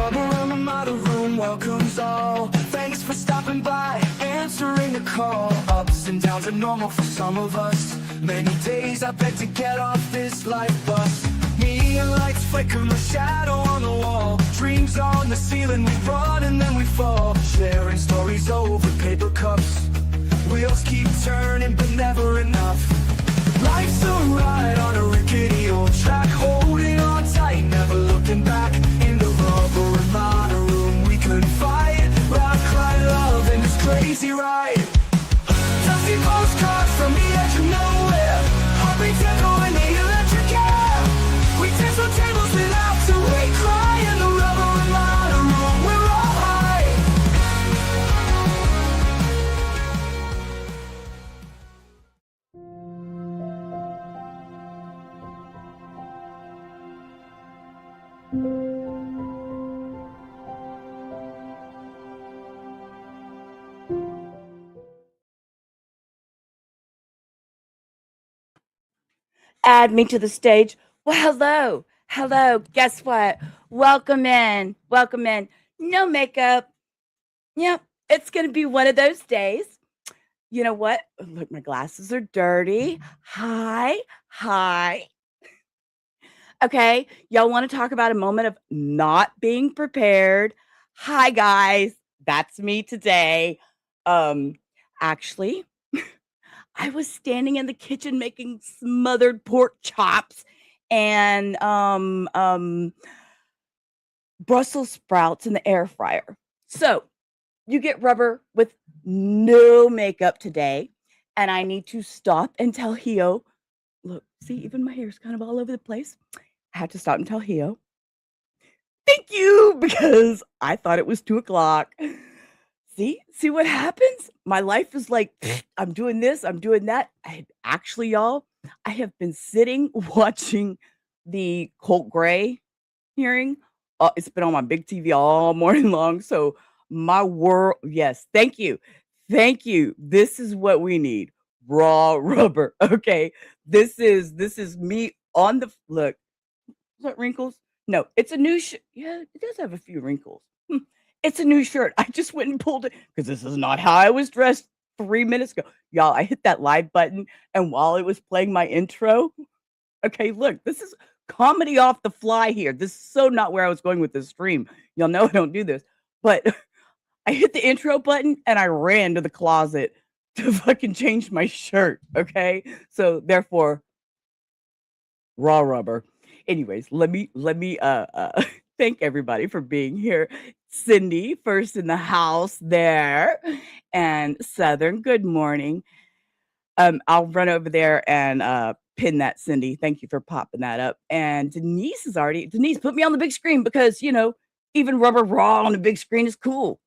rubber in the model room welcomes all. Thanks for stopping by, answering the call. Ups and downs are normal for some of us. Many days I beg to get off this life bus. Neon lights flicker, the shadow on the wall. Dreams on the ceiling, we run and then we fall. Sharing stories over paper cups. Wheels keep turning but never enough. Life's a ride on a rickety old track, holding on tight, never looking back. In the rubber and model room we confide, laugh, cry, love in this crazy ride. Dusty postcards from the edge of nowhere, heartbeats echo in the electric air. We tinsel tables without to wait, cry in the rubber and model room, we're all high. Add me to the stage. Well, hello. Hello. Guess what? Welcome in. Welcome in. No makeup. Yep. It's going to be one of those days. You know what? Look, my glasses are dirty. Hi. Hi. Okay. Y'all want to talk about a moment of not being prepared? Hi, guys. That's me today. Actually, I was standing in the kitchen making smothered pork chops and Brussels sprouts in the air fryer. So you get rubber with no makeup today, and I need to stop and tell Hio. Look, see, even my hair's kind of all over the place. I have to stop and tell Hio. Thank you, because I thought it was 2:00. See what happens? My life is like, I'm doing this, I'm doing that. Actually, y'all, I have been sitting watching the Colt Gray hearing. It's been on my big TV all morning long. So my world, yes, thank you. Thank you. This is what we need. Raw rubber. Okay. This is me on the look. Is that wrinkles? No, it's a new yeah, it does have a few wrinkles. It's a new shirt. I just went and pulled it because this is not how I was dressed 3 minutes ago. Y'all, I hit that live button, and while it was playing my intro, okay, look, this is comedy off the fly here. This is so not where I was going with this stream. Y'all know I don't do this, but I hit the intro button and I ran to the closet to fucking change my shirt. Okay, so therefore, raw rubber. Anyways, let me thank everybody for being here. Cindy, first in the house there, and Southern, good morning. I'll run over there and pin that, Cindy. Thank you for popping that up. And Denise, put me on the big screen because, even rubber raw on the big screen is cool.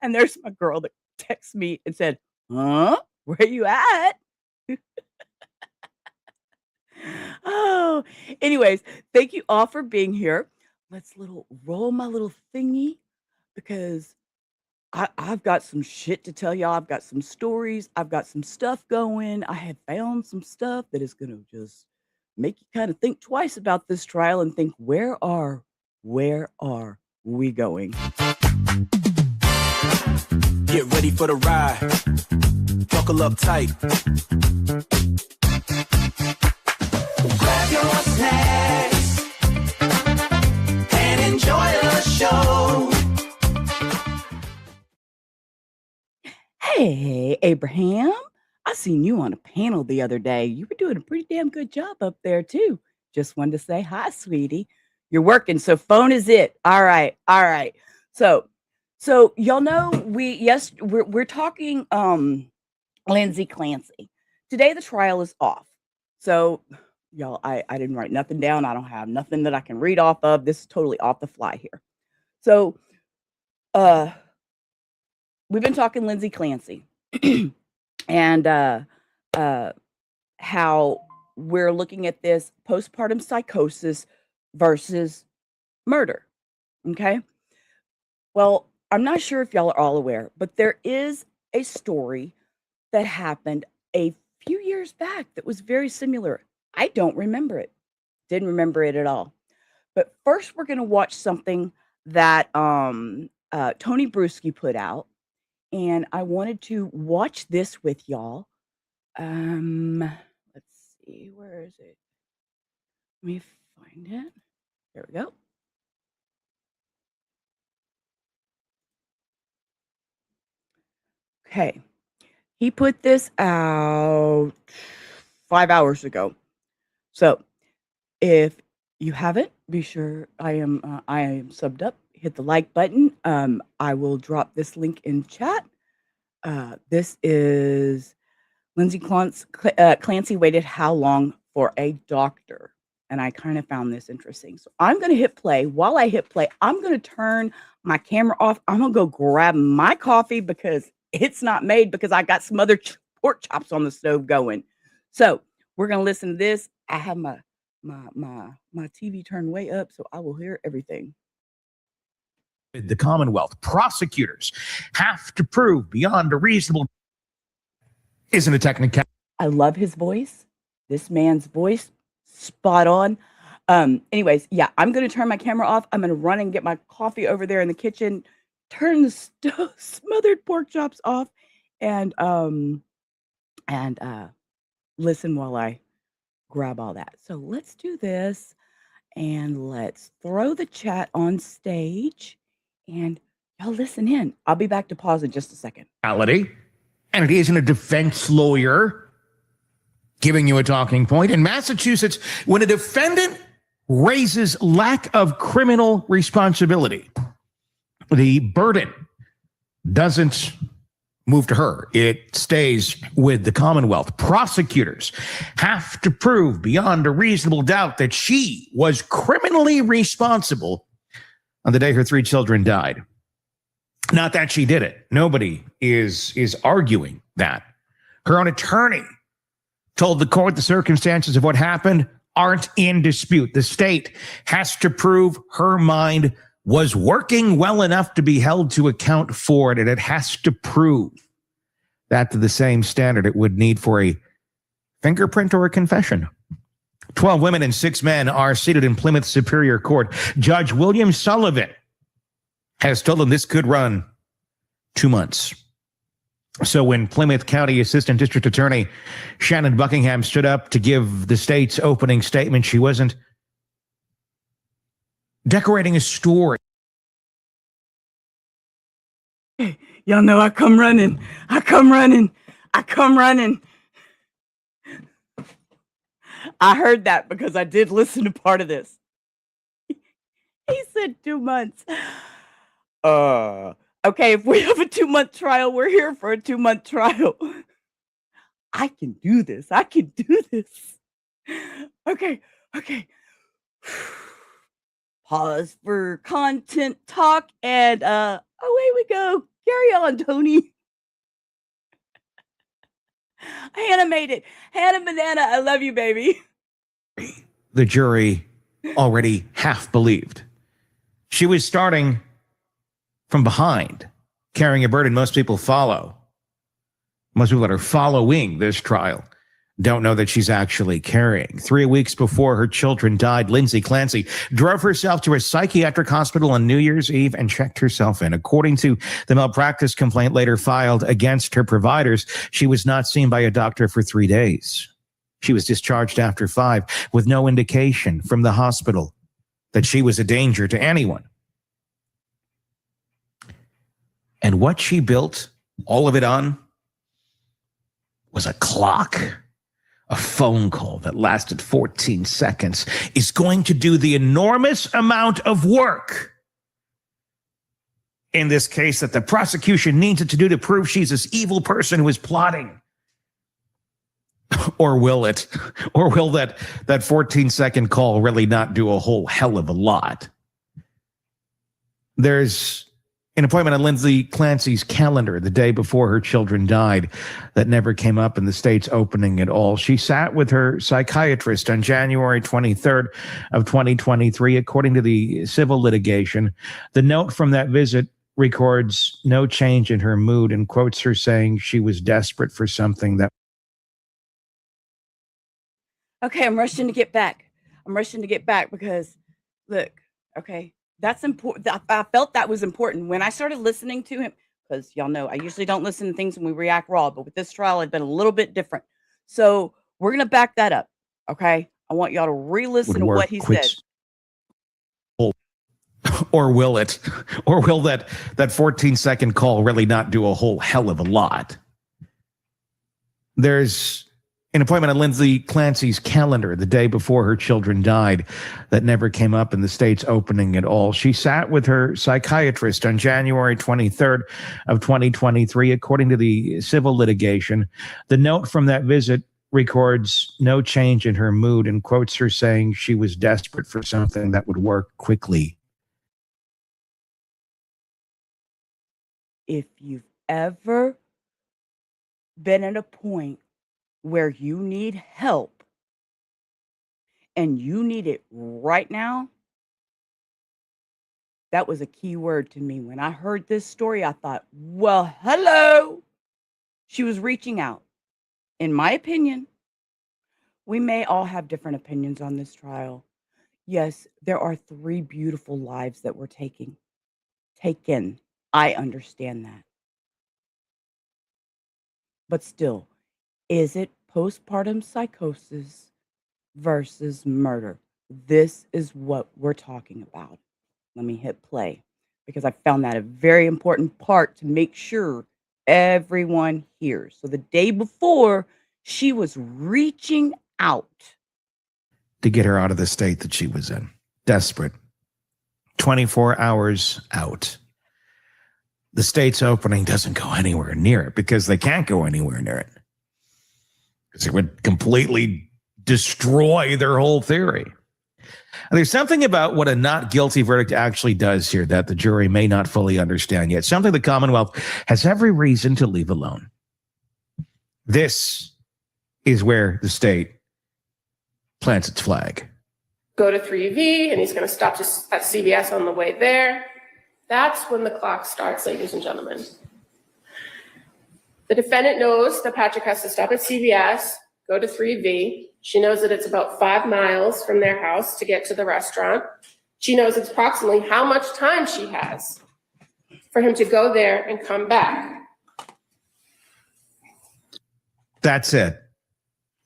And there's my girl that texted me and said, huh? Where you at? Oh, anyways, thank you all for being here. Let's roll my little thingy because I've got some shit to tell y'all. I've got some stories. I've got some stuff going. I have found some stuff that is going to just make you kind of think twice about this trial and think, where are we going? Get ready for the ride. Buckle up tight. Grab your snacks and enjoy the show. Hey, Abraham, I seen you on a panel the other day. You were doing a pretty damn good job up there, too. Just wanted to say hi, sweetie. You're working, so phone is it. All right. So y'all know we're talking Lindsay Clancy. Today the trial is off. So y'all, I didn't write nothing down. I don't have nothing that I can read off of. This is totally off the fly here. So we've been talking Lindsay Clancy and how we're looking at this postpartum psychosis versus murder. Okay. Well, I'm not sure if y'all are all aware, but there is a story that happened a few years back that was very similar. I don't remember it. Didn't remember it at all. But first, we're going to watch something that Tony Bruschi put out, and I wanted to watch this with y'all. Let's see, where is it? Let me find it. There we go. Okay. He put this out 5 hours ago. So if you haven't, be sure I am subbed up. Hit the like button. I will drop this link in chat. This is Lindsay Clancy waited how long for a doctor? And I kind of found this interesting. So I'm going to hit play. While I hit play, I'm going to turn my camera off. I'm going to go grab my coffee because it's not made, because I got some other pork chops on the stove going. So we're going to listen to this. I have my TV turned way up, so I will hear everything. The Commonwealth, prosecutors have to prove beyond a reasonable. Isn't a technical. I love his voice. This man's voice, spot on. Anyways, yeah, I'm going to turn my camera off. I'm going to run and get my coffee over there in the kitchen, turn the stove, smothered pork chops off, and listen while I grab all that. So let's do this, and let's throw the chat on stage, and y'all listen in. I'll be back to pause in just a second. And it isn't a defense lawyer giving you a talking point. In Massachusetts, when a defendant raises lack of criminal responsibility, the burden doesn't move to her. It stays with the Commonwealth. Prosecutors have to prove beyond a reasonable doubt that she was criminally responsible on the day her 3 children died. Not that she did it. Nobody is arguing that. Her own attorney told the court the circumstances of what happened aren't in dispute. The state has to prove her mind was working well enough to be held to account for it, and it has to prove that to the same standard it would need for a fingerprint or a confession. 12 women and 6 men are seated in Plymouth Superior Court. Judge William Sullivan has told them this could run 2 months. So when Plymouth County Assistant District Attorney Shannon Buckingham stood up to give the state's opening statement, she wasn't decorating a story. Y'all know I come running. I come running. I come running. I heard that because I did listen to part of this. He said 2 months. Okay, if we have a 2-month trial, we're here for a 2-month trial. I can do this. I can do this. Okay. Pause for content talk, and away we go. Carry on, Tony. Hannah made it. Hannah Banana, I love you, baby. The jury already half believed. She was starting from behind, carrying a burden most people follow. Most people that are following this trial don't know that she's actually carrying. 3 weeks before her children died, Lindsay Clancy drove herself to a psychiatric hospital on New Year's Eve and checked herself in. According to the malpractice complaint later filed against her providers, she was not seen by a doctor for 3 days. She was discharged after 5 with no indication from the hospital that she was a danger to anyone. And what she built all of it on was a clock. A phone call that lasted 14 seconds is going to do the enormous amount of work in this case that the prosecution needs it to do to prove she's this evil person who is plotting. Or will it? Or will that 14-second call really not do a whole hell of a lot? There's an appointment on Lindsay Clancy's calendar the day before her children died that never came up in the state's opening at all. She sat with her psychiatrist on January 23rd of 2023. According to the civil litigation, the note from that visit records no change in her mood and quotes her saying she was desperate for something that. Okay, I'm rushing to get back. I'm rushing to get back because, look, okay, That's important. I felt that was important when I started listening to him, because y'all know I usually don't listen to things when we react raw, but with this trial, it's been a little bit different. So we're gonna back that up. Okay. I want y'all to Would re-listen to work what he said. Or will it? Or will that 14-second call really not do a whole hell of a lot? There's an appointment on Lindsay Clancy's calendar the day before her children died that never came up in the state's opening at all. She sat with her psychiatrist on January 23rd of 2023, according to the civil litigation. The note from that visit records no change in her mood and quotes her saying she was desperate for something that would work quickly. If you've ever been at a point where you need help and you need it right now, that was a key word to me. When I heard this story, I thought, well, hello. She was reaching out. In my opinion, we may all have different opinions on this trial. Yes, there are 3 beautiful lives that were taken. I understand that. But still, is it postpartum psychosis versus murder? This is what we're talking about. Let me hit play because I found that a very important part to make sure everyone hears. So the day before, she was reaching out To get her out of the state that she was in. Desperate. 24 hours out. The state's opening doesn't go anywhere near it because they can't go anywhere near it. Because it would completely destroy their whole theory. And there's something about what a not guilty verdict actually does here that the jury may not fully understand yet. Something the Commonwealth has every reason to leave alone. This is where the state plants its flag. Go to 3V, and he's going to stop just at CVS on the way there. That's when the clock starts, ladies and gentlemen. The defendant knows that Patrick has to stop at CVS, go to 3V. She knows that it's about 5 miles from their house to get to the restaurant. She knows approximately how much time she has for him to go there and come back. That's it.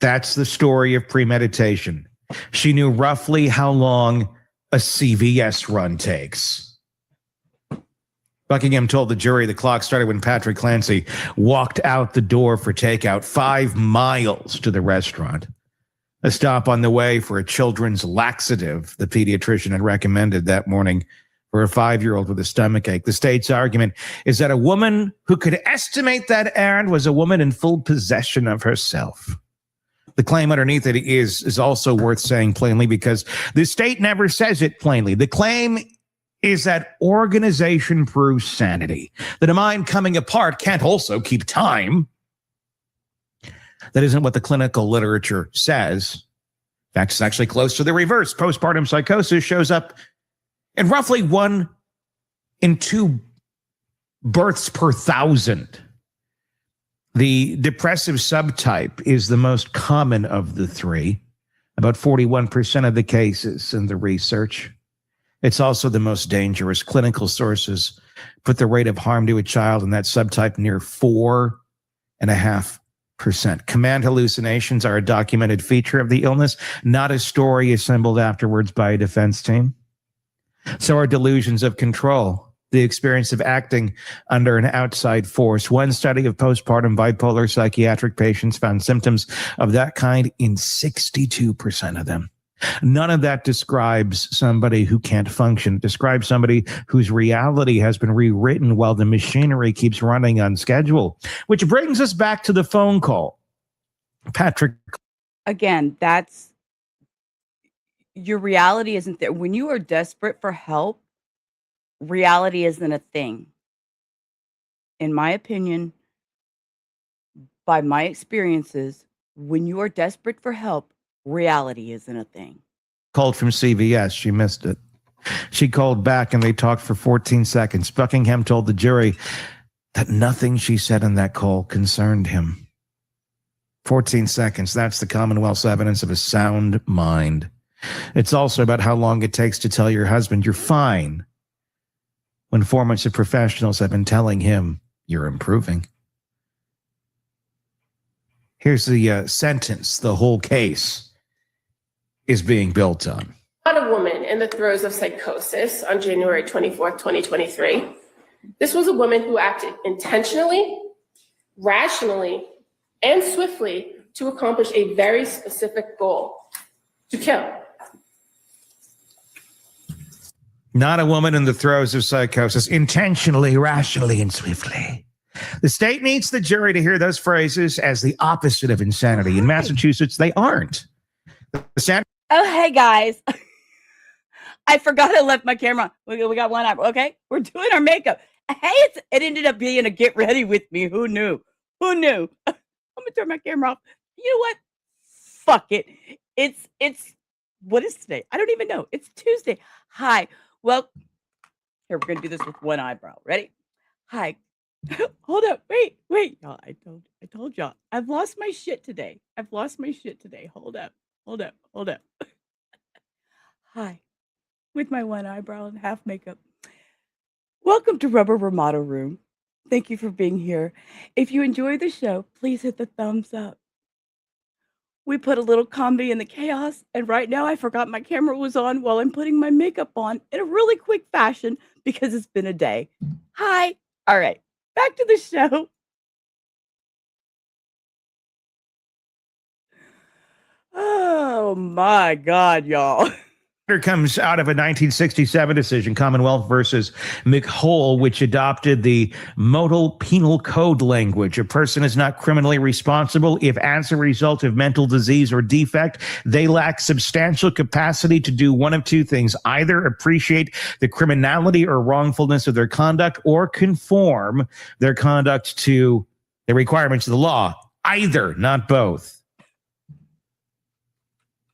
That's the story of premeditation. She knew roughly how long a CVS run takes. Buckingham told the jury the clock started when Patrick Clancy walked out the door for takeout 5 miles to the restaurant. A stop on the way for a children's laxative the pediatrician had recommended that morning for a 5-year-old with a stomachache. The state's argument is that a woman who could estimate that errand was a woman in full possession of herself. The claim underneath it is also worth saying plainly because the state never says it plainly. The claim is that organization proves sanity, that a mind coming apart can't also keep time. That isn't what the clinical literature says. In fact, it's actually close to the reverse. Postpartum psychosis shows up in roughly 1 in 2 births per 1,000. The depressive subtype is the most common of the 3, about 41% of the cases in the research. It's also the most dangerous. Clinical sources put the rate of harm to a child in that subtype near 4.5%. Command hallucinations are a documented feature of the illness, not a story assembled afterwards by a defense team. So are delusions of control, the experience of acting under an outside force. One study of postpartum bipolar psychiatric patients found symptoms of that kind in 62% of them. None of that describes somebody who can't function. It describes somebody whose reality has been rewritten while the machinery keeps running on schedule. Which brings us back to the phone call. Patrick. Again, that's your reality isn't there. When you are desperate for help, reality isn't a thing. In my opinion, by my experiences, when you are desperate for help, reality isn't a thing. Called from CVS. She missed it. She called back and they talked for 14 seconds. Buckingham told the jury that nothing she said in that call concerned him. 14 seconds. That's the Commonwealth's evidence of a sound mind. It's also about how long it takes to tell your husband you're fine when 4 months of professionals have been telling him you're improving. Here's the sentence the whole case is being built on. Not a woman in the throes of psychosis on January 24th, 2023. This was a woman who acted intentionally, rationally, and swiftly to accomplish a very specific goal: to kill. Not a woman in the throes of psychosis, intentionally, rationally, and swiftly. The state needs the jury to hear those phrases as the opposite of insanity. In Massachusetts, they aren't. Oh, hey, guys. I forgot I left my camera. We got one eye. Okay, we're doing our makeup. Hey, it ended up being a get ready with me. Who knew? Who knew? I'm going to turn my camera off. You know what? Fuck it. It's, what is today? I don't even know. It's Tuesday. Hi. Well, here, we're going to do this with one eyebrow. Ready? Hi. Hold up. Wait. Y'all, I told y'all. I've lost my shit today. Hold up. Hi. With my one eyebrow and half makeup. Welcome to Rubber Ramado Room. Thank you for being here. If you enjoy the show, please hit the thumbs up. We put a little comedy in the chaos, and right now I forgot my camera was on while I'm putting my makeup on in a really quick fashion because it's been a day. Hi. All right, back to the show. Oh my God, y'all. Comes out of a 1967 decision, Commonwealth versus McHole, which adopted the modal penal code language. A person is not criminally responsible if, as a result of mental disease or defect, they lack substantial capacity to do one of two things: either appreciate the criminality or wrongfulness of their conduct, or conform their conduct to the requirements of the law. Either, not both.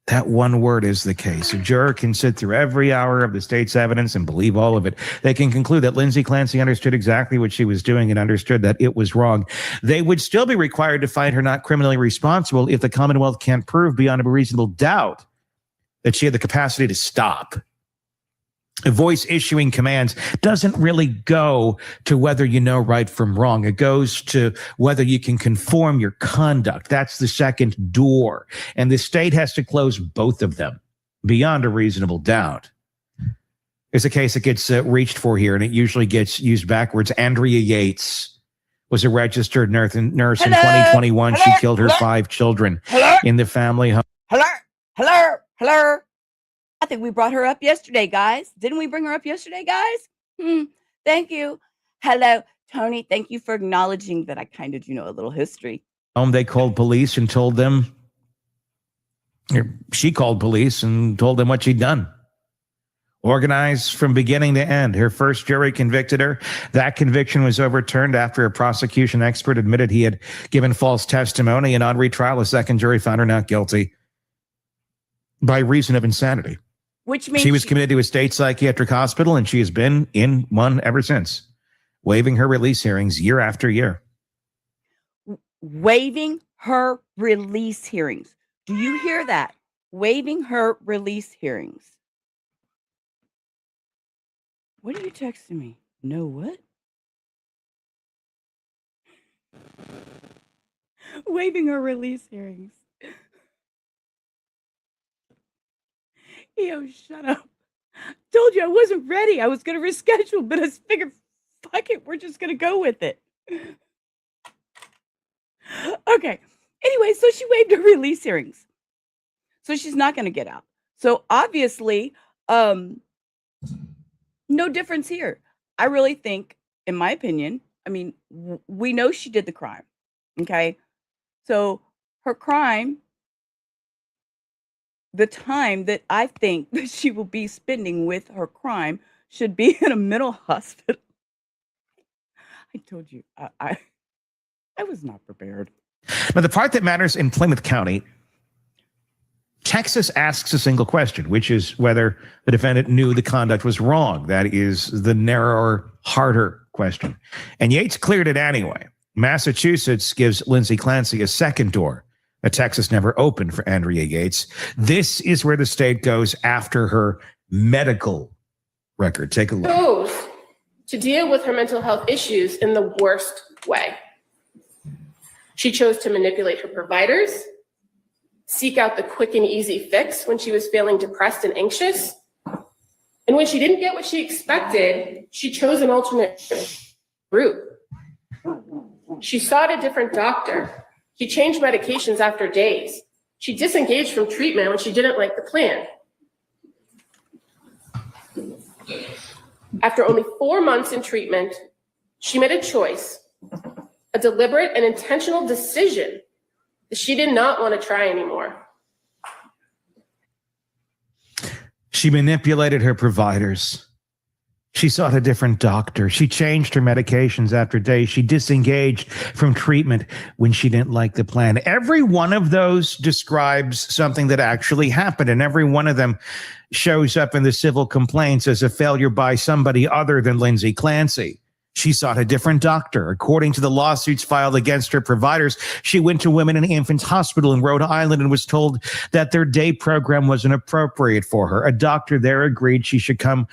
That one word is the case. A juror can sit through every hour of the state's evidence and believe all of it. They can conclude that Lindsay Clancy understood exactly what she was doing and understood that it was wrong. They would still be required to find her not criminally responsible if the Commonwealth can't prove beyond a reasonable doubt that she had the capacity to stop. A voice issuing commands doesn't really go to whether you know right from wrong. It goes to whether you can conform your conduct. That's the second door. And the state has to close both of them beyond a reasonable doubt. There's a case that gets reached for here, and it usually gets used backwards. Andrea Yates was a registered nurse in 2021. She killed her 5 children in the family home. Hello. I think we brought her up yesterday, guys. Didn't we bring her up yesterday, guys? Thank you. Hello, Tony. Thank you for acknowledging that I kind of do know a little history. They called police and told them, she called police and told them what she'd done. Organized from beginning to end. Her first jury convicted her. That conviction was overturned after a prosecution expert admitted he had given false testimony, and on retrial, a second jury found her not guilty by reason of insanity. Which means she was committed to a state psychiatric hospital, and she has been in one ever since, waiving her release hearings year after year. Waiving her release hearings. Do you hear that? Waiving her release hearings. What are you texting me? No, what? Waiving her release hearings. Yo, shut up. Told you I wasn't ready. I was going to reschedule, but I figured, fuck it, we're just going to go with it. Okay. Anyway, so she waived her release hearings. So she's not going to get out. So obviously, no difference here. I really think, in my opinion, I mean, we know she did the crime. Okay. So her crime, the time that I think that she will be spending with her crime should be in a mental hospital. I told you, I was not prepared. Now, the part that matters in Plymouth County, Texas asks a single question, which is whether the defendant knew the conduct was wrong. That is the narrower, harder question. And Yates cleared it anyway. Massachusetts gives Lindsay Clancy a second door. Texas never opened for Andrea Yates. This is where the state goes after her medical record. Take a look. Chose to deal with her mental health issues in the worst way. She chose to manipulate her providers, seek out the quick and easy fix when she was feeling depressed and anxious. And when she didn't get what she expected, she chose an alternate route. She sought a different doctor. She changed medications after days. She disengaged from treatment when she didn't like the plan. After only 4 months in treatment, she made a choice, a deliberate and intentional decision that she did not want to try anymore. She manipulated her providers. She sought a different doctor. She changed her medications after days. She disengaged from treatment when she didn't like the plan. Every one of those describes something that actually happened, and every one of them shows up in the civil complaints as a failure by somebody other than Lindsay Clancy. She sought a different doctor. According to the lawsuits filed against her providers, she went to Women and Infants Hospital in Rhode Island and was told that their day program wasn't appropriate for her. A doctor there agreed she should come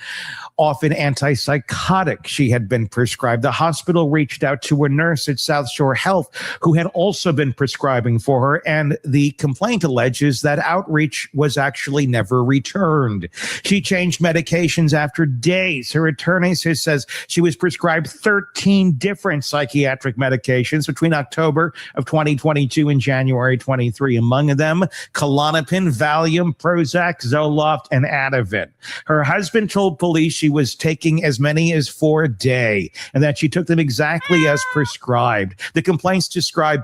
off an antipsychotic she had been prescribed. The hospital reached out to a nurse at South Shore Health who had also been prescribing for her, and the complaint alleges that outreach was actually never returned. She changed medications after days. Her attorney says she was prescribed 13 different psychiatric medications between October of 2022 and January 23. Among them, Klonopin, Valium, Prozac, Zoloft, and Ativan. Her husband told police she was taking as many as 4 a day and that she took them exactly as prescribed. The complaints describe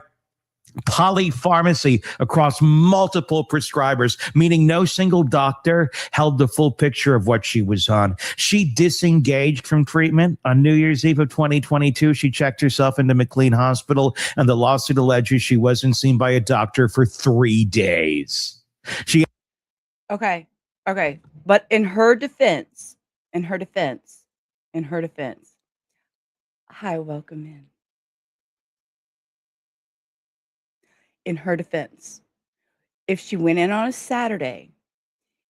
polypharmacy across multiple prescribers, meaning no single doctor held the full picture of what she was on. She disengaged from treatment. On New Year's Eve of 2022, she checked herself into McLean Hospital, and the lawsuit alleges she wasn't seen by a doctor for 3 days. Okay. But in her defense, hi, welcome in. In her defense, if she went in on a Saturday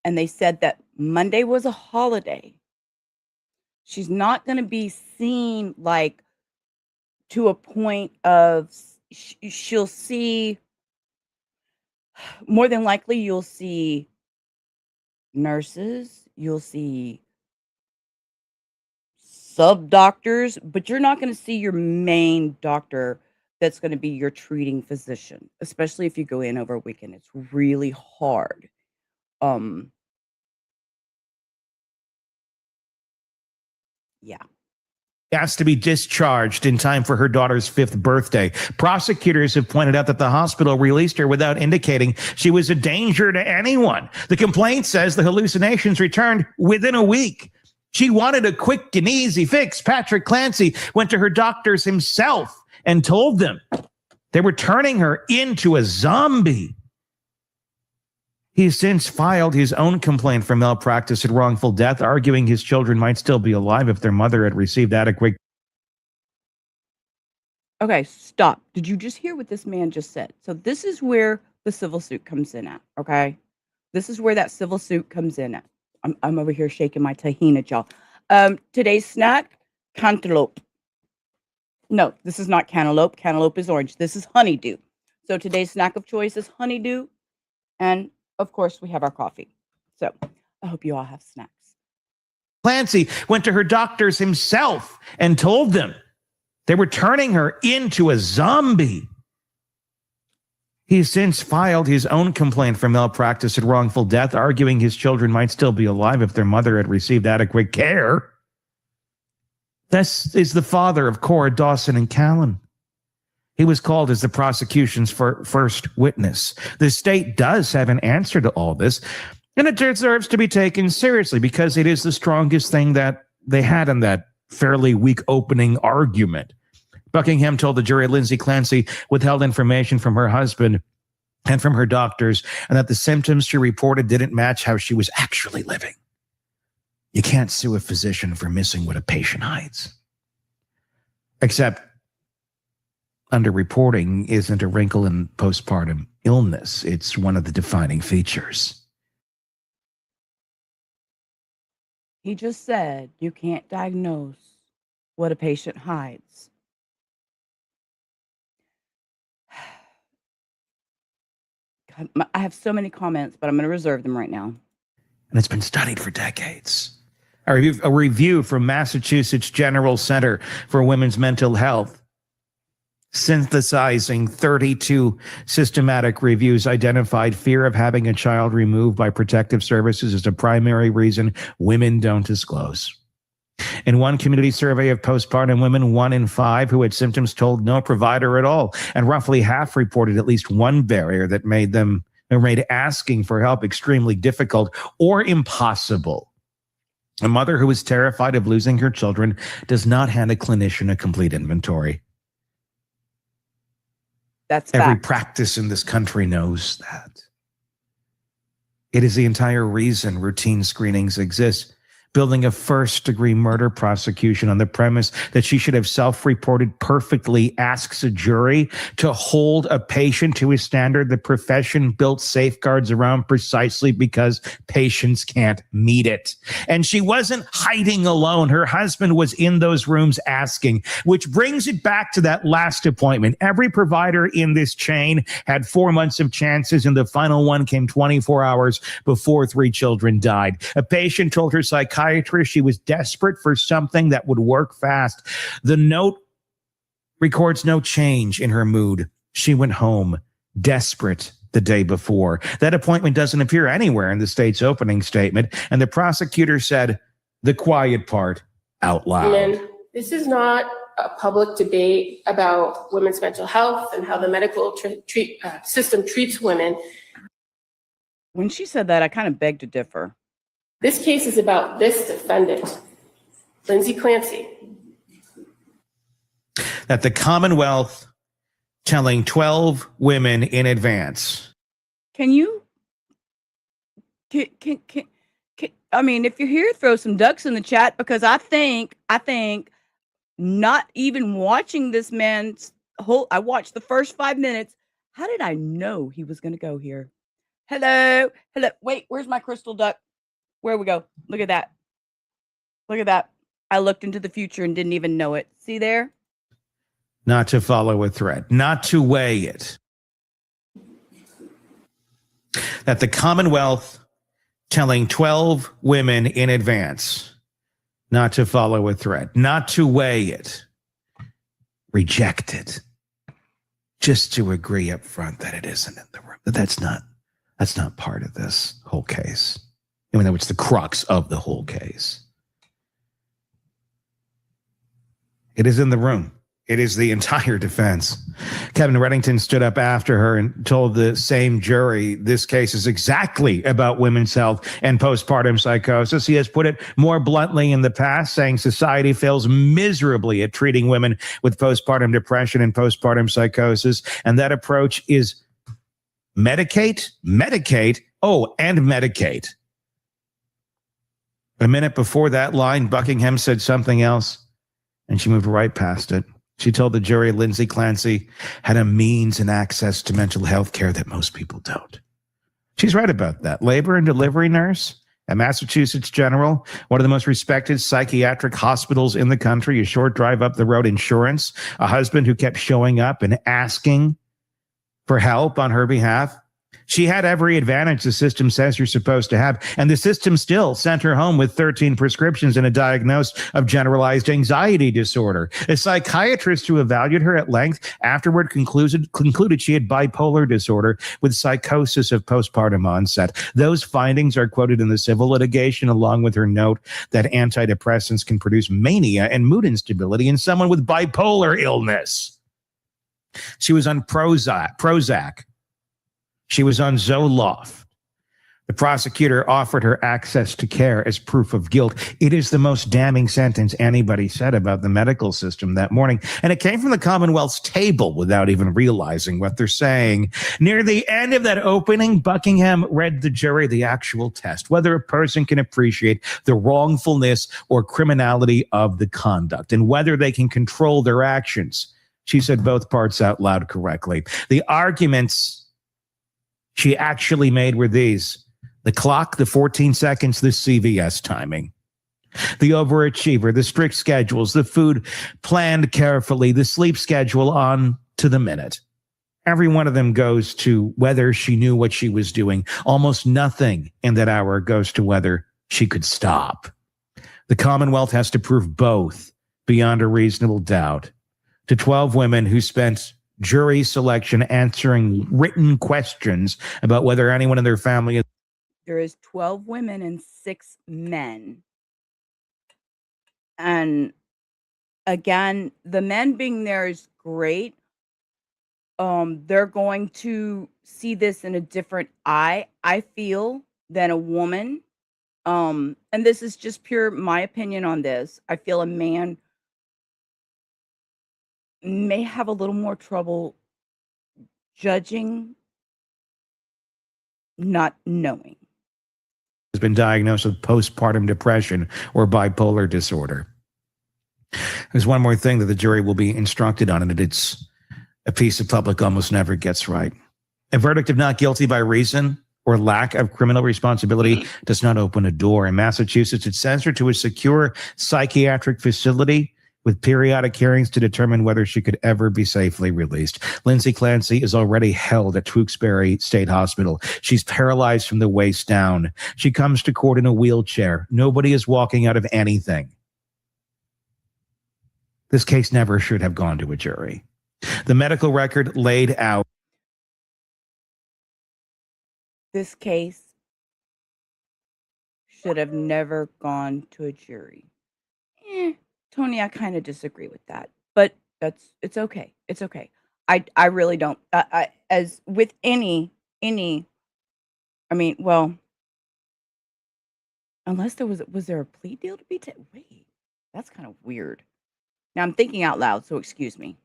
and they said that Monday was a holiday, she's not going to be seen like to a point of she'll see, more than likely you'll see nurses, you'll see sub doctors, but you're not going to see your main doctor that's going to be your treating physician, especially if you go in over a weekend. It's really hard. Yeah. Asked to be discharged in time for her daughter's 5th birthday. Prosecutors have pointed out that the hospital released her without indicating she was a danger to anyone. The complaint says the hallucinations returned within a week. She wanted a quick and easy fix. Patrick Clancy went to her doctors himself and told them they were turning her into a zombie. He's since filed his own complaint for malpractice and wrongful death, arguing his children might still be alive if their mother had received adequate. Okay, stop. Did you just hear what this man just said? So this is where the civil suit comes in at, okay? This is where that civil suit comes in at. I'm over here shaking my tahina, y'all. Today's snack, cantaloupe. No, this is not cantaloupe. Cantaloupe is orange. This is honeydew. So today's snack of choice is honeydew. And of course, we have our coffee. So I hope you all have snacks. Clancy went to her doctors himself and told them they were turning her into a zombie. He's since filed his own complaint for malpractice and wrongful death, arguing his children might still be alive if their mother had received adequate care. This is the father of Cora Dawson and Callan. He was called as the prosecution's first witness. The state does have an answer to all this, and it deserves to be taken seriously because it is the strongest thing that they had in that fairly weak opening argument. Buckingham told the jury Lindsay Clancy withheld information from her husband and from her doctors, and that the symptoms she reported didn't match how she was actually living. You can't sue a physician for missing what a patient hides. Except underreporting isn't a wrinkle in postpartum illness. It's one of the defining features. He just said you can't diagnose what a patient hides. God, I have so many comments, but I'm going to reserve them right now. And it's been studied for decades. A review from Massachusetts General Center for Women's Mental Health, synthesizing 32 systematic reviews, identified fear of having a child removed by protective services as a primary reason women don't disclose. In one community survey of postpartum women, 1 in 5 who had symptoms told no provider at all, and roughly half reported at least one barrier that made asking for help extremely difficult or impossible. A mother who is terrified of losing her children does not hand a clinician a complete inventory. That's every fact. practice in this country knows that. It is the entire reason routine screenings exist. Building a first-degree murder prosecution on the premise that she should have self-reported perfectly asks a jury to hold a patient to a standard the profession built safeguards around precisely because patients can't meet it. And she wasn't hiding alone. Her husband was in those rooms asking, which brings it back to that last appointment. Every provider in this chain had 4 months of chances, and the final one came 24 hours before 3 children died. A patient told her psychiatrist she was desperate for something that would work fast. The note records no change in her mood. She went home desperate the day before. That appointment doesn't appear anywhere in the state's opening statement, and the prosecutor said the quiet part out loud. And this is not a public debate about women's mental health and how the medical system treats women. When she said that, I kind of beg to differ. This case is about this defendant, Lindsay Clancy. That the Commonwealth telling 12 women in advance. Can you, I mean, if you're here, throw some ducks in the chat, because I think not even watching this man's I watched the first 5 minutes. How did I know he was going to go here? Hello. Wait, where's my crystal duck? Where we go? Look at that. Look at that. I looked into the future and didn't even know it. See there? Not to follow a thread, not to weigh it. That the Commonwealth telling 12 women in advance not to follow a thread, not to weigh it, reject it, just to agree up front that it isn't in the room. That's not part of this whole case. Even though it's the crux of the whole case. It is in the room. It is the entire defense. Kevin Reddington stood up after her and told the same jury this case is exactly about women's health and postpartum psychosis. He has put it more bluntly in the past, saying society fails miserably at treating women with postpartum depression and postpartum psychosis. And that approach is medicate, and medicate. A minute before that line, Buckingham said something else, and she moved right past it. She told the jury Lindsay Clancy had a means and access to mental health care that most people don't. She's right about that. Labor and delivery nurse at Massachusetts General, one of the most respected psychiatric hospitals in the country, a short drive up the road, insurance, a husband who kept showing up and asking for help on her behalf. She had every advantage the system says you're supposed to have, and the system still sent her home with 13 prescriptions and a diagnosis of generalized anxiety disorder. A psychiatrist who evaluated her at length afterward concluded she had bipolar disorder with psychosis of postpartum onset. Those findings are quoted in the civil litigation, along with her note that antidepressants can produce mania and mood instability in someone with bipolar illness. She was on Prozac. She was on Zoloft. The prosecutor offered her access to care as proof of guilt. It is the most damning sentence anybody said about the medical system that morning. And it came from the Commonwealth's table without even realizing what they're saying. Near the end of that opening, Buckingham read the jury the actual test, whether a person can appreciate the wrongfulness or criminality of the conduct and whether they can control their actions. She said both parts out loud correctly. The arguments she actually made were these: the clock, the 14 seconds, the CVS timing. The overachiever, the strict schedules, the food planned carefully, the sleep schedule on to the minute. Every one of them goes to whether she knew what she was doing. Almost nothing in that hour goes to whether she could stop. The Commonwealth has to prove both beyond a reasonable doubt to 12 women who spent jury selection answering written questions about whether anyone in their family is. There is 12 women and 6 men. And again, the men being there is great. They're going to see this in a different eye, I feel, than a woman. And this is just pure my opinion on this. I feel a man may have a little more trouble judging, not knowing. Has been diagnosed with postpartum depression or bipolar disorder. There's one more thing that the jury will be instructed on, and it's a piece the public almost never gets right. A verdict of not guilty by reason or lack of criminal responsibility does not open a door. In Massachusetts, it sends her to a secure psychiatric facility with periodic hearings to determine whether she could ever be safely released. Lindsay Clancy is already held at Tewksbury State Hospital. She's paralyzed from the waist down. She comes to court in a wheelchair. Nobody is walking out of anything. This case never should have gone to a jury. The medical record laid out. This case should have never gone to a jury. Tony, I kind of disagree with that, but it's okay. It's okay. I really don't. As with any, I mean, well, unless there was there a plea deal to be taken? Wait, that's kind of weird. Now I'm thinking out loud, so excuse me.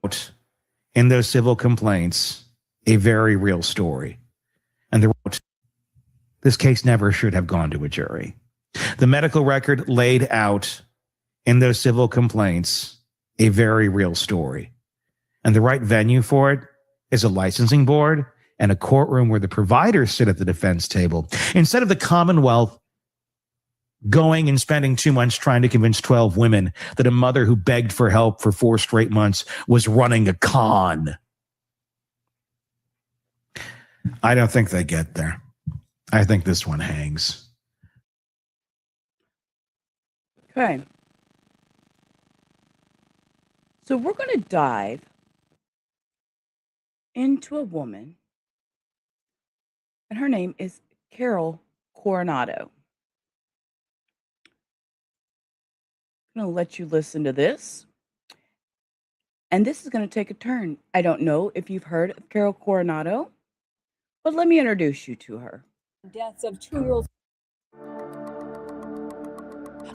In those civil complaints, a very real story. And this case never should have gone to a jury. The medical record laid out in those civil complaints, a very real story. And the right venue for it is a licensing board and a courtroom where the providers sit at the defense table. Instead of the Commonwealth going and spending 2 months trying to convince 12 women that a mother who begged for help for 4 straight months was running a con. I don't think they get there. I think this one hangs. Okay. So we're going to dive into a woman, and her name is Carol Cornado. I'm going to let you listen to this. And this is going to take a turn. I don't know if you've heard of Carol Cornado, but let me introduce you to her. Deaths of 2-year-olds.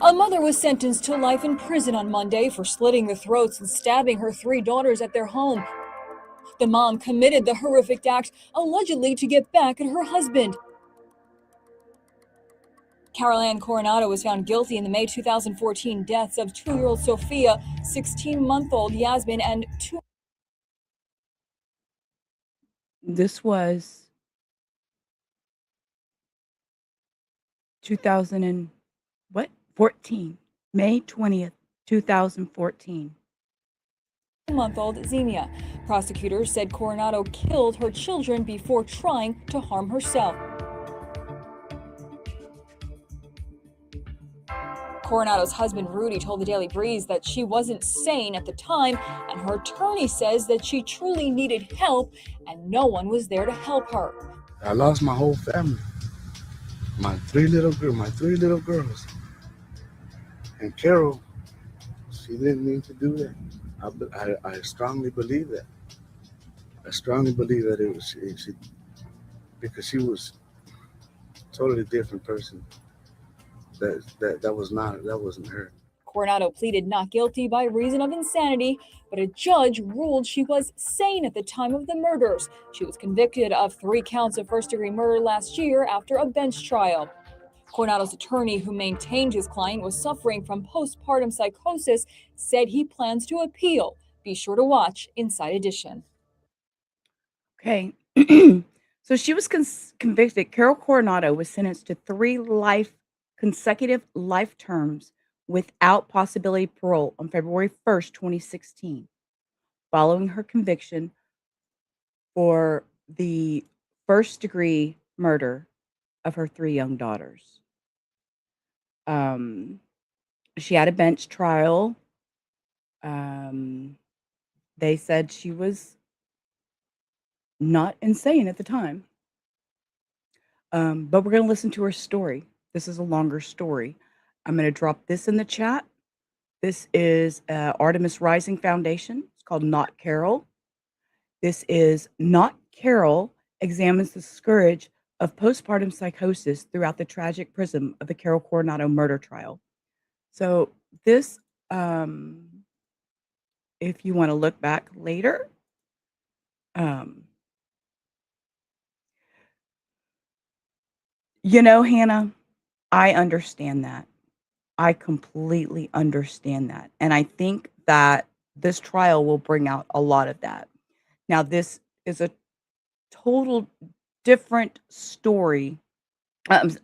A mother was sentenced to life in prison on Monday for slitting the throats and stabbing her 3 daughters at their home. The mom committed the horrific act allegedly to get back at her husband. Carol Cornado was found guilty in the May 2014 deaths of 2-year-old Sophia, 16-month-old Yazmine, and 2. This was 14, May 20th, 2014. Month-old Xenia. Prosecutors said Coronado killed her children before trying to harm herself. Coronado's husband Rudy told the Daily Breeze that she wasn't sane at the time, and her attorney says that she truly needed help and no one was there to help her. I lost my whole family. My three little girls. And Carol, she didn't mean to do that. I strongly believe that. I strongly believe that it was she, because she was a totally different person. That wasn't her. Coronado pleaded not guilty by reason of insanity, but a judge ruled she was sane at the time of the murders. She was convicted of 3 counts of first-degree murder last year after a bench trial. Coronado's attorney, who maintained his client was suffering from postpartum psychosis, said he plans to appeal. Be sure to watch Inside Edition. Okay. So she was convicted. Carol Cornado was sentenced to 3 consecutive life terms without possibility of parole on February 1st, 2016, following her conviction for the first-degree murder of her 3 young daughters. She had a bench trial. They said she was not insane at the time. But we're going to listen to her story. This is a longer story. I'm going to drop this in the chat. This is Artemis Rising Foundation. It's called Not Carol. This is Not Carol examines the scourge of postpartum psychosis throughout the tragic prism of the Carol Cornado murder trial. So this, if you want to look back later, Hannah, I understand that. I completely understand that. And I think that this trial will bring out a lot of that. Now, this is a total different story.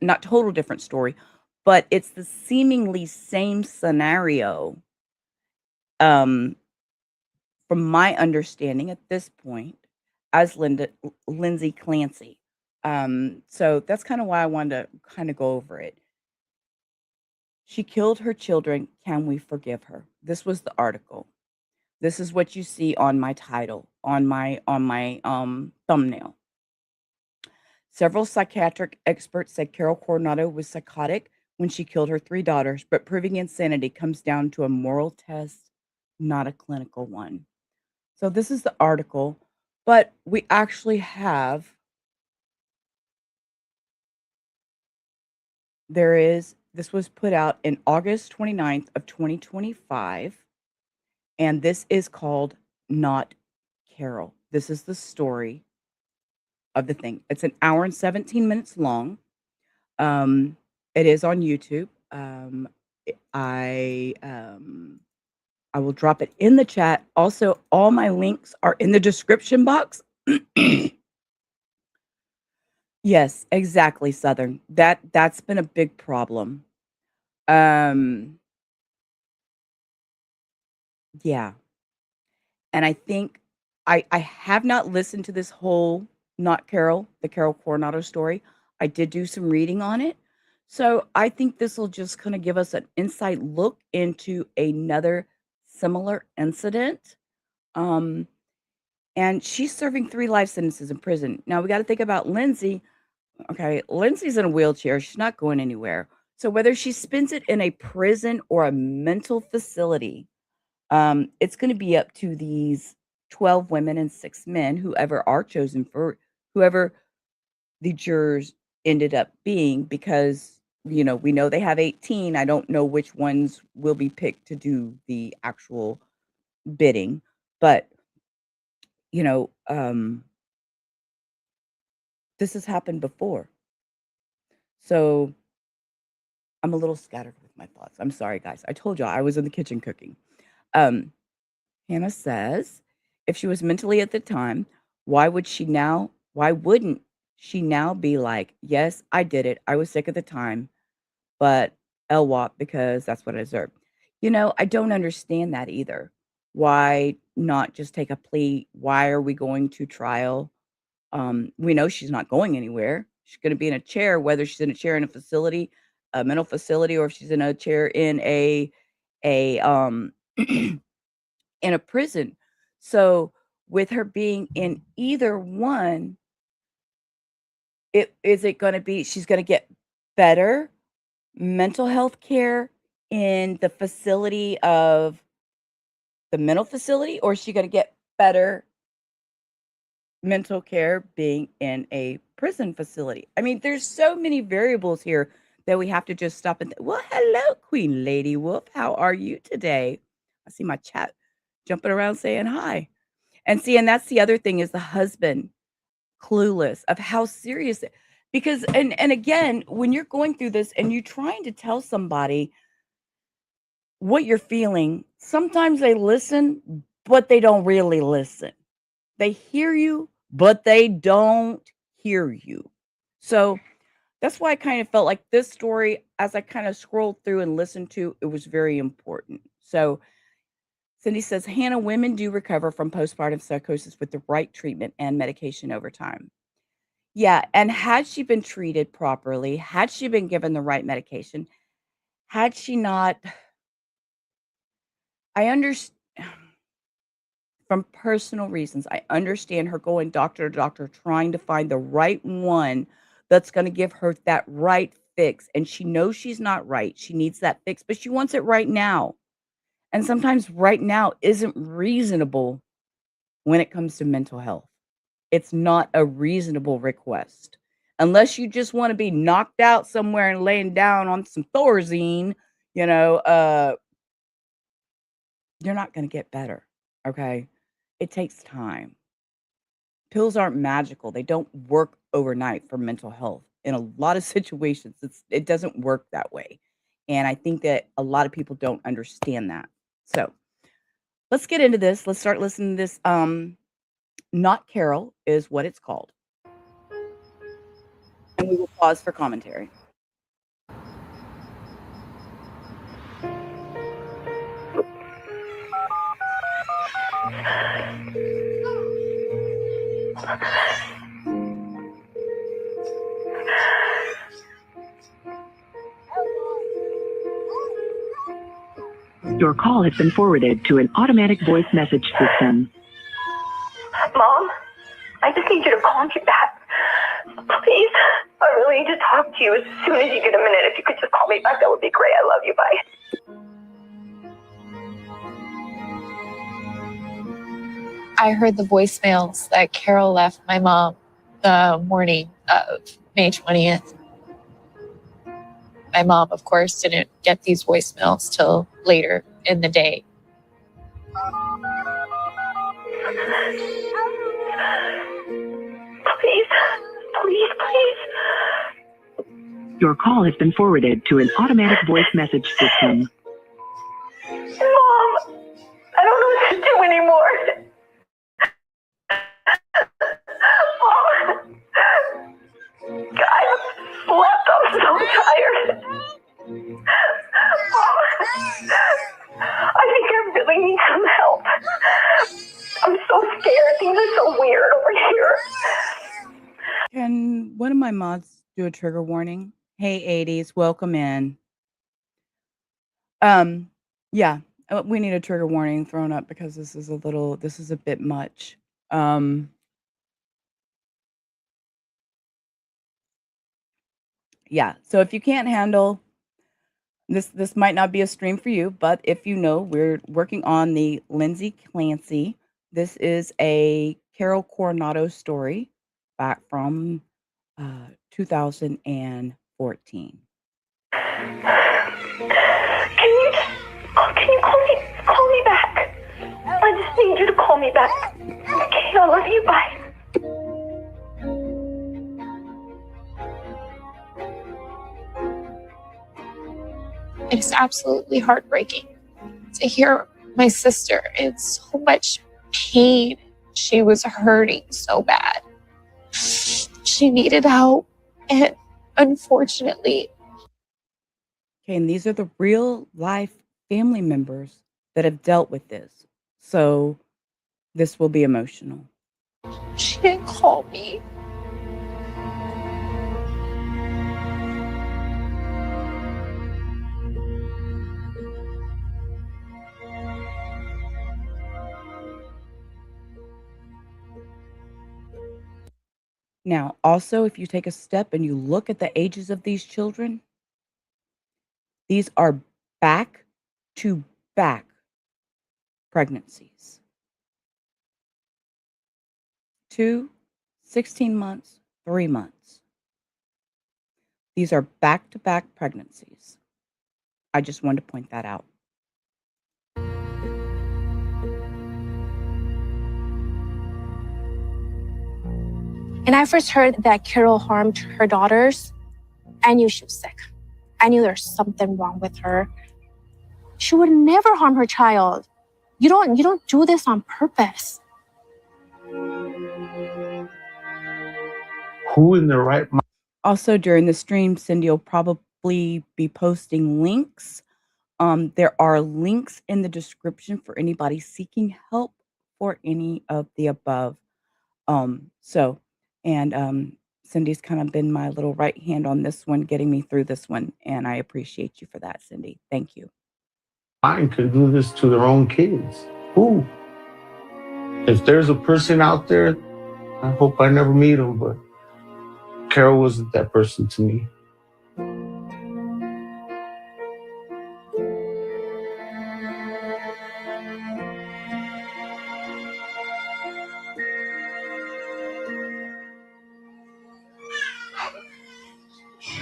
Not total different story, but it's the seemingly same scenario, from my understanding at this point, as Lindsay Clancy. So that's kind of why I wanted to kind of go over it. She killed her children. Can we forgive her? This was the article. This is what you see on my title, on my thumbnail. Several psychiatric experts said Carol Cornado was psychotic when she killed her 3 daughters, but proving insanity comes down to a moral test, not a clinical one. So this is the article, but we actually have, this was put out in August 29th of 2025, and this is called Not Carol. This is the story of the thing. It's an hour and 17 minutes long. It is on YouTube. I will drop it in the chat. Also, all my links are in the description box. Yes, exactly, Southern. That's been a big problem. Yeah. And I think I have not listened to this whole Not Carol, the Carol Coronado story. I did do some reading on it. So I think this will just kind of give us an inside look into another similar incident. And she's serving 3 life sentences in prison. Now we got to think about Lindsay. Okay, Lindsay's in a wheelchair. She's not going anywhere. So whether she spends it in a prison or a mental facility, it's going to be up to these 12 women and 6 men, whoever are chosen for whoever the jurors ended up being, because, we know they have 18. I don't know which ones will be picked to do the actual bidding, but, this has happened before. So I'm a little scattered with my thoughts. I'm sorry, guys. I told y'all I was in the kitchen cooking. Hannah says, if she was mentally at the time, why wouldn't she now be like, yes, I did it. I was sick at the time, but LWAP, because that's what I deserve. I don't understand that either. Why not just take a plea? Why are we going to trial? We know she's not going anywhere. She's going to be in a chair, whether she's in a chair in a facility, a mental facility, or if she's in a chair in a in a prison. So with her being in either one, is it going to be she's going to get better mental health care in the facility of the mental facility, or is she going to get better mental care being in a prison facility? I mean, there's so many variables here that we have to just stop and well, hello, Queen Lady Wolf. How are you today? I see my chat jumping around saying hi. And that's the other thing, is the husband clueless of how serious it, because and again, when you're going through this and you're trying to tell somebody what you're feeling, sometimes they listen, but they don't really listen. They hear you, but they don't hear you. So that's why I kind of felt like this story, as I kind of scrolled through and listened to, it was very important. So Cindy says, Hannah, women do recover from postpartum psychosis with the right treatment and medication over time. Yeah, and had she been treated properly, had she been given the right medication, had she not, I understand from personal reasons, I understand her going doctor to doctor, trying to find the right one that's going to give her that right fix. And she knows she's not right. She needs that fix, but she wants it right now. And sometimes right now isn't reasonable when it comes to mental health. It's not a reasonable request. Unless you just want to be knocked out somewhere and laying down on some Thorazine, you're not going to get better. Okay. It takes time. Pills aren't magical. They don't work overnight for mental health. In a lot of situations, it doesn't work that way. And I think that a lot of people don't understand that. So let's get into this. Let's start listening to this. Not Carol is what it's called. And we will pause for commentary. Your call has been forwarded to an automatic voice message system. Mom, I just need you to call me back. Please. I really need to talk to you as soon as you get a minute. If you could just call me back, that would be great. I love you. Bye. I heard the voicemails that Carol left my mom the morning of May 20th. My mom, of course, didn't get these voicemails till later in the day. Please, please, please. Your call has been forwarded to an automatic voice message system. Mom, I don't know what to do anymore. Mom, I haven't slept. I'm so tired. Mom, I think I really need some help. I'm so scared. Things are so weird over here. Can one of my mods do a trigger warning? Hey, 80s, welcome in. Yeah, we need a trigger warning thrown up because this is a bit much. Yeah, so if you can't handle this might not be a stream for you, but if you know, we're working on the Lindsay Clancy. This is a Carol Cornado story back from 2014. Can you call me back? I just need you to call me back. Okay, I love you. Bye. It's absolutely heartbreaking to hear my sister in so much pain. She was hurting so bad. She needed help, and unfortunately. Okay, and these are the real life family members that have dealt with this. So this will be emotional. She didn't call me. Now, also, if you take a step and you look at the ages of these children, these are back-to-back pregnancies. 2, 16 months, 3 months. These are back-to-back pregnancies. I just wanted to point that out. And I first heard that Carol harmed her daughters. I knew she was sick. I knew there was something wrong with her. She would never harm her child. You don't do this on purpose. Who in their right mind? Also, during the stream, Cindy will probably be posting links. There are links in the description for anybody seeking help for any of the above. Cindy's kind of been my little right hand on this one, getting me through this one, and I appreciate you for that, Cindy. Thank you. Mind could do this to their own kids. Who? If there's a person out there, I hope I never meet him, but Carol wasn't that person to me.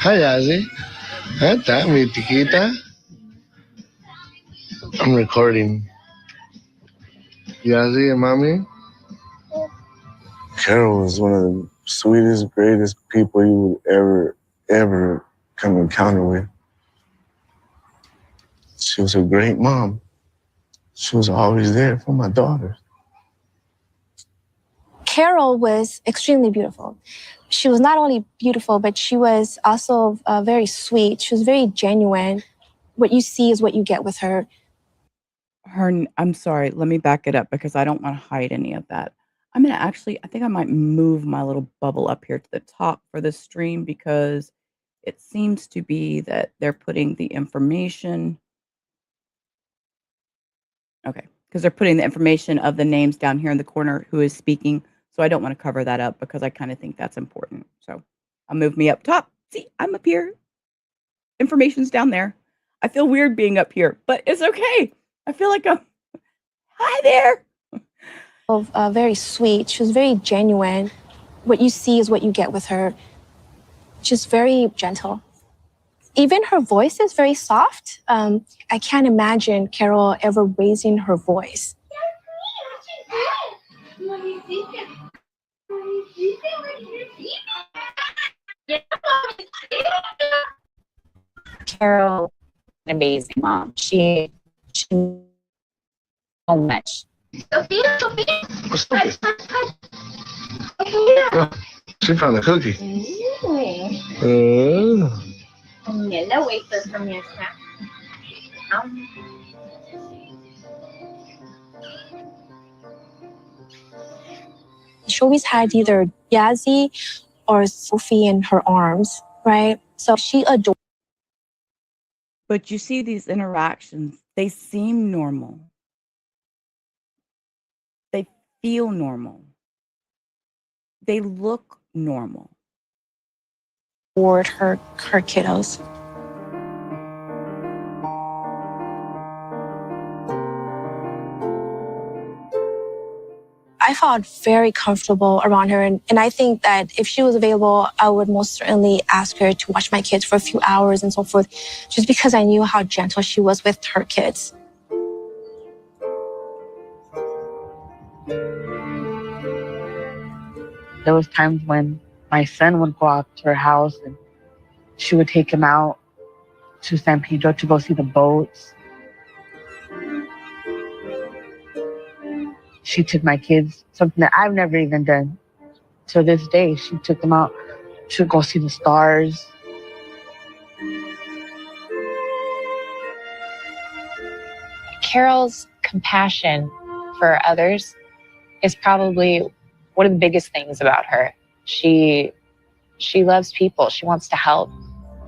Hi, Yazzie. Ata, mi tikita. I'm recording. Yazzie and Mommy. Carol was one of the sweetest, greatest people you would ever come encounter with. She was a great mom. She was always there for my daughters. Carol was extremely beautiful. She was not only beautiful, but she was also very sweet. She was very genuine. What you see is what you get with her. I'm sorry, let me back it up because I don't want to hide any of that. I'm going to I think I might move my little bubble up here to the top for this stream because it seems to be that they're putting the information. Okay, because they're putting the information of the names down here in the corner who is speaking. So I don't want to cover that up because I kind of think that's important. So I'll move me up top. See, I'm up here. Information's down there. I feel weird being up here, but it's okay. I feel like hi there. Very sweet. She was very genuine. What you see is what you get with her. She's very gentle. Even her voice is very soft. I can't imagine Carol ever raising her voice. Carol, an amazing mom. She so much. Sophia. She found a cookie. Vanilla wafer from your snack. She always had either Yazzie or Sophie in her arms, right? So she adored. But you see these interactions, they seem normal. They feel normal. They look normal. Toward her kiddos. I felt very comfortable around her. And I think that if she was available, I would most certainly ask her to watch my kids for a few hours and so forth, just because I knew how gentle she was with her kids. There was times when my son would go out to her house and she would take him out to San Pedro to go see the boats. She took my kids, something that I've never even done. To this day, she took them out to go see the stars. Carol's compassion for others is probably one of the biggest things about her. She loves people. She wants to help.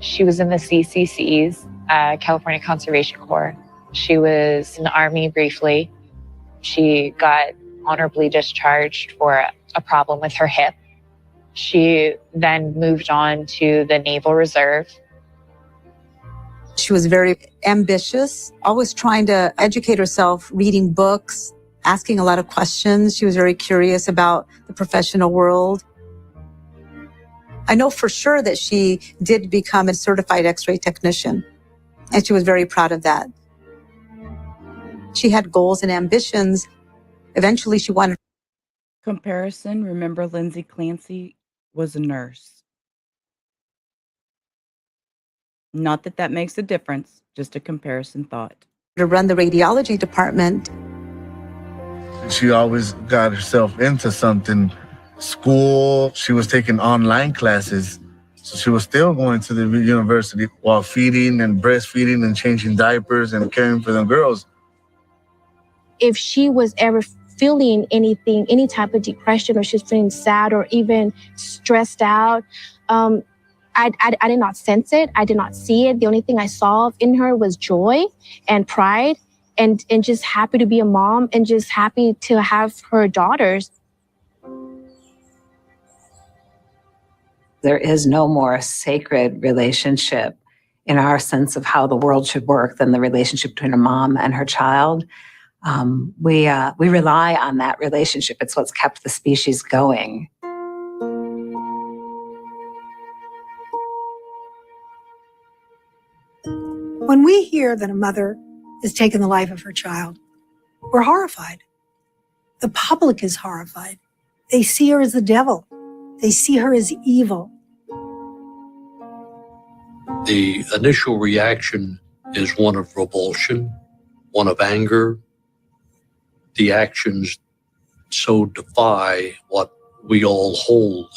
She was in the CCCs, California Conservation Corps. She was in the Army briefly. She got honorably discharged for a problem with her hip. She then moved on to the Naval Reserve. She was very ambitious, always trying to educate herself, reading books, asking a lot of questions. She was very curious about the professional world. I know for sure that she did become a certified X-ray technician, and she was very proud of that. She had goals and ambitions. Eventually, she wanted... Comparison, remember Lindsay Clancy was a nurse. Not that that makes a difference, just a comparison thought. ...to run the radiology department. She always got herself into something school. She was taking online classes. So she was still going to the university while feeding and breastfeeding and changing diapers and caring for the girls. If she was ever feeling anything, any type of depression, or she's feeling sad or even stressed out, I did not sense it. I did not see it. The only thing I saw in her was joy and pride and just happy to be a mom and just happy to have her daughters. There is no more sacred relationship in our sense of how the world should work than the relationship between a mom and her child. We rely on that relationship. It's what's kept the species going. When we hear that a mother has taken the life of her child, we're horrified. The public is horrified. They see her as the devil. They see her as evil. The initial reaction is one of revulsion, one of anger. The actions so defy what we all hold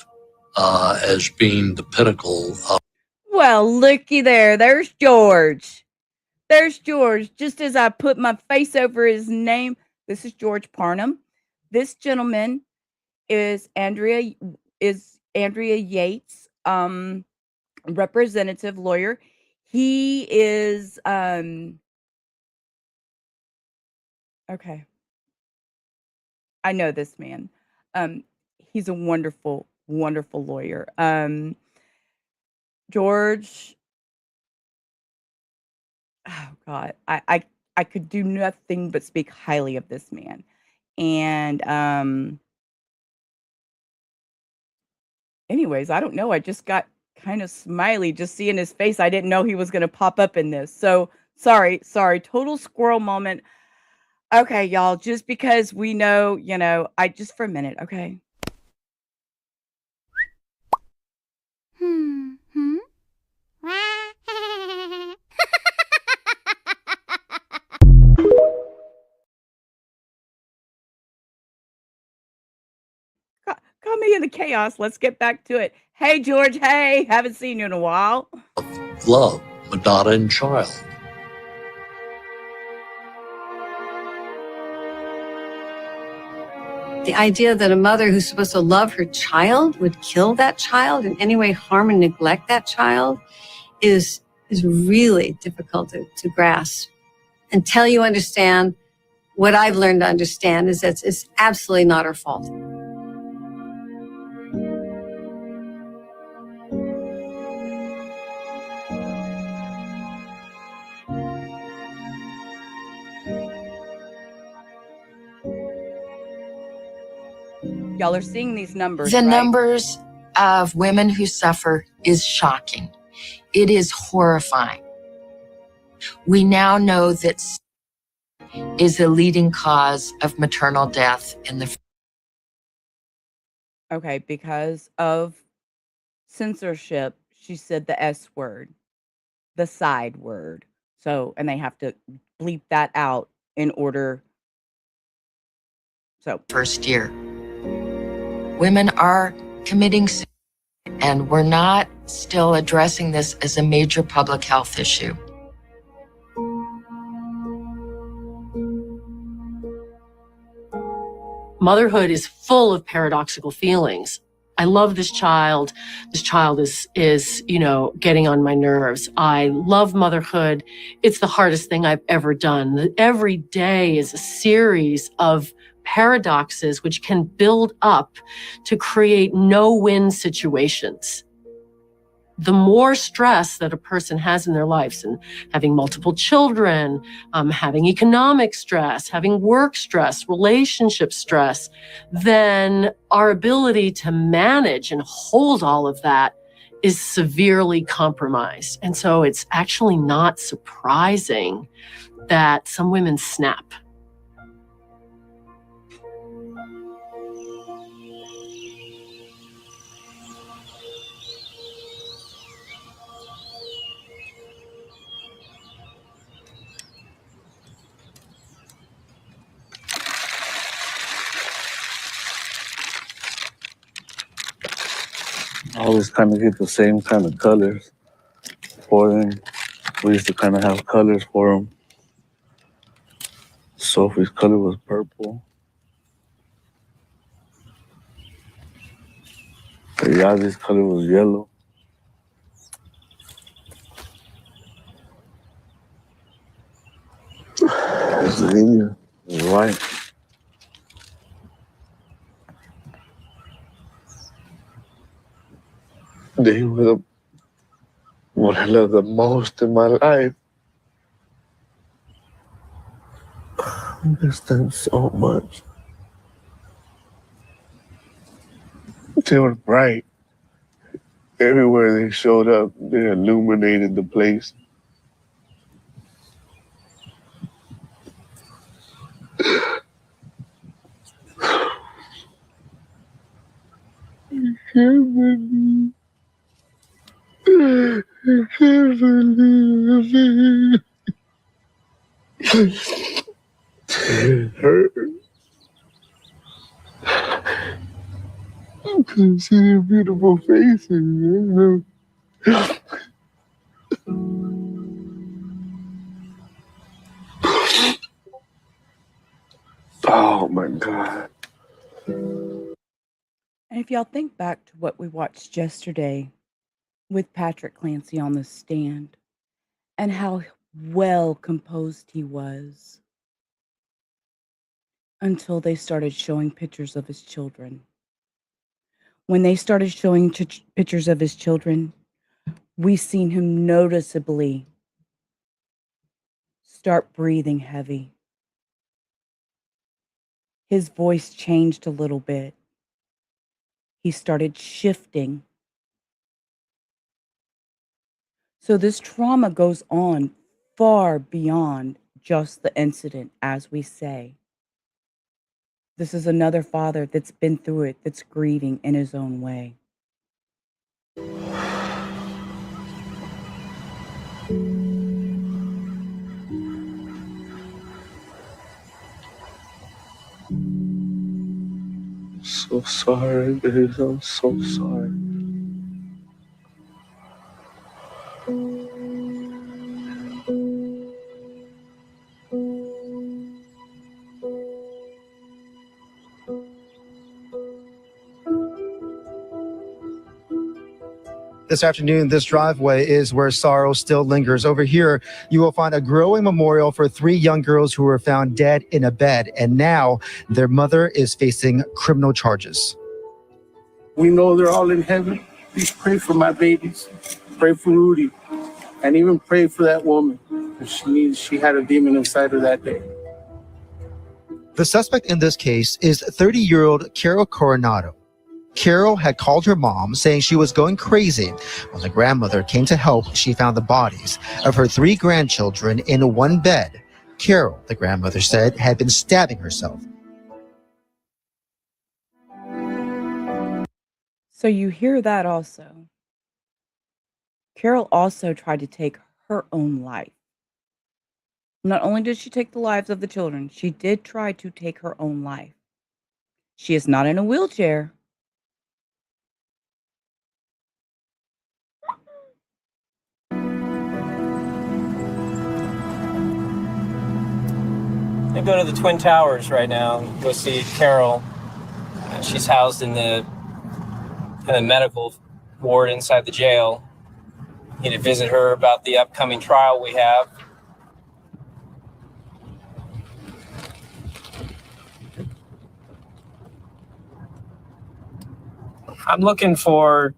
as being the pinnacle of. Well, looky there. There's George. There's George. Just as I put my face over his name, this is George Parnham. This gentleman is Andrea Yates, representative lawyer. He is okay. I know this man. He's a wonderful, wonderful lawyer. George, oh God, I could do nothing but speak highly of this man. And anyways, I don't know. I just got kind of smiley just seeing his face. I didn't know he was going to pop up in this. So sorry, total squirrel moment. Okay, y'all, just because we know, I just for a minute, okay? Call me in the chaos. Let's get back to it. Hey, George. Hey, haven't seen you in a while. Love, Madonna and child. The idea that a mother who's supposed to love her child would kill that child, in any way harm and neglect that child, is really difficult to grasp. Until you understand, what I've learned to understand is that it's absolutely not her fault. Y'all are seeing these numbers, The right? numbers of women who suffer is shocking. It is horrifying. We now know that is a leading cause of maternal death in the. Okay, because of censorship, she said the S word, the side word. So, and they have to bleep that out in order. So, first year. Women are committing suicide, and we're not still addressing this as a major public health issue. Motherhood is full of paradoxical feelings. I love this child. This child is, getting on my nerves. I love motherhood. It's the hardest thing I've ever done. Every day is a series of paradoxes which can build up to create no-win situations. The more stress that a person has in their lives, and having multiple children, having economic stress, having work stress, relationship stress, then our ability to manage and hold all of that is severely compromised. And so it's actually not surprising that some women snap. always kind of get the same kind of colors for them. We used to kind of have colors for them. Sophie's color was purple. Yaz's color was yellow. Xenia was white. They were what I love the most in my life. I miss them so much. They were bright. Everywhere they showed up, they illuminated the place. I can't believe it. It hurt. I couldn't see their beautiful faces. Oh my God. And if y'all think back to what we watched yesterday with Patrick Clancy on the stand and how well composed he was until they started showing pictures of his children. When they started showing pictures of his children, we seen him noticeably start breathing heavy. His voice changed a little bit. He started shifting. So this trauma goes on far beyond just the incident, as we say. This is another father that's been through it, that's grieving in his own way. So sorry, baby. I'm so sorry. This afternoon, this driveway is where sorrow still lingers. Over here, you will find a growing memorial for 3 young girls who were found dead in a bed, and now their mother is facing criminal charges. We know they're all in heaven. Please pray for my babies. Pray for Rudy. And even pray for that woman. She had a demon inside her that day. The suspect in this case is 30-year-old Carol Cornado. Carol had called her mom saying she was going crazy. When the grandmother came to help, she found the bodies of her 3 grandchildren in one bed. Carol, the grandmother said, had been stabbing herself. So you hear that also. Carol also tried to take her own life. Not only did she take the lives of the children, she did try to take her own life. She is not in a wheelchair. I go to the Twin Towers right now and go see Carol. She's housed in the medical ward inside the jail. Need to visit her about the upcoming trial we have. I'm looking for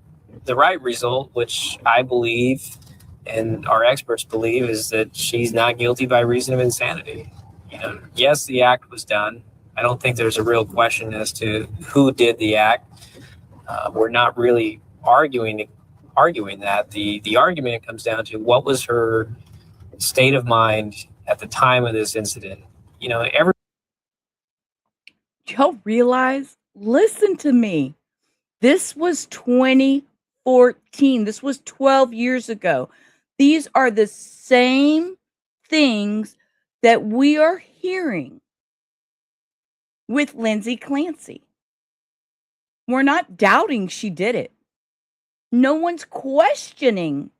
the right result, which I believe and our experts believe is that she's not guilty by reason of insanity. Yes, the act was done. I don't think there's a real question as to who did the act. We're not really arguing that. The argument comes down to what was her state of mind at the time of this incident. Y'all realize, listen to me. This was 2014. This was 12 years ago. These are the same things that we are hearing with Lindsay Clancy. We're not doubting she did it. No one's questioning,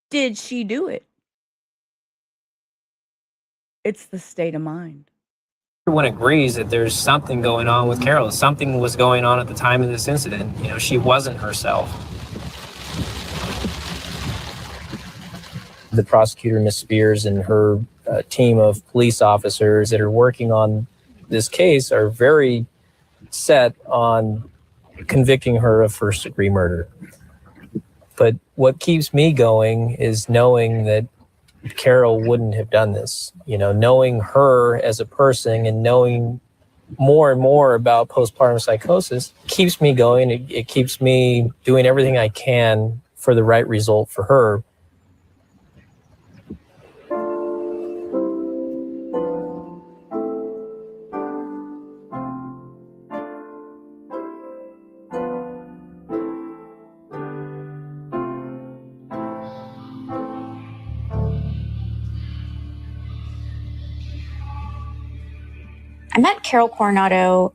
did she do it? It's the state of mind. Everyone agrees that there's something going on with Carol. Something was going on at the time of this incident. You know, she wasn't herself. The prosecutor, Ms. Spears, and her team of police officers that are working on this case are very set on convicting her of first-degree murder. But what keeps me going is knowing that Carol wouldn't have done this. You know, knowing her as a person and knowing more and more about postpartum psychosis keeps me going. It keeps me doing everything I can for the right result for her. I met Carol Cornado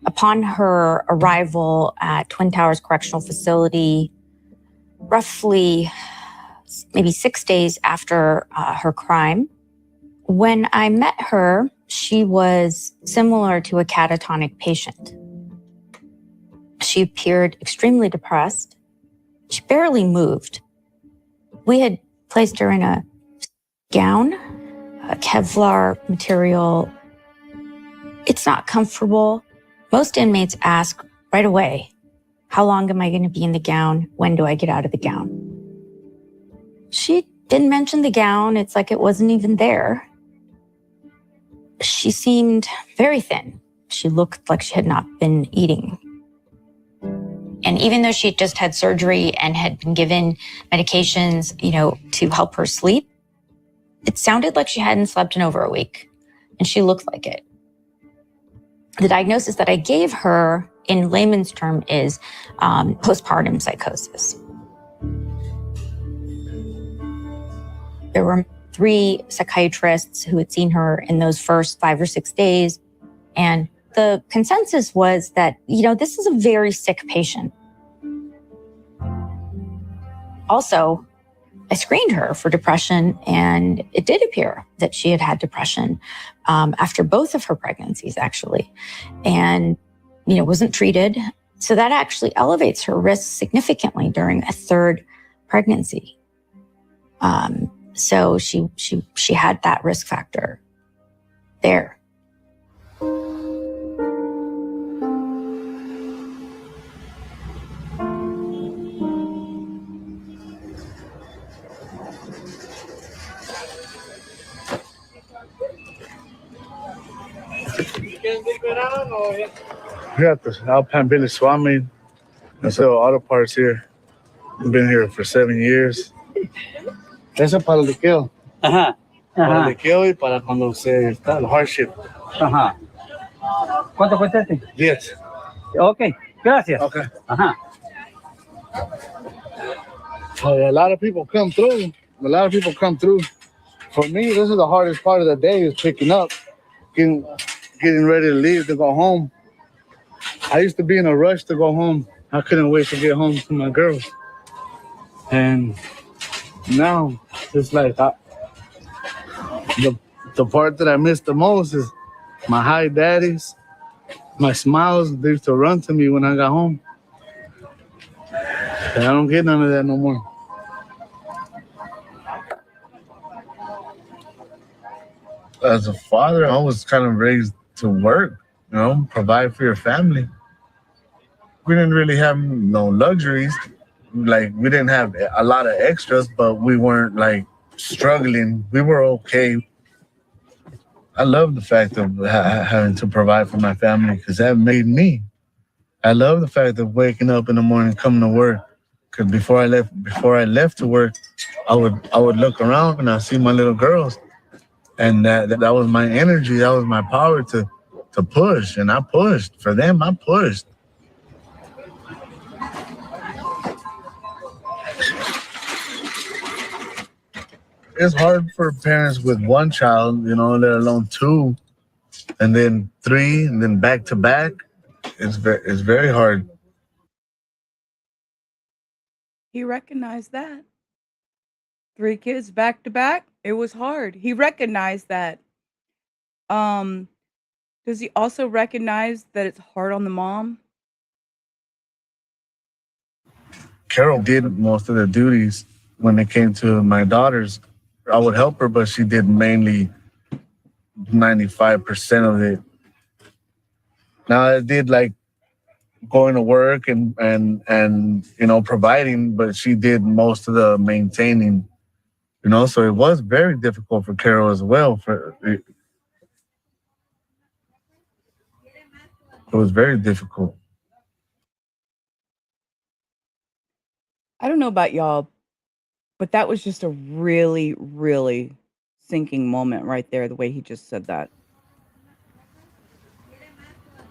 upon her arrival at Twin Towers Correctional Facility, roughly maybe 6 days after her crime. When I met her, she was similar to a catatonic patient. She appeared extremely depressed. She barely moved. We had placed her in a gown, a Kevlar material. It's not comfortable. Most inmates ask right away, how long am I going to be in the gown? When do I get out of the gown? She didn't mention the gown. It's like it wasn't even there. She seemed very thin. She looked like she had not been eating. And even though she had just had surgery and had been given medications, to help her sleep, it sounded like she hadn't slept in over a week. And she looked like it. The diagnosis that I gave her in layman's term is postpartum psychosis. There were 3 psychiatrists who had seen her in those first 5 or 6 days. And the consensus was that, this is a very sick patient. Also, I screened her for depression, and it did appear that she had had depression after both of her pregnancies, actually, and, wasn't treated. So that actually elevates her risk significantly during a 3rd pregnancy. So she had that risk factor there. We got the Alpine Billy swap meet. I sell auto parts here. I've been here for 7 years. Eso para el liqueo. Ajá. Para el liqueo y para cuando se está el hardship. Ajá. ¿Cuánto cuesta este? 10. Ok, gracias. Okay. Ajá. A lot of people come through. For me, this is the hardest part of the day is picking up, getting ready to leave to go home. I used to be in a rush to go home. I couldn't wait to get home to my girls. And now it's like the part that I miss the most is my hi daddies, my smiles. They used to run to me when I got home. And I don't get none of that no more. As a father, I was kind of raised to work, provide for your family. We didn't really have no luxuries. Like, we didn't have a lot of extras, but we weren't like struggling. We were okay. I love the fact of having to provide for my family because that made me. I love the fact of waking up in the morning, coming to work. Because before I left to work, I would look around and I see my little girls. And that was my energy. That was my power to push. And I pushed. For them, I pushed. It's hard for parents with one child, let alone 2, and then 3, and then back to back. It's very hard. He recognized that. 3 kids back to back, it was hard. He recognized that. Um, does he also recognize that it's hard on the mom? Carol did most of the duties when it came to my daughters. I would help her, but she did mainly 95% of it. Now I did like going to work and providing, but she did most of the maintaining. So it was very difficult for Carol as well. It was very difficult. I don't know about y'all, but that was just a really, really sinking moment right there, the way he just said that.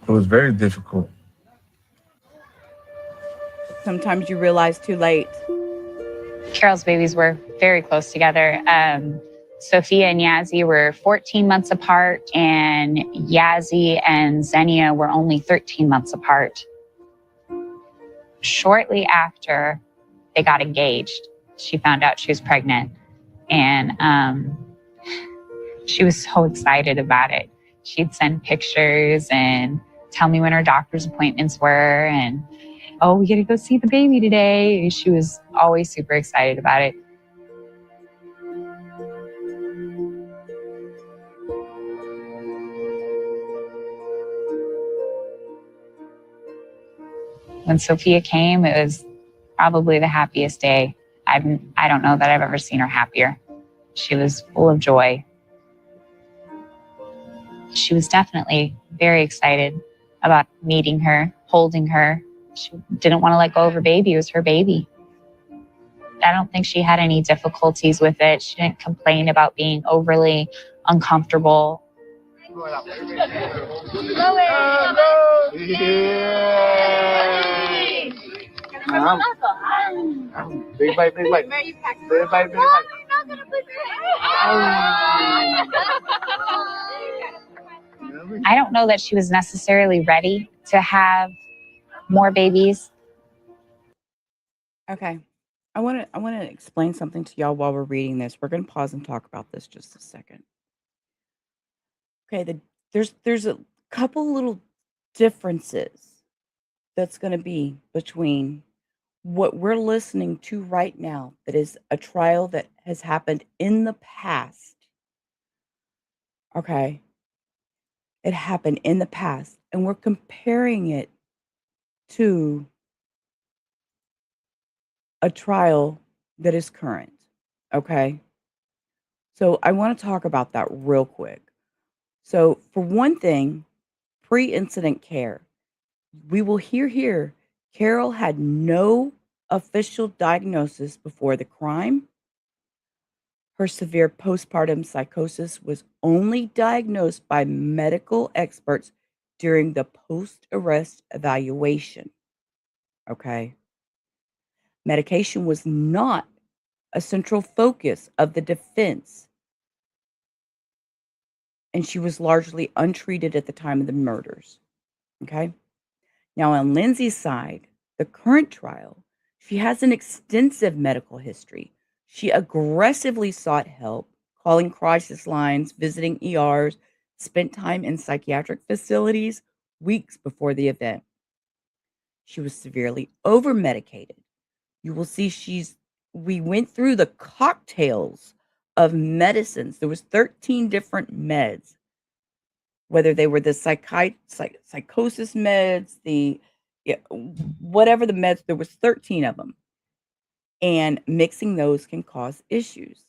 It was very difficult. Sometimes you realize too late. Carol's babies were very close together. Sophia and Yazzie were 14 months apart, and Yazzie and Xenia were only 13 months apart. Shortly after they got engaged, she found out she was pregnant, and she was so excited about it. She'd send pictures and tell me when her doctor's appointments were, and, oh, we get to go see the baby today. She was always super excited about it. When Sophia came, it was probably the happiest day. I don't know that I've ever seen her happier. She was full of joy. She was definitely very excited about meeting her, holding her. She didn't want to let go of her baby. It was her baby. I don't think she had any difficulties with it. She didn't complain about being overly uncomfortable. Big bite, big bite. Big bite, big bite. I don't know that she was necessarily ready to have more babies. Okay. I want to explain something to y'all while we're reading this. We're going to pause and talk about this just a second. Okay, there's a couple little differences that's going to be between what we're listening to right now, that is a trial that has happened in the past. Okay. It happened in the past, and we're comparing it to a trial that is current. Okay. So I want to talk about that real quick. So, for one thing, pre-incident care. We will hear here, Carol had no official diagnosis before the crime. Her severe postpartum psychosis was only diagnosed by medical experts during the post-arrest evaluation. Okay. Medication was not a central focus of the defense, and she was largely untreated at the time of the murders. Okay. Now, on Lindsay's side, the current trial, she has an extensive medical history. She aggressively sought help, calling crisis lines, visiting ERs, spent time in psychiatric facilities weeks before the event. She was severely over-medicated. You will see we went through the cocktails of medicines. There was 13 different meds, whether they were the psychosis meds, whatever the meds, there was 13 of them. And mixing those can cause issues.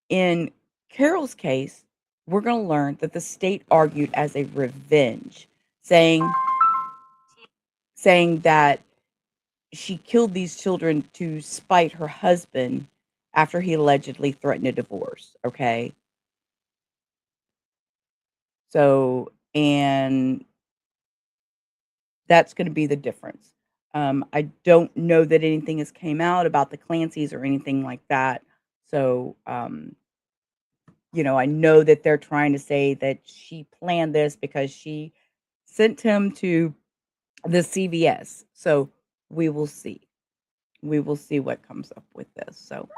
In Carol's case, we're going to learn that the state argued as a revenge, saying that she killed these children to spite her husband after he allegedly threatened a divorce. Okay. So, and that's going to be the difference. I don't know that anything has came out about the Clancys or anything like that. So, I know that they're trying to say that she planned this because she sent him to the CVS. So we will see. we will see what comes up with this. So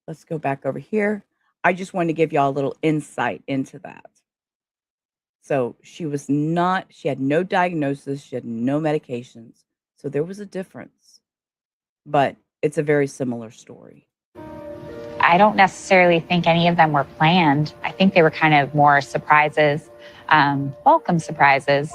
let's go back over here. I just wanted to give y'all a little insight into that. So she had no diagnosis, she had no medications. So there was a difference, but it's a very similar story. I don't necessarily think any of them were planned. I think they were kind of more surprises, welcome surprises.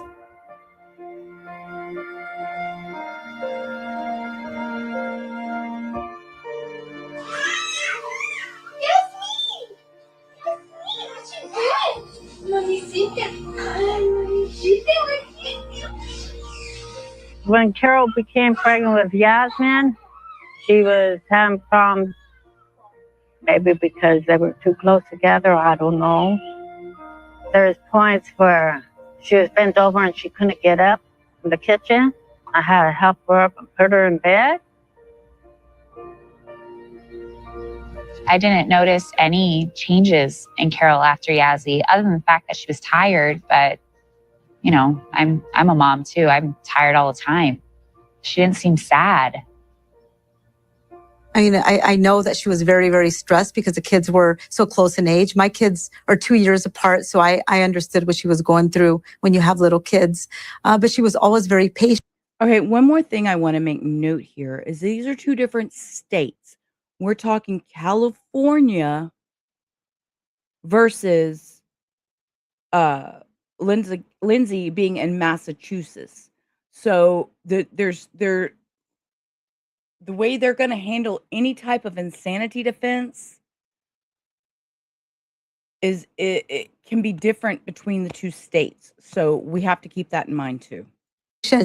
When Carol became pregnant with Yazmine, she was having problems, maybe because they were too close together, I don't know. There's points where she was bent over and she couldn't get up in the kitchen. I had to help her up and put her in bed. I didn't notice any changes in Carol after Yazzie, other than the fact that she was tired. But, you know, I'm a mom too. I'm tired all the time. She didn't seem sad. I mean, I know that she was very, very stressed because the kids were so close in age. My kids are 2 years apart, so I understood what she was going through when you have little kids. But she was always very patient. Okay, one more thing I want to make note here is these are two different states. We're talking California versus Lindsay being in Massachusetts. So the way they're going to handle any type of insanity defense is it can be different between the two states. So we have to keep that in mind too.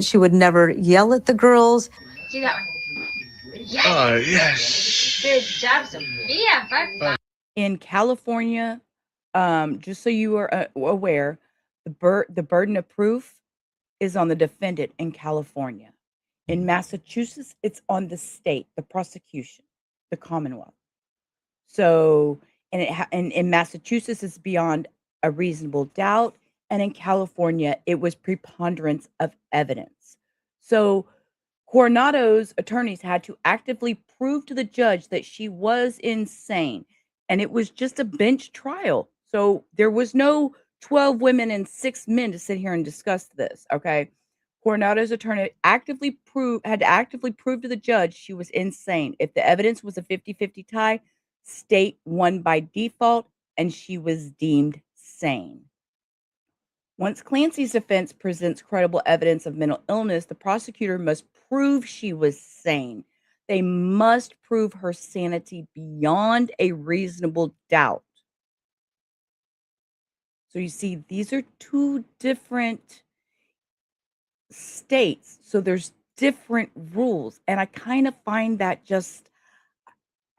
She would never yell at the girls. Do that one. Yes. Oh, yes. Good job, Sophia. In California, just so you are aware, the burden of proof is on the defendant in California. In Massachusetts, it's on the state, the prosecution, the Commonwealth. So, and in Massachusetts, it's beyond a reasonable doubt. And in California, it was preponderance of evidence. So Coronado's attorneys had to actively prove to the judge that she was insane. And it was just a bench trial. So there was no 12 women and 6 men to sit here and discuss this, okay? Coronado's attorney had to actively prove to the judge she was insane. If the evidence was a 50-50 tie, state won by default, and she was deemed sane. Once Clancy's defense presents credible evidence of mental illness, the prosecutor must prove she was sane. They must prove her sanity beyond a reasonable doubt. So you see, these are two different states. So there's different rules. And I kind of find that just,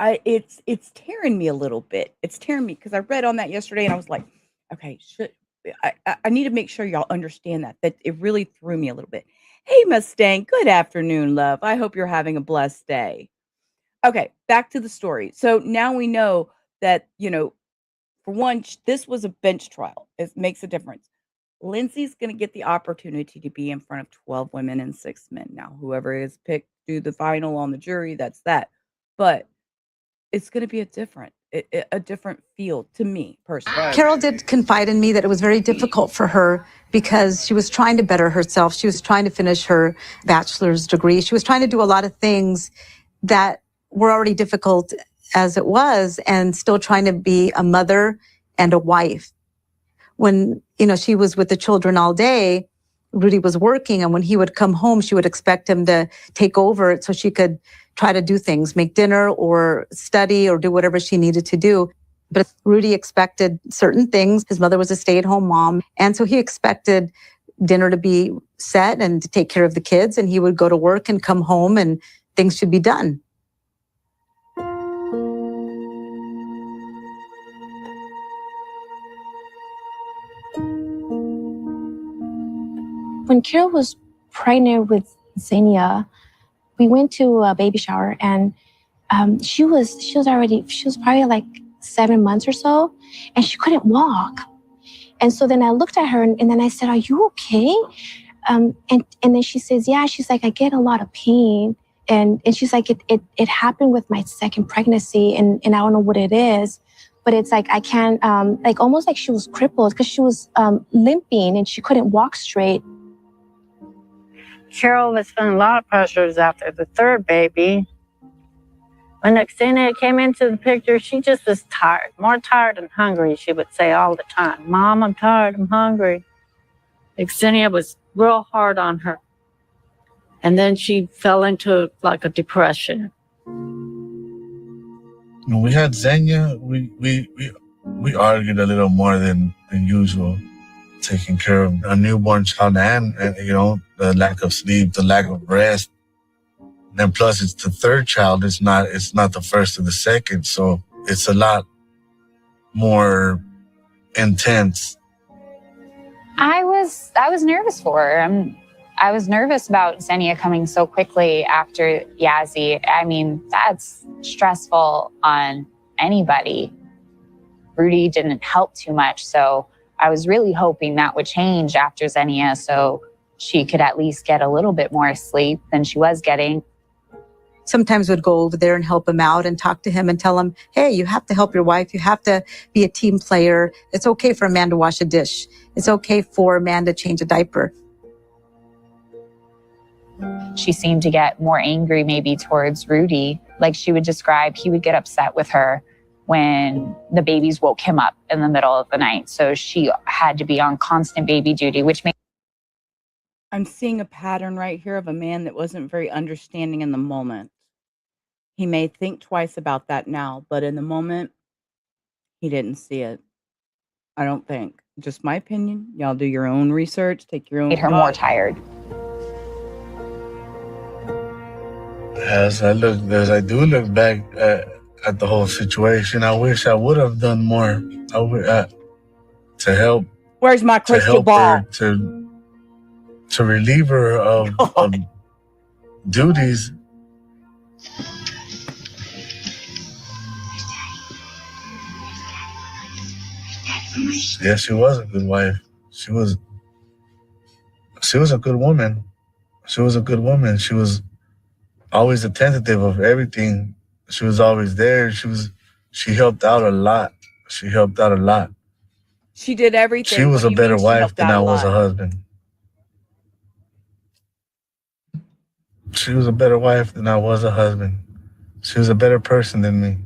it's tearing me a little bit. It's tearing me because I read on that yesterday and I was like, okay, I need to make sure y'all understand that it really threw me a little bit. Hey, Mustang, good afternoon, love. I hope you're having a blessed day. Okay, back to the story. So now we know that, for one, this was a bench trial. It makes a difference. Lindsay's going to get the opportunity to be in front of 12 women and 6 men. Now, whoever is picked to do the final on the jury, that's that. But it's going to be a different field to me personally. Carol did confide in me that it was very difficult for her because she was trying to better herself. She was trying to finish her bachelor's degree. She was trying to do a lot of things that were already difficult as it was, and still trying to be a mother and a wife. When, she was with the children all day, Rudy was working, and when he would come home, she would expect him to take over so she could try to do things, make dinner or study or do whatever she needed to do. But Rudy expected certain things. His mother was a stay-at-home mom, and so he expected dinner to be set and to take care of the kids, and he would go to work and come home and things should be done. When Carol was pregnant with Xenia, we went to a baby shower, and she was probably like 7 months or so, and she couldn't walk. And so then I looked at her, and then I said, "Are you okay?" And then she says, "Yeah." She's like, "I get a lot of pain." And she's like, it happened with my second pregnancy, and I don't know what it is, but it's like I can't, like almost like she was crippled because she was limping and she couldn't walk straight. Carol was feeling a lot of pressures after the third baby. When Xenia came into the picture, she just was tired, more tired than hungry, she would say all the time. Mom, I'm tired, I'm hungry. Xenia was real hard on her. And then she fell into like a depression. When we had Xenia, we argued a little more than usual, taking care of a newborn child and the lack of sleep, the lack of rest. And then plus it's the third child. It's not the first or the second. So it's a lot more intense. I was nervous for her. I was nervous about Xenia coming so quickly after Yazzie. I mean, that's stressful on anybody. Rudy didn't help too much, so I was really hoping that would change after Xenia so she could at least get a little bit more sleep than she was getting. Sometimes would go over there and help him out and talk to him and tell him, hey, you have to help your wife. You have to be a team player. It's okay for a man to wash a dish. It's okay for a man to change a diaper. She seemed to get more angry maybe towards Rudy. Like she would describe, he would get upset with her when the babies woke him up in the middle of the night. So she had to be on constant baby duty, which made... I'm seeing a pattern right here of a man that wasn't very understanding in the moment. He may think twice about that now, but in the moment, he didn't see it. I don't think. Just my opinion. Y'all do your own research, take your own... Made her more tired. As I do look back at the whole situation, I wish I would have done more. To help. Where's my crystal ball? To relieve her of duties. Yeah, she was a good wife. She was a good woman. She was a good woman. She was always attentive of everything. She was always there. She helped out a lot. She helped out a lot. She did everything. She was a better wife than I was a husband. She was a better wife than I was a husband. She was a better person than me.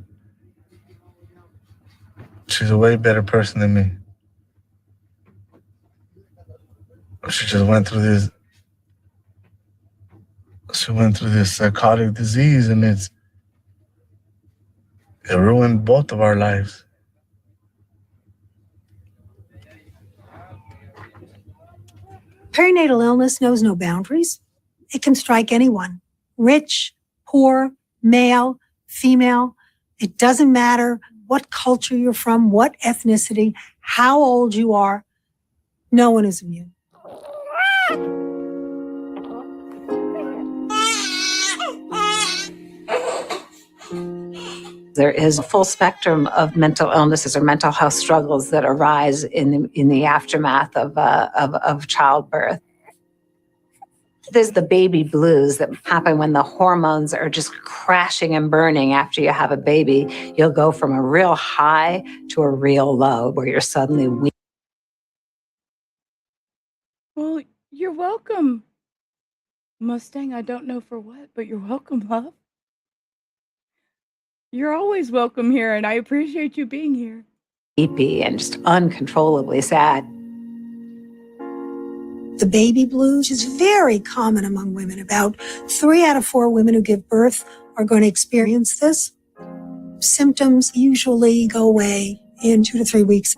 She's a way better person than me. She just went through this. She went through this psychotic disease, and it ruined both of our lives. Perinatal illness knows no boundaries. It can strike anyone, rich, poor, male, female. It doesn't matter what culture you're from, what ethnicity, how old you are. No one is immune. There is a full spectrum of mental illnesses or mental health struggles that arise in the aftermath of childbirth. There's the baby blues that happen when the hormones are just crashing and burning after you have a baby. You'll go from a real high to a real low where you're suddenly weak. Well, you're welcome, Mustang. I don't know for what, but you're welcome, love. You're always welcome here, and I appreciate you being here. Sleepy and just uncontrollably sad. The baby blues is very common among women. About 3 out of 4 women who give birth are going to experience this. Symptoms usually go away in 2 to 3 weeks.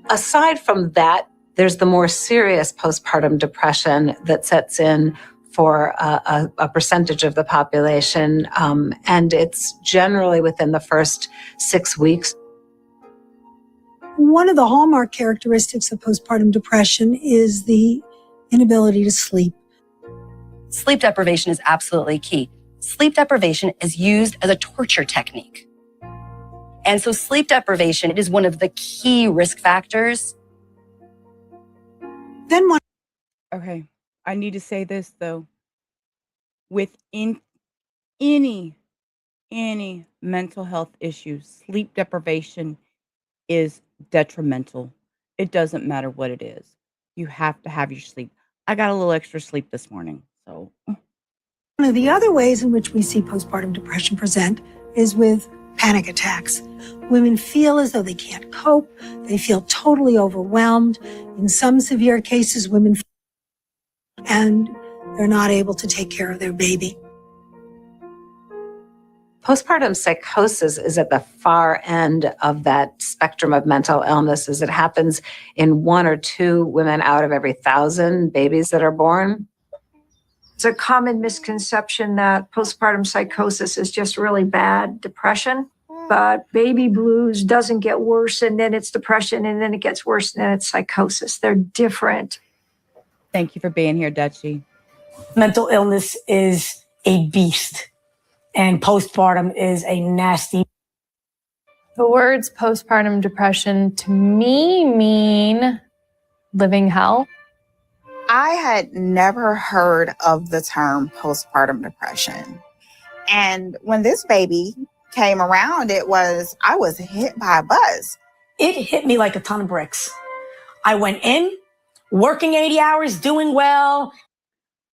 Aside from that, there's the more serious postpartum depression that sets in for a percentage of the population, and it's generally within the first 6 weeks. One of the hallmark characteristics of postpartum depression is the inability to sleep. Sleep deprivation is absolutely key. Sleep deprivation is used as a torture technique. And so sleep deprivation is one of the key risk factors. Then one. Okay, I need to say this, though. with any mental health issues, sleep deprivation is detrimental. It doesn't matter what it is. You have to have your sleep. I got a little extra sleep this morning, so. One of the other ways in which we see postpartum depression present is with panic attacks. Women feel as though they can't cope. They feel totally overwhelmed. In some severe cases, women and they're not able to take care of their baby. Postpartum psychosis is at the far end of that spectrum of mental illness, as it happens in 1 or 2 women out of every 1,000 babies that are born. It's a common misconception that postpartum psychosis is just really bad depression, but baby blues doesn't get worse and then it's depression and then it gets worse and then it's psychosis. They're different. Thank you for being here, Dutchie. Mental illness is a beast, and postpartum is a nasty. The words postpartum depression to me mean living hell. I had never heard of the term postpartum depression. And when this baby came around, I was hit by a buzz. It hit me like a ton of bricks. I went in, working 80 hours, doing well.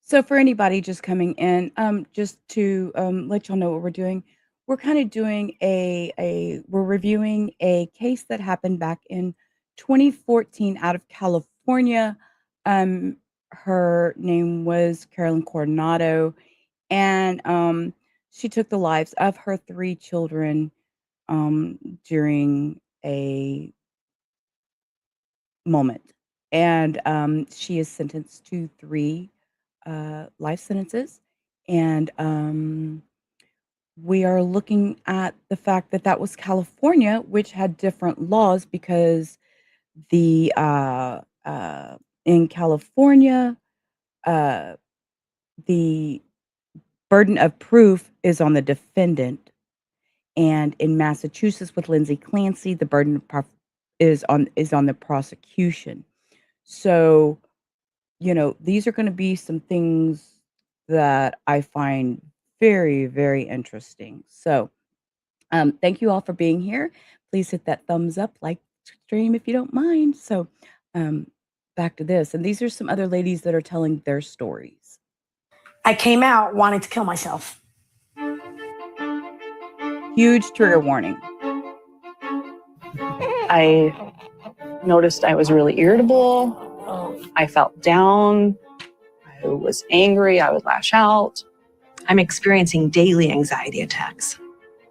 So for anybody just coming in, just to let y'all know what we're doing, we're kind of doing we're reviewing a case that happened back in 2014 out of California. Her name was Carol Cornado, and she took the lives of her 3 children during a moment. And she is sentenced to 3 life sentences. And we are looking at the fact that that was California, which had different laws because in California, the burden of proof is on the defendant. And in Massachusetts with Lindsay Clancy, the burden of proof is on the prosecution. So, these are going to be some things that I find very, very interesting. So, thank you all for being here. Please hit that thumbs up, like stream if you don't mind. So, back to this. And these are some other ladies that are telling their stories. I came out wanting to kill myself. Huge trigger warning. I noticed I was really irritable. I felt down. I was angry. I would lash out. I'm experiencing daily anxiety attacks,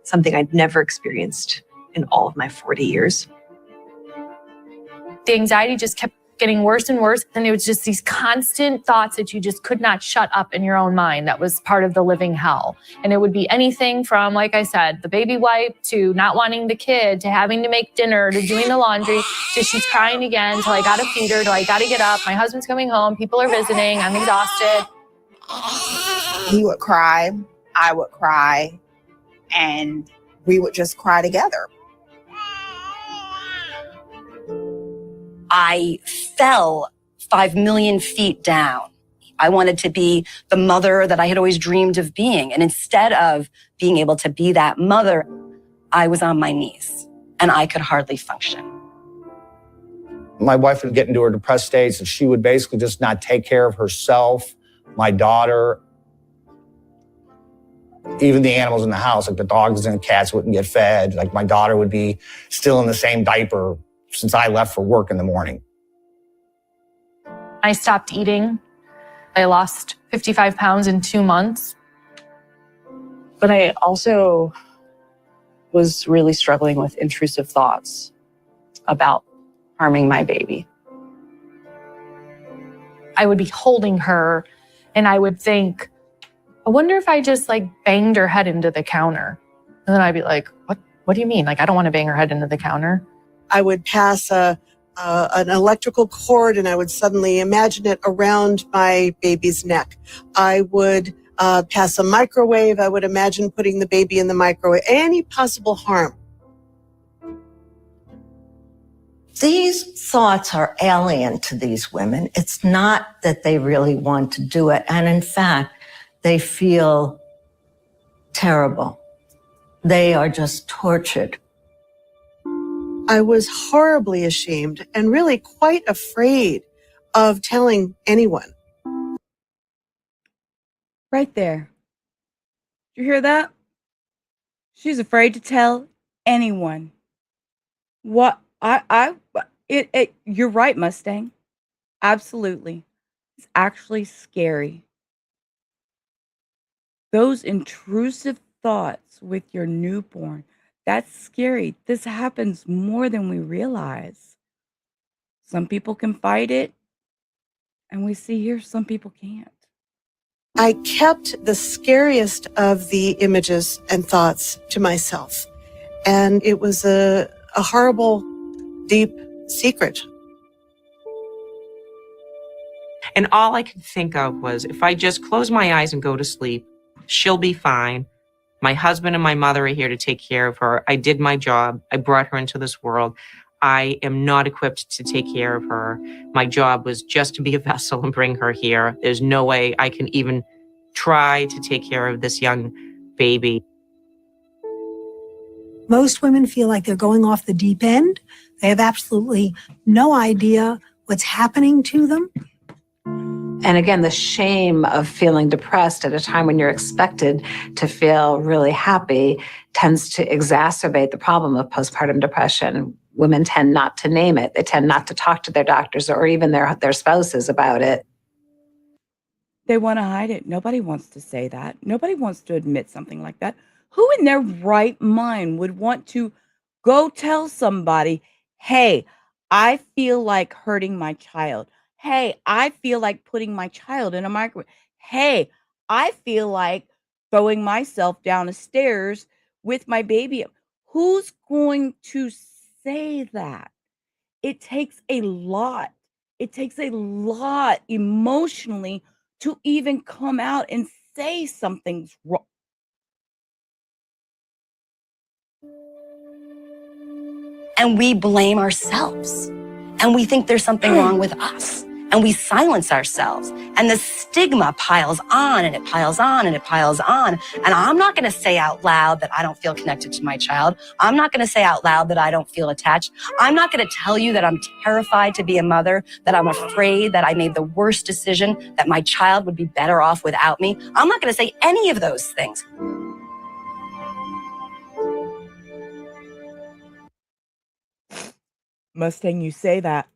something I'd never experienced in all of my 40 years. The anxiety just kept getting worse and worse. And it was just these constant thoughts that you just could not shut up in your own mind. That was part of the living hell. And it would be anything from, like I said, the baby wipe to not wanting the kid, to having to make dinner, to doing the laundry, to she's crying again, till I got to feed her, till I got to get up. My husband's coming home. People are visiting. I'm exhausted. He would cry. I would cry. And we would just cry together. I fell 5 million feet down. I wanted to be the mother that I had always dreamed of being. And instead of being able to be that mother, I was on my knees and I could hardly function. My wife would get into her depressed states and she would basically just not take care of herself, my daughter, even the animals in the house, like the dogs and cats wouldn't get fed. Like my daughter would be still in the same diaper since I left for work in the morning. I stopped eating. I lost 55 pounds in 2 months. But I also was really struggling with intrusive thoughts about harming my baby. I would be holding her and I would think, I wonder if I just banged her head into the counter. And then I'd be like, what do you mean? I don't want to bang her head into the counter. I would pass an electrical cord and I would suddenly imagine it around my baby's neck. I would pass a microwave. I would imagine putting the baby in the microwave. Any possible harm. These thoughts are alien to these women. It's not that they really want to do it. And in fact, they feel terrible. They are just tortured. I was horribly ashamed and really quite afraid of telling anyone. Right there. Did you hear that? She's afraid to tell anyone. What you're right, Mustang. Absolutely. It's actually scary. Those intrusive thoughts with your newborn, that's scary. This happens more than we realize. Some people can fight it, and we see here some people can't. I kept the scariest of the images and thoughts to myself. And it was a horrible, deep secret. And all I could think of was, if I just close my eyes and go to sleep, she'll be fine. My husband and my mother are here to take care of her. I did my job. I brought her into this world. I am not equipped to take care of her. My job was just to be a vessel and bring her here. There's no way I can even try to take care of this young baby. Most women feel like they're going off the deep end. They have absolutely no idea what's happening to them. And again, the shame of feeling depressed at a time when you're expected to feel really happy tends to exacerbate the problem of postpartum depression. Women tend not to name it. They tend not to talk to their doctors or even their spouses about it. They want to hide it. Nobody wants to say that. Nobody wants to admit something like that. Who in their right mind would want to go tell somebody, hey, I feel like hurting my child. Hey, I feel like putting my child in a microwave. Hey, I feel like throwing myself down the stairs with my baby. Who's going to say that? It takes a lot. It takes a lot emotionally to even come out and say something's wrong. And we blame ourselves. And we think there's something wrong with us. And we silence ourselves. And the stigma piles on and it piles on and it piles on. And I'm not going to say out loud that I don't feel connected to my child. I'm not going to say out loud that I don't feel attached. I'm not going to tell you that I'm terrified to be a mother, that I'm afraid that I made the worst decision, that my child would be better off without me. I'm not going to say any of those things. Mustang, you say that.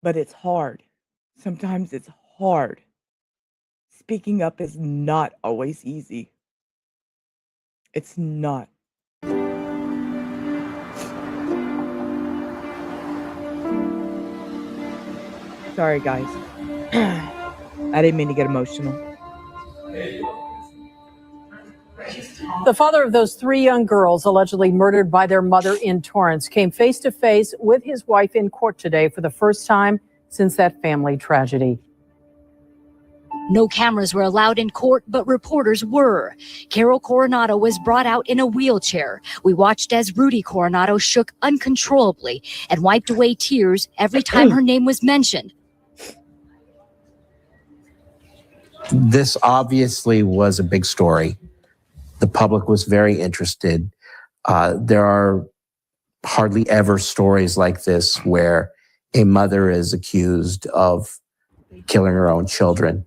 But it's hard. Sometimes it's hard. Speaking up is not always easy. It's not. Sorry, guys. I didn't mean to get emotional. The father of those 3 young girls allegedly murdered by their mother in Torrance came face to face with his wife in court today for the first time since that family tragedy. No cameras were allowed in court, but reporters were. Carol Cornado was brought out in a wheelchair. We watched as Rudy Coronado shook uncontrollably and wiped away tears every time her name was mentioned. This obviously was a big story. The public was very interested. There are hardly ever stories like this where a mother is accused of killing her own children.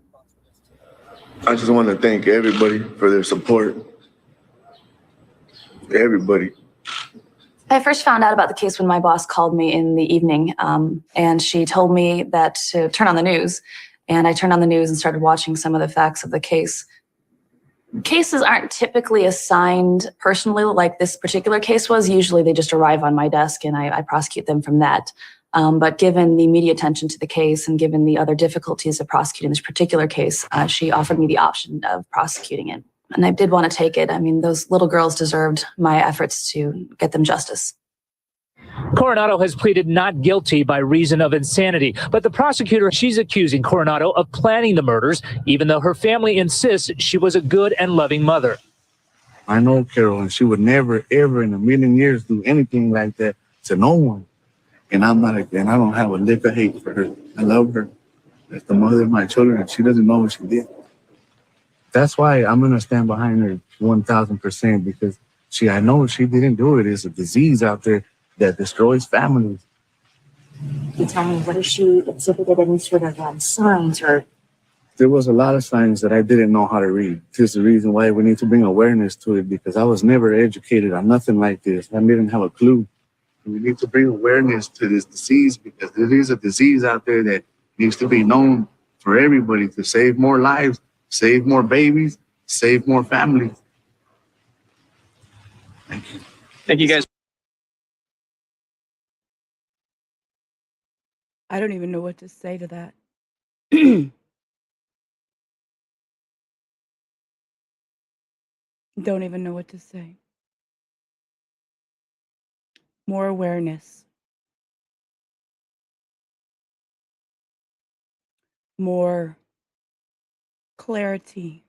I just want to thank everybody for their support. Everybody. I first found out about the case when my boss called me in the evening, and she told me that to turn on the news. And I turned on the news and started watching some of the facts of the case. Cases aren't typically assigned personally like this particular case was. Usually they just arrive on my desk and I prosecute them from that. But given the media attention to the case and given the other difficulties of prosecuting this particular case, she offered me the option of prosecuting it. And I did want to take it. I mean, those little girls deserved my efforts to get them justice. Coronado has pleaded not guilty by reason of insanity, but the prosecutor, she's accusing Coronado of planning the murders, even though her family insists she was a good and loving mother. I know Carol, and she would never, ever in a million years do anything like that to no one. And I don't have a lick of hate for her. I love her. That's the mother of my children, and she doesn't know what she did. That's why I'm gonna stand behind her 1,000% because I know she didn't do it. It's a disease out there that destroys families. You tell me, what if she exhibited any sort of signs or? There was a lot of signs that I didn't know how to read. This is the reason why we need to bring awareness to it, because I was never educated on nothing like this. I didn't have a clue. We need to bring awareness to this disease because there is a disease out there that needs to be known for everybody to save more lives, save more babies, save more families. Thank you. Thank you, guys. I don't even know what to say to that. Don't even know what to say. More awareness. More clarity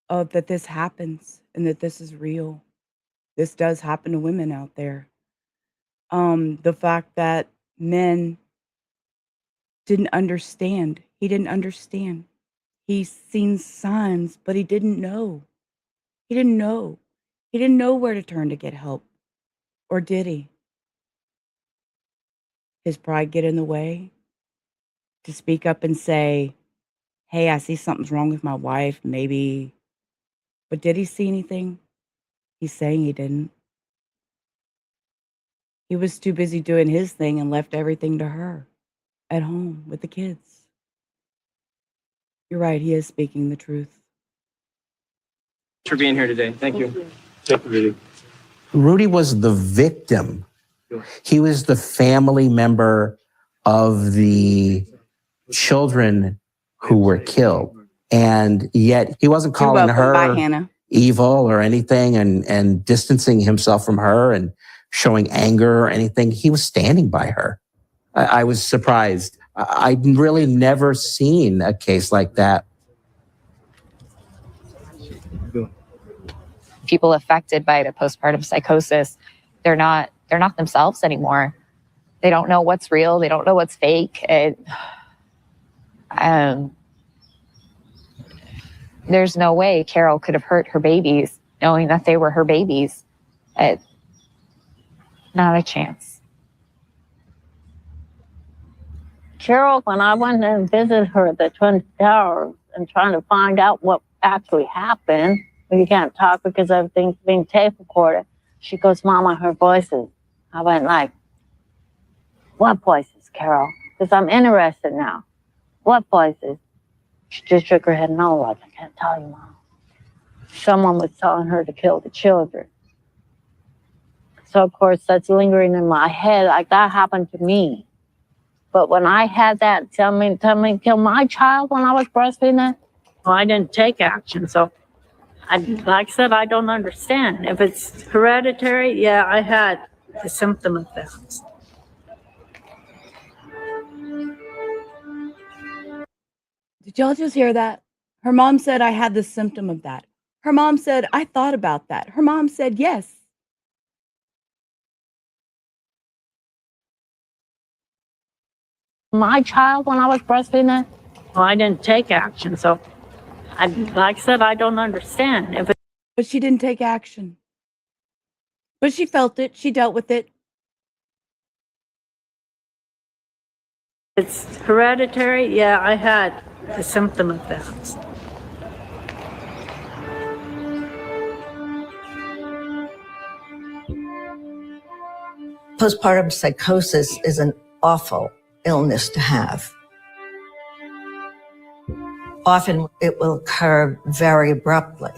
of that this happens and that this is real. This does happen to women out there. The fact that men didn't understand. He didn't understand. He's seen signs, but he didn't know. He didn't know. He didn't know where to turn to get help. Or did he? His pride get in the way to speak up and say, hey, I see something's wrong with my wife, maybe. But did he see anything? He's saying he didn't. He was too busy doing his thing and left everything to her at home with the kids. You're right, he is speaking the truth. Thanks for being here today. Thank you. Thank you, Rudy. Rudy was the victim. He was the family member of the children who were killed. And yet he wasn't calling her Bye, Hannah. evil or anything and distancing himself from her and showing anger or anything. He was standing by her. I was surprised. I'd really never seen a case like that. People affected by the postpartum psychosis, they're not themselves anymore. They don't know what's real. They don't know what's fake. There's no way Carol could have hurt her babies knowing that they were her babies. Not a chance. Carol, when I went and visited her at the Twin Towers and trying to find out what actually happened, we can't talk because everything's being tape recorded. She goes, Mom, I heard voices. I went like, what voices, Carol? Because I'm interested now. What voices? She just shook her head. No, I can't tell you, Mom. Someone was telling her to kill the children. So, of course, that's lingering in my head. Like, that happened to me. But when I had that, tell me, kill my child when I was breastfeeding, well, I didn't take action. So, like I said, I don't understand. If it's hereditary, yeah, I had a symptom of that. Did y'all just hear that? Her mom said, I had the symptom of that. Her mom said, I thought about that. Her mom said, yes. My child, when I was breastfeeding, well, I didn't take action. So, like I said, I don't understand. But she didn't take action. But she felt it. She dealt with it. It's hereditary. Yeah, I had a symptom of that. Postpartum psychosis is an awful illness to have. Often it will occur very abruptly.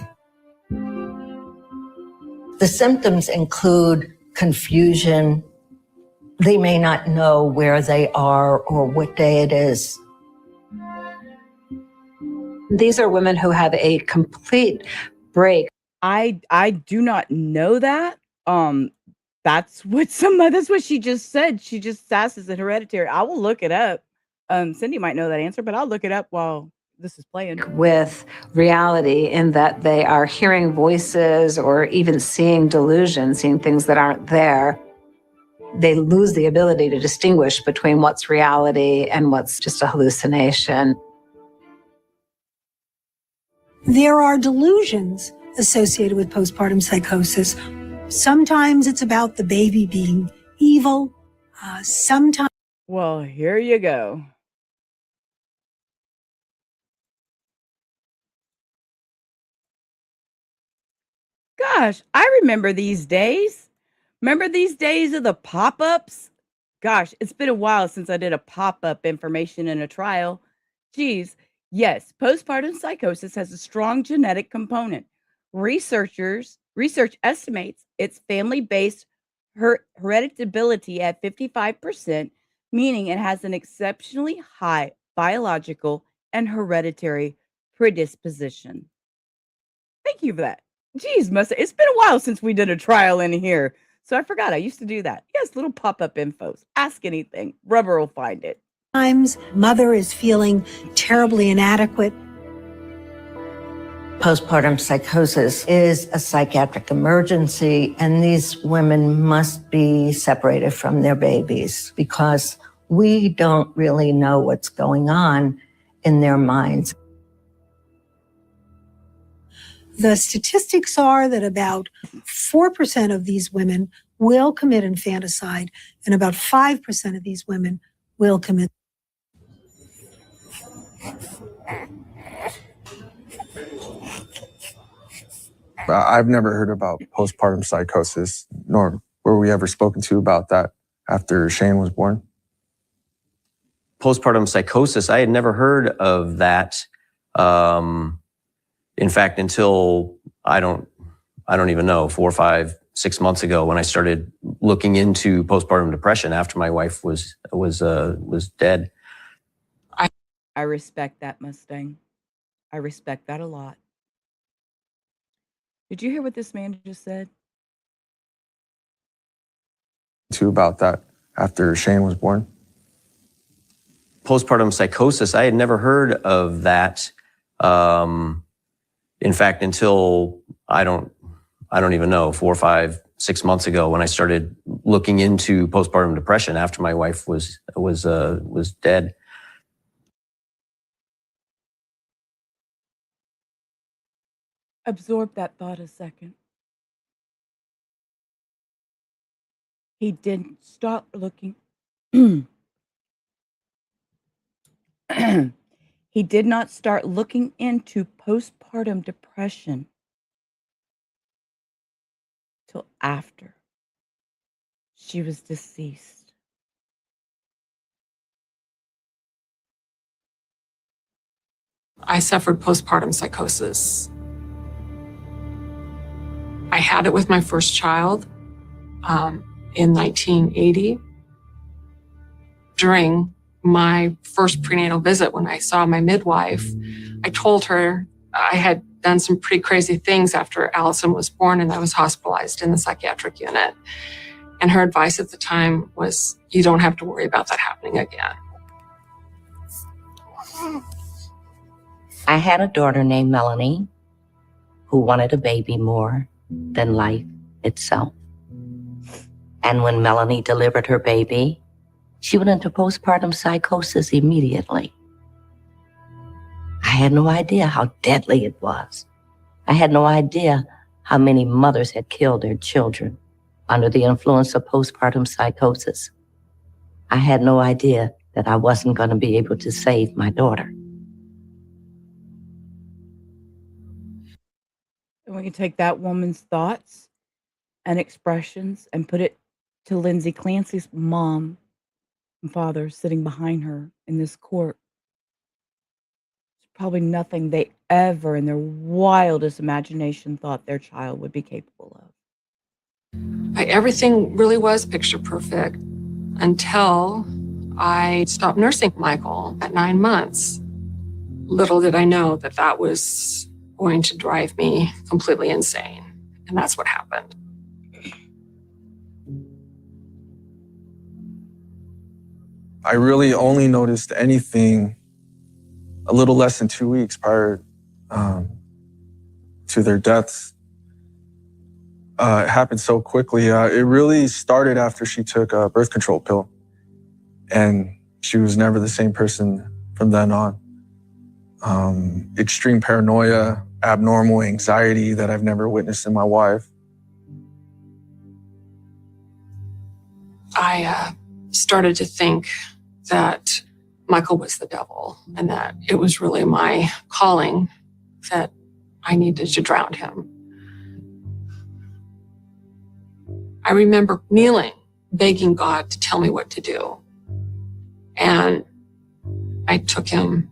The symptoms include confusion. They may not know where they are or what day it is. These are women who have a complete break. I do not know that. That's what she just said. She just sasses it hereditary. I will look it up. Cindy might know that answer, but I'll look it up while this is playing. With reality in that they are hearing voices or even seeing delusions, seeing things that aren't there. they lose the ability to distinguish between what's reality and what's just a hallucination. There are delusions associated with postpartum psychosis. Sometimes it's about the baby being evil. Sometimes. Well, here you go. Gosh, I remember these days. Remember these days of the pop-ups? Gosh, it's been a while since I did a pop-up information in a trial. Geez, yes, postpartum psychosis has a strong genetic component. Research estimates its family-based hereditability at 55%, meaning it has an exceptionally high biological and hereditary predisposition. Thank you for that. Geez, it's been a while since we did a trial in here. So I forgot I used to do that. Yes, little pop-up infos. Ask anything. Rubber will find it. Sometimes mother is feeling terribly inadequate. Postpartum psychosis is a psychiatric emergency, and these women must be separated from their babies because we don't really know what's going on in their minds. The statistics are that about 4% of these women will commit infanticide, and about 5% of these women will commit. I've never heard about postpartum psychosis, nor were we ever spoken to about that after Shane was born. Postpartum psychosis, I had never heard of that. In fact, until I don't even know, 4, 5, 6 months ago, when I started looking into postpartum depression after my wife was dead. I respect that, Mustang. I respect that a lot. Did you hear what this man just said? To about that after Shane was born. Postpartum psychosis, I had never heard of that. In fact, until I don't even know, 4, 5, 6 months ago, when I started looking into postpartum depression after my wife was dead. Absorb that thought a second. He didn't stop looking. He did not start looking into postpartum depression till after she was deceased. I suffered postpartum psychosis. I had it with my first child in 1980. During my first prenatal visit, when I saw my midwife, I told her I had done some pretty crazy things after Allison was born and I was hospitalized in the psychiatric unit. And her advice at the time was, you don't have to worry about that happening again. I had a daughter named Melanie who wanted a baby more than life itself. And when Melanie delivered her baby, she went into postpartum psychosis immediately. I had no idea how deadly it was. I had no idea how many mothers had killed their children under the influence of postpartum psychosis. I had no idea that I wasn't going to be able to save my daughter. And we can take that woman's thoughts and expressions and put it to Lindsay Clancy's mom and father sitting behind her in this court. It's probably nothing they ever in their wildest imagination thought their child would be capable of. Everything really was picture perfect until I stopped nursing Michael at 9 months. Little did I know that that was going to drive me completely insane. And that's what happened. I really only noticed anything a little less than 2 weeks prior to their deaths. It happened so quickly. It really started after she took a birth control pill. And she was never the same person from then on. Extreme paranoia, abnormal anxiety that I've never witnessed in my wife. I started to think that Michael was the devil and that it was really my calling that I needed to drown him. I remember kneeling, begging God to tell me what to do. And I took him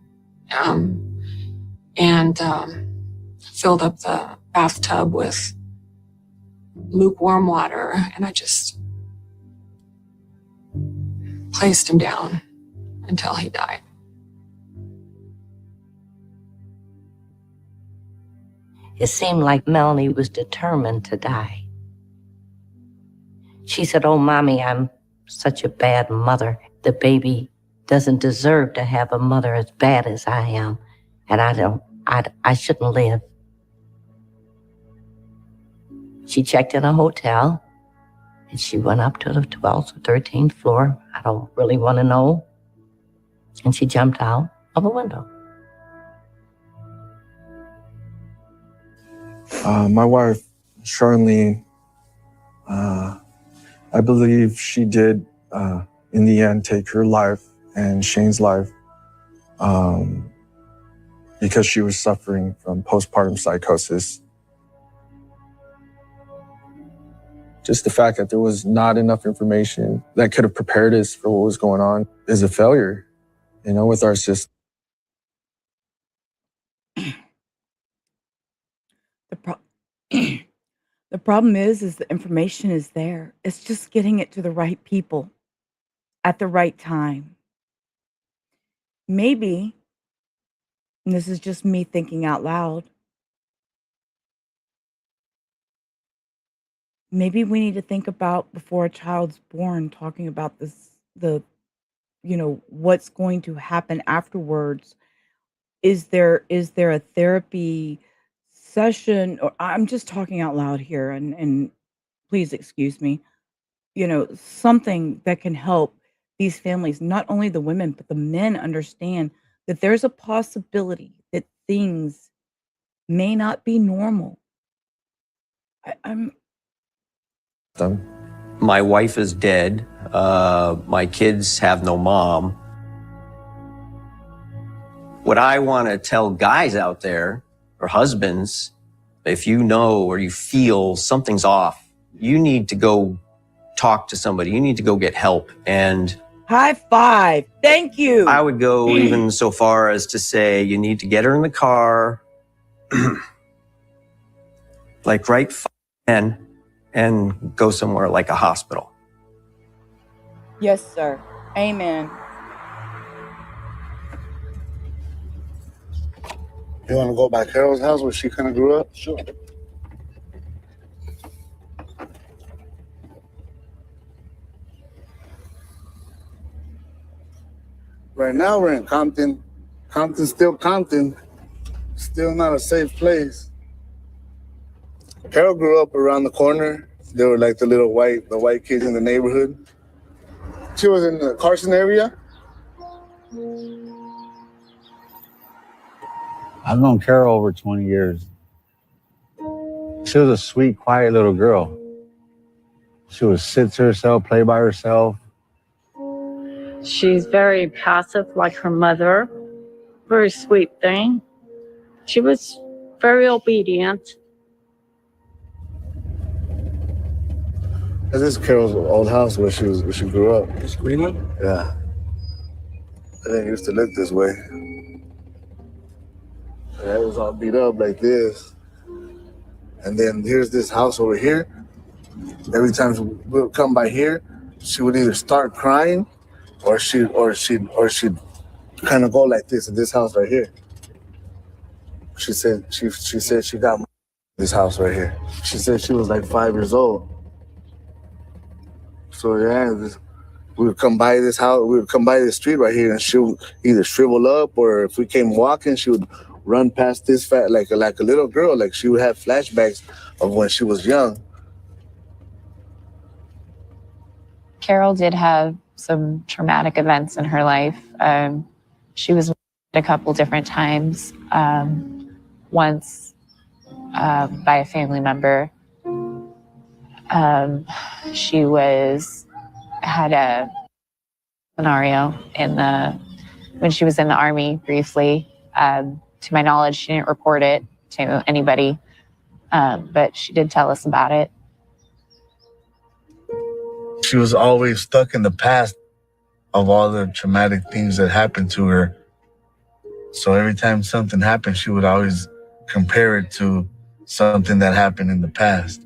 and filled up the bathtub with lukewarm water, and I just placed him down until he died. It seemed like Melanie was determined to die. She said, "Oh, Mommy, I'm such a bad mother. The baby doesn't deserve to have a mother as bad as I am, and I shouldn't live." She checked in a hotel, and she went up to the 12th or 13th floor. I don't really want to know. And she jumped out of a window. My wife, Charlene, I believe she did, in the end, take her life and Shane's life because she was suffering from postpartum psychosis. Just the fact that there was not enough information that could have prepared us for what was going on is a failure, with our system. The problem is the information is there. It's just getting it to the right people at the right time. Maybe, and this is just me thinking out loud, maybe we need to think about before a child's born, talking about what's going to happen afterwards. Is there a therapy session, or I'm just talking out loud here, and please excuse me, something that can help these families, not only the women, but the men, understand that there's a possibility that things may not be normal. My wife is dead. My kids have no mom. What I want to tell guys out there, or husbands, if you know or you feel something's off, you need to go talk to somebody. You need to go get help. And high five. Thank you. I would go even so far as to say you need to get her in the car, like right then, and go somewhere like a hospital. Yes, sir. Amen. You want to go by Carol's house where she kind of grew up? Sure. Right now we're in Compton. Compton's still Compton. Still not a safe place. Carol grew up around the corner. They were like the white kids in the neighborhood. She was in the Carson area. I've known Carol over 20 years. She was a sweet, quiet little girl. She would sit to herself, play by herself. She's very passive, like her mother. Very sweet thing. She was very obedient. This is Carol's old house where she grew up. This green one? Yeah. I didn't used to look this way. Yeah, it was all beat up like this. And then here's this house over here. Every time we would come by here, she would either start crying or she'd kind of go like this in this house right here. She said she got this house right here. She said she was like 5 years old. So yeah, we would come by this house, we would come by this street right here, and she would either shrivel up, or if we came walking, she would run past this like a little girl. Like she would have flashbacks of when she was young. Carol did have some traumatic events in her life. She was a couple different times. Once by a family member. She had a scenario when she was in the Army briefly. To my knowledge, she didn't report it to anybody, but she did tell us about it. She was always stuck in the past of all the traumatic things that happened to her. So every time something happened, she would always compare it to something that happened in the past.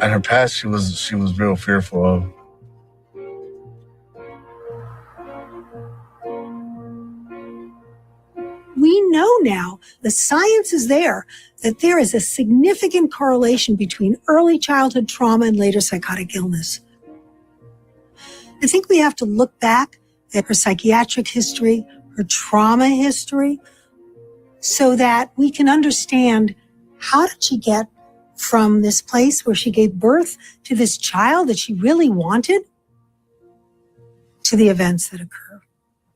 And her past, she was real fearful of. We know now, the science is there, that there is a significant correlation between early childhood trauma and later psychotic illness. I think we have to look back at her psychiatric history, her trauma history, so that we can understand how did she get from this place where she gave birth to this child that she really wanted to the events that occur.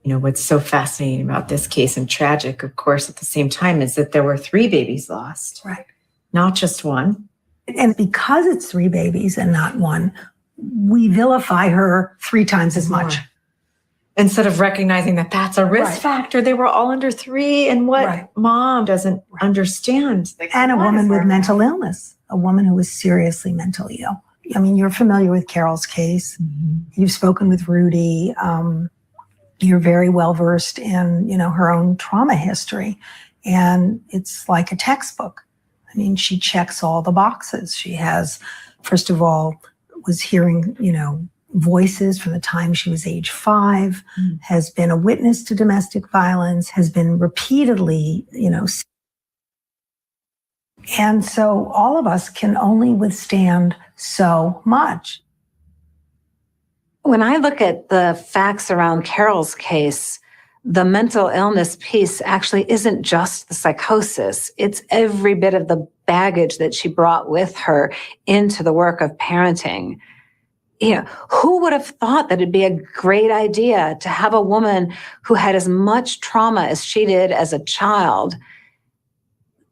You know, what's so fascinating about this case and tragic, of course, at the same time, is that there were 3 babies lost. Right. Not just one. And because it's 3 babies and not one, we vilify her 3 times as much. Instead of recognizing that that's a risk factor. They were all under 3, and what mom doesn't understand. And a woman with mental illness, a woman who was seriously mentally ill. I mean, you're familiar with Carol's case. Mm-hmm. You've spoken with Rudy. You're very well versed in, her own trauma history. And it's like a textbook. I mean, she checks all the boxes. She has, first of all, was hearing, voices from the time she was age 5, has been a witness to domestic violence, has been repeatedly, and so all of us can only withstand so much. When I look at the facts around Carol's case, the mental illness piece actually isn't just the psychosis. It's every bit of the baggage that she brought with her into the work of parenting. Who would have thought that it'd be a great idea to have a woman who had as much trauma as she did as a child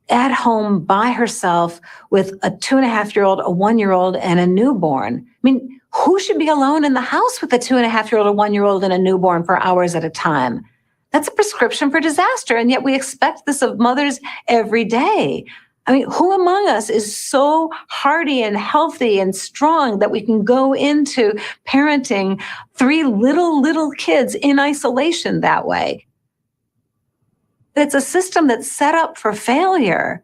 at home by herself with a 2.5-year-old, a 1-year-old, and a newborn? I mean, who should be alone in the house with a 2.5-year-old, a 1-year-old, and a newborn for hours at a time? That's a prescription for disaster, and yet we expect this of mothers every day. I mean, who among us is so hardy and healthy and strong that we can go into parenting 3 little kids in isolation that way? It's a system that's set up for failure.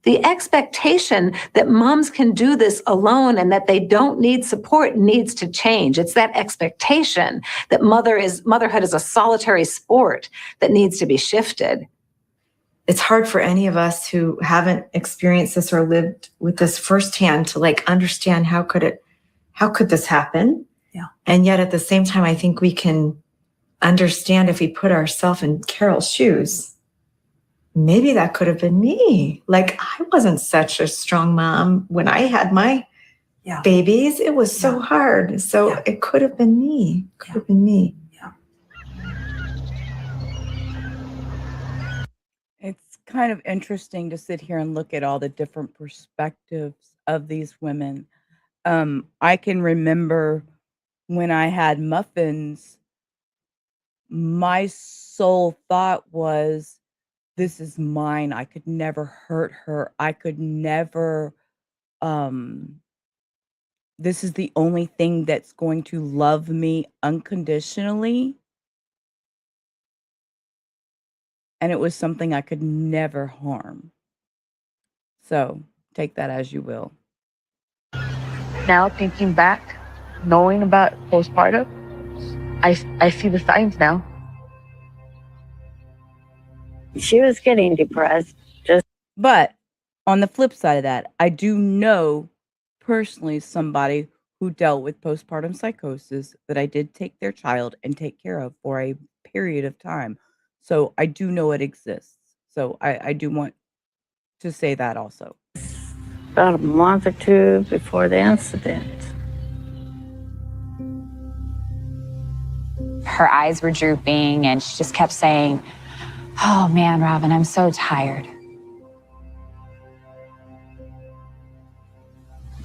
The expectation that moms can do this alone and that they don't need support needs to change. It's that expectation that motherhood is a solitary sport that needs to be shifted. It's hard for any of us who haven't experienced this or lived with this firsthand to understand how could this happen? Yeah. And yet at the same time, I think we can understand if we put ourselves in Carol's shoes. Maybe that could have been me. I wasn't such a strong mom when I had my babies. It was so hard. So it could have been me. Could have been me. It's kind of interesting to sit here and look at all the different perspectives of these women. I can remember when I had muffins, my sole thought was, this is mine. I could never hurt her. I could never, this is the only thing that's going to love me unconditionally. And it was something I could never harm. So take that as you will. Now thinking back, knowing about postpartum, I see the signs now. She was getting depressed. But on the flip side of that, I do know personally somebody who dealt with postpartum psychosis that I did take their child and take care of for a period of time. So I do know it exists. So I do want to say that also. about a month or two before the incident. Her eyes were drooping and she just kept saying, "Oh man, Robin, I'm so tired."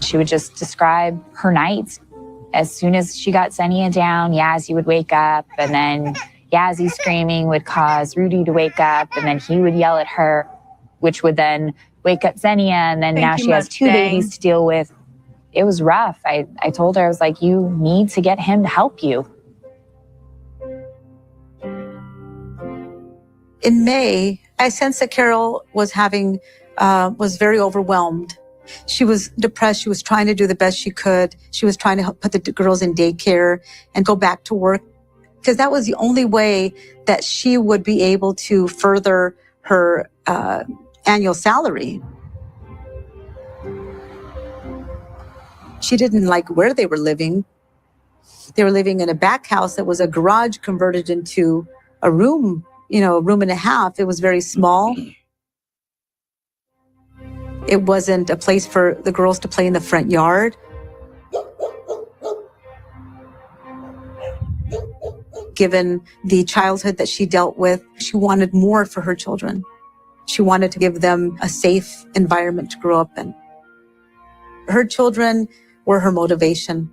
She would just describe her nights. As soon as she got Xenia down, Yazzie would wake up, and then Yazzie screaming would cause Rudy to wake up, and then he would yell at her, which would then wake up Xenia, and then now she has two babies to deal with. It was rough. I told her, I was like, you need to get him to help you. In May, I sensed that Carol was very overwhelmed. She was depressed. She was trying to do the best she could. She was trying to help put the girls in daycare and go back to work, because that was the only way that she would be able to further her annual salary. She didn't like where they were living. They were living in a back house that was a garage converted into a room, a room and a half. It was very small. It wasn't a place for the girls to play in the front yard. Given the childhood that she dealt with, she wanted more for her children. She wanted to give them a safe environment to grow up in. Her children were her motivation.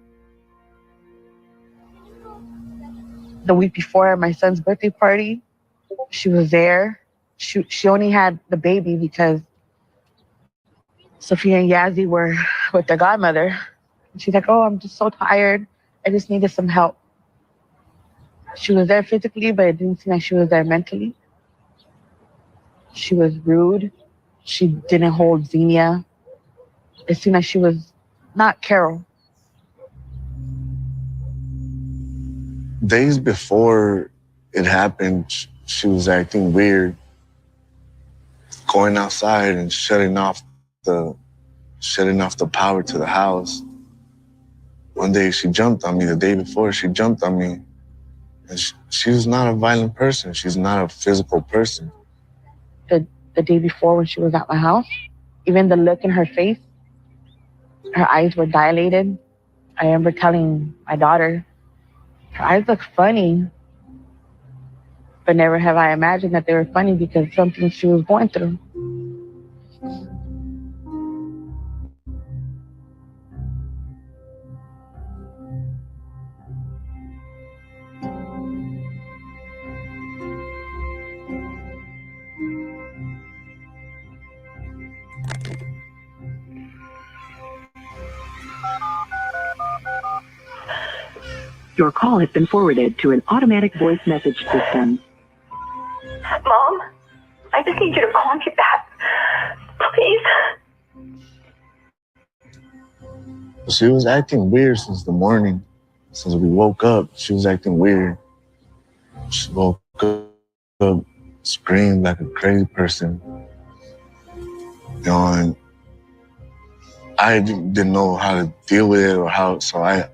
The week before my son's birthday party, she was there. She only had the baby because Sophia and Yazzie were with their godmother. She's like, "Oh, I'm just so tired. I just needed some help." She was there physically, but it didn't seem like she was there mentally. She was rude. She didn't hold Xenia. It seemed like she was not Carol. Days before it happened, she was acting weird, going outside and shutting off the power to the house. One day she jumped on me. The day before she jumped on me. And she was not a violent person. She's not a physical person. The day before when she was at my house, even the look in her face, her eyes were dilated. I remember telling my daughter, her eyes look funny. But never have I imagined that they were funny because of something she was going through. Your call has been forwarded to an automatic voice message system. Mom, I just need you to call me back, please. She was acting weird since the morning. Since we woke up, she was acting weird. She woke up, screamed like a crazy person. And I didn't know how to deal with it or how, so I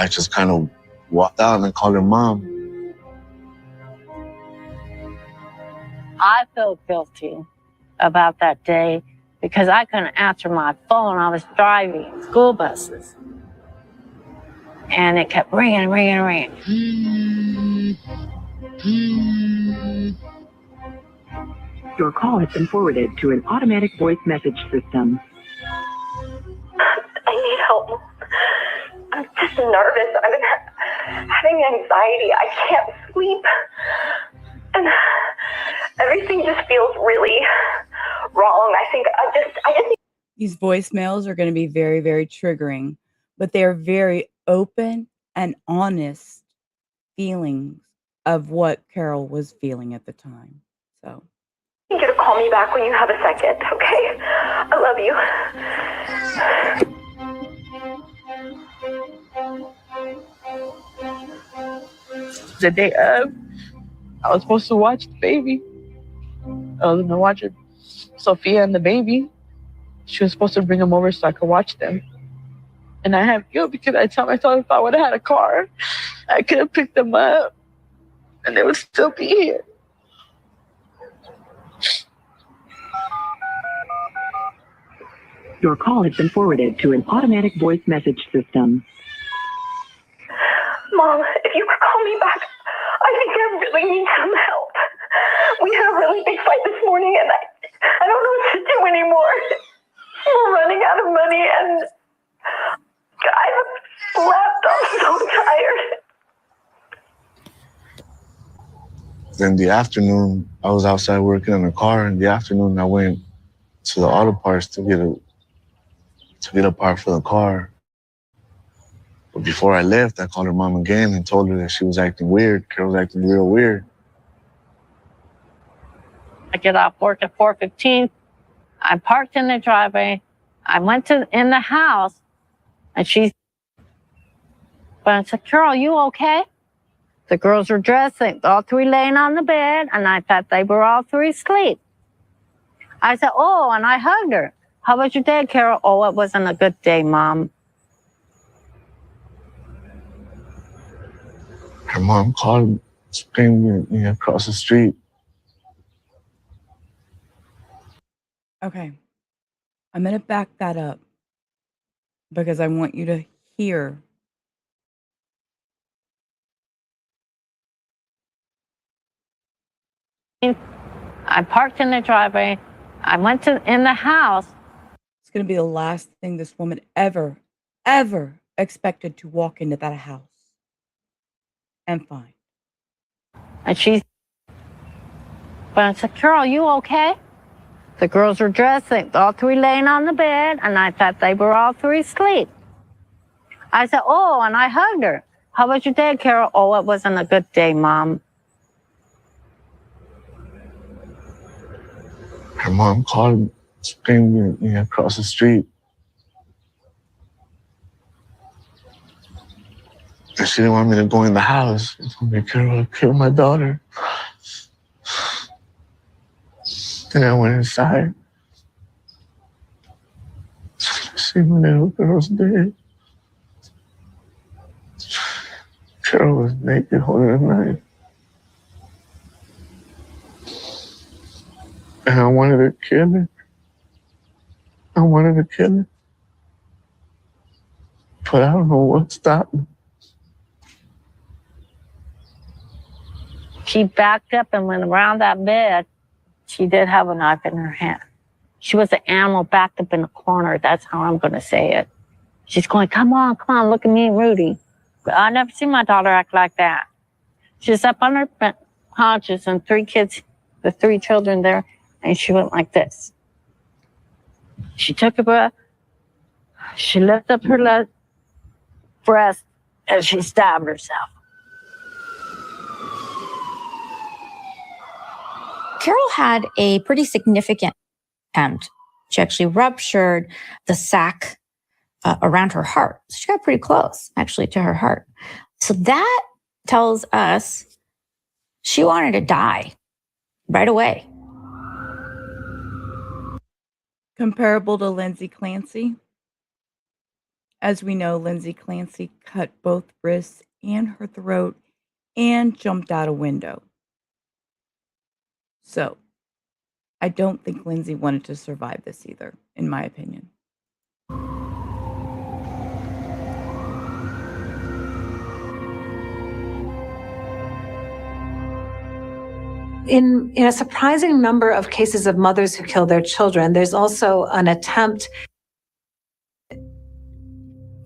just kind of walked out and called her mom. I feel guilty about that day because I couldn't answer my phone. I was driving school buses. And it kept ringing. Your call has been forwarded to an automatic voice message system. I need help. I'm just nervous. I've been having anxiety. I can't sleep. And everything just feels really wrong. I think I just need. These voicemails are going to be very, very triggering, but they are very open and honest feelings of what Carol was feeling at the time. So I need you to call me back when you have a second, okay? I love you. The day of, I was supposed to watch the baby. I was gonna watch Sophia and the baby. She was supposed to bring them over so I could watch them. And I have guilt because I tell myself if I would have had a car, I could have picked them up and they would still be here. Your call has been forwarded to an automatic voice message system. Mom, if you could call me back, I think I really need some help. We had a really big fight this morning, and I don't know what to do anymore. We're running out of money, and I slept. I'm so tired. In the afternoon, I was outside working on a car. In the afternoon, I went to the auto parts to get a part for the car. But before I left, I called her mom again and told her that she was acting weird. Carol was acting real weird. I get off work at 4:15. I parked in the driveway. I went in the house, and but I said, Carol, you okay? The girls were dressed, all three laying on the bed, and I thought they were all three asleep. I said, oh, and I hugged her. How about your day, Carol? Oh, it wasn't a good day, Mom. Her mom called, screaming me across the street. Okay. I'm going to back that up because I want you to hear. I parked in the driveway. I went in the house. It's going to be the last thing this woman ever expected to walk into that house and find. And but I said, Carol, you okay? The girls were dressed, all three laying on the bed, and I thought they were all three asleep. I said, oh, and I hugged her. How about your day, Carol? Oh, it wasn't a good day, Mom. Her mom called, screaming me across the street. And she didn't want me to go in the house. She told me, Carol, kill my daughter. Then I went inside. I see my little girl's dead. Carol was naked holding a knife. And I wanted to kill her. I wanted to kill her. But I don't know what stopped me. She backed up and went around that bed. She did have a knife in her hand. She was an animal backed up in the corner. That's how I'm going to say it. She's going, come on, look at me, Rudy. But I never seen my daughter act like that. She's up on her haunches and the three children there, and she went like this. She took a breath. She lifted up her breast, and she stabbed herself. Carol had a pretty significant attempt. She actually ruptured the sac around her heart. So she got pretty close, actually, to her heart. So that tells us she wanted to die right away. Comparable to Lindsay Clancy. As we know, Lindsay Clancy cut both wrists and her throat and jumped out a window. So, I don't think Lindsay wanted to survive this either, in my opinion. In a surprising number of cases of mothers who kill their children, there's also an attempt.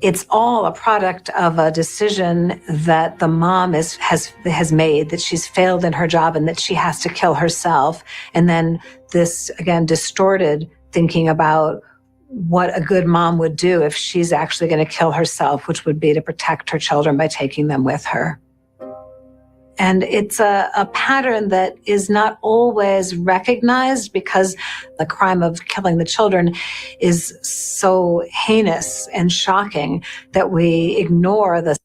It's all a product of a decision that the mom has made, that she's failed in her job and that she has to kill herself. And then this, again, distorted thinking about what a good mom would do if she's actually going to kill herself, which would be to protect her children by taking them with her. And it's a pattern that is not always recognized because the crime of killing the children is so heinous and shocking that we ignore the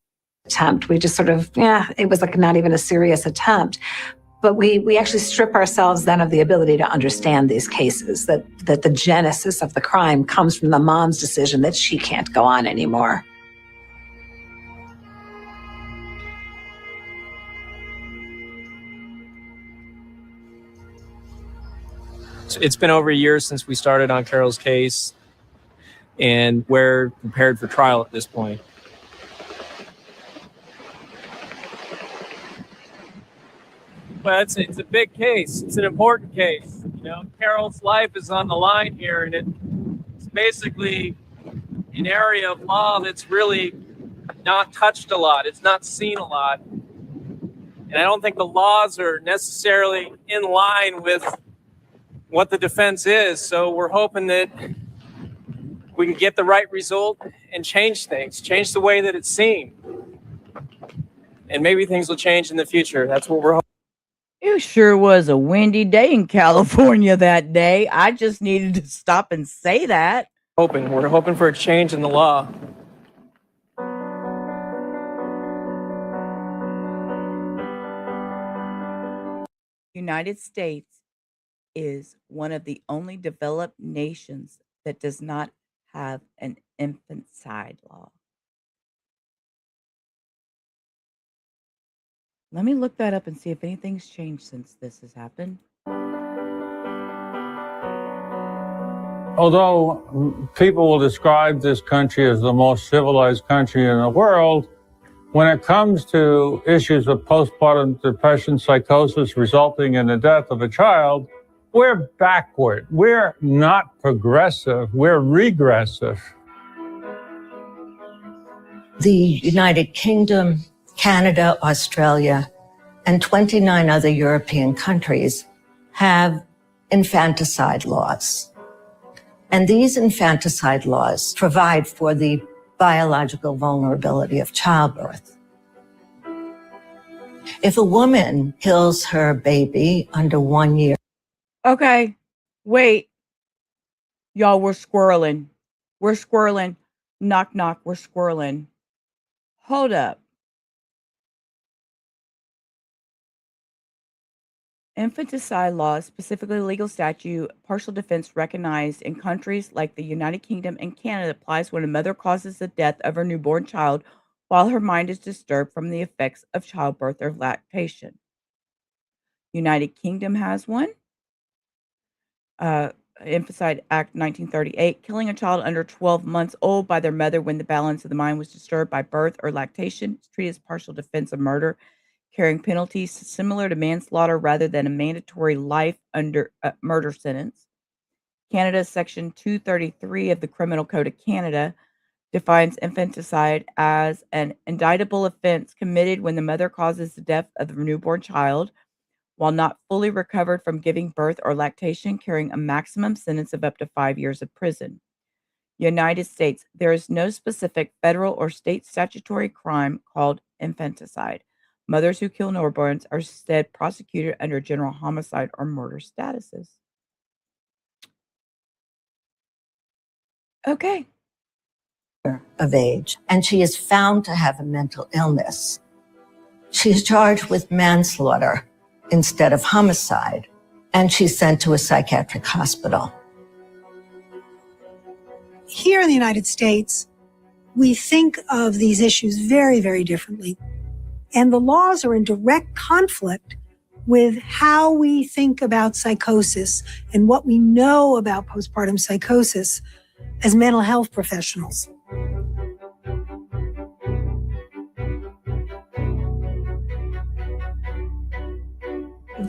attempt. We just sort of, it was like not even a serious attempt. But we actually strip ourselves then of the ability to understand these cases, that the genesis of the crime comes from the mom's decision that she can't go on anymore. It's been over a year since we started on Carol's case. and we're prepared for trial at this point. Well, it's a big case. It's an important case. You know, Carol's life is on the line here, and it's basically an area of law that's really not touched a lot. It's not seen a lot. And I don't think the laws are necessarily in line with what the defense is. So we're hoping that we can get the right result and change things, change the way that it's seen. And maybe things will change in the future. That's what we're hoping. It sure was a windy day in California that day. I just needed to stop and say that. We're hoping for a change in the law. United States is one of the only developed nations that does not have an infanticide law. Let me look that up and see if anything's changed since this has happened. Although people will describe this country as the most civilized country in the world, when it comes to issues of postpartum depression psychosis resulting in the death of a child, we're backward. We're not progressive. We're regressive. The United Kingdom, Canada, Australia, and 29 other European countries have infanticide laws. And these infanticide laws provide for the biological vulnerability of childbirth. If a woman kills her baby under 1 year. Okay, wait. Y'all, we're squirreling. We're squirreling. Knock, knock, we're squirreling. Hold up. Infanticide laws, specifically legal statute, partial defense recognized in countries like the United Kingdom and Canada, applies when a mother causes the death of her newborn child while her mind is disturbed from the effects of childbirth or lactation. United Kingdom has one. Infanticide Act 1938, killing a child under 12 months old by their mother when the balance of the mind was disturbed by birth or lactation is treated as partial defense of murder, carrying penalties similar to manslaughter rather than a mandatory life under murder sentence. Canada's Section 233 of the Criminal Code of Canada defines infanticide as an indictable offense committed when the mother causes the death of the newborn child while not fully recovered from giving birth or lactation, carrying a maximum sentence of up to 5 years of prison. United States, there is no specific federal or state statutory crime called infanticide. Mothers who kill newborns are instead prosecuted under general homicide or murder statuses. Okay. Of age, and she is found to have a mental illness. She is charged with manslaughter instead of homicide, and she's sent to a psychiatric hospital. Here in the United States, we think of these issues very, very differently. And the laws are in direct conflict with how we think about psychosis and what we know about postpartum psychosis as mental health professionals.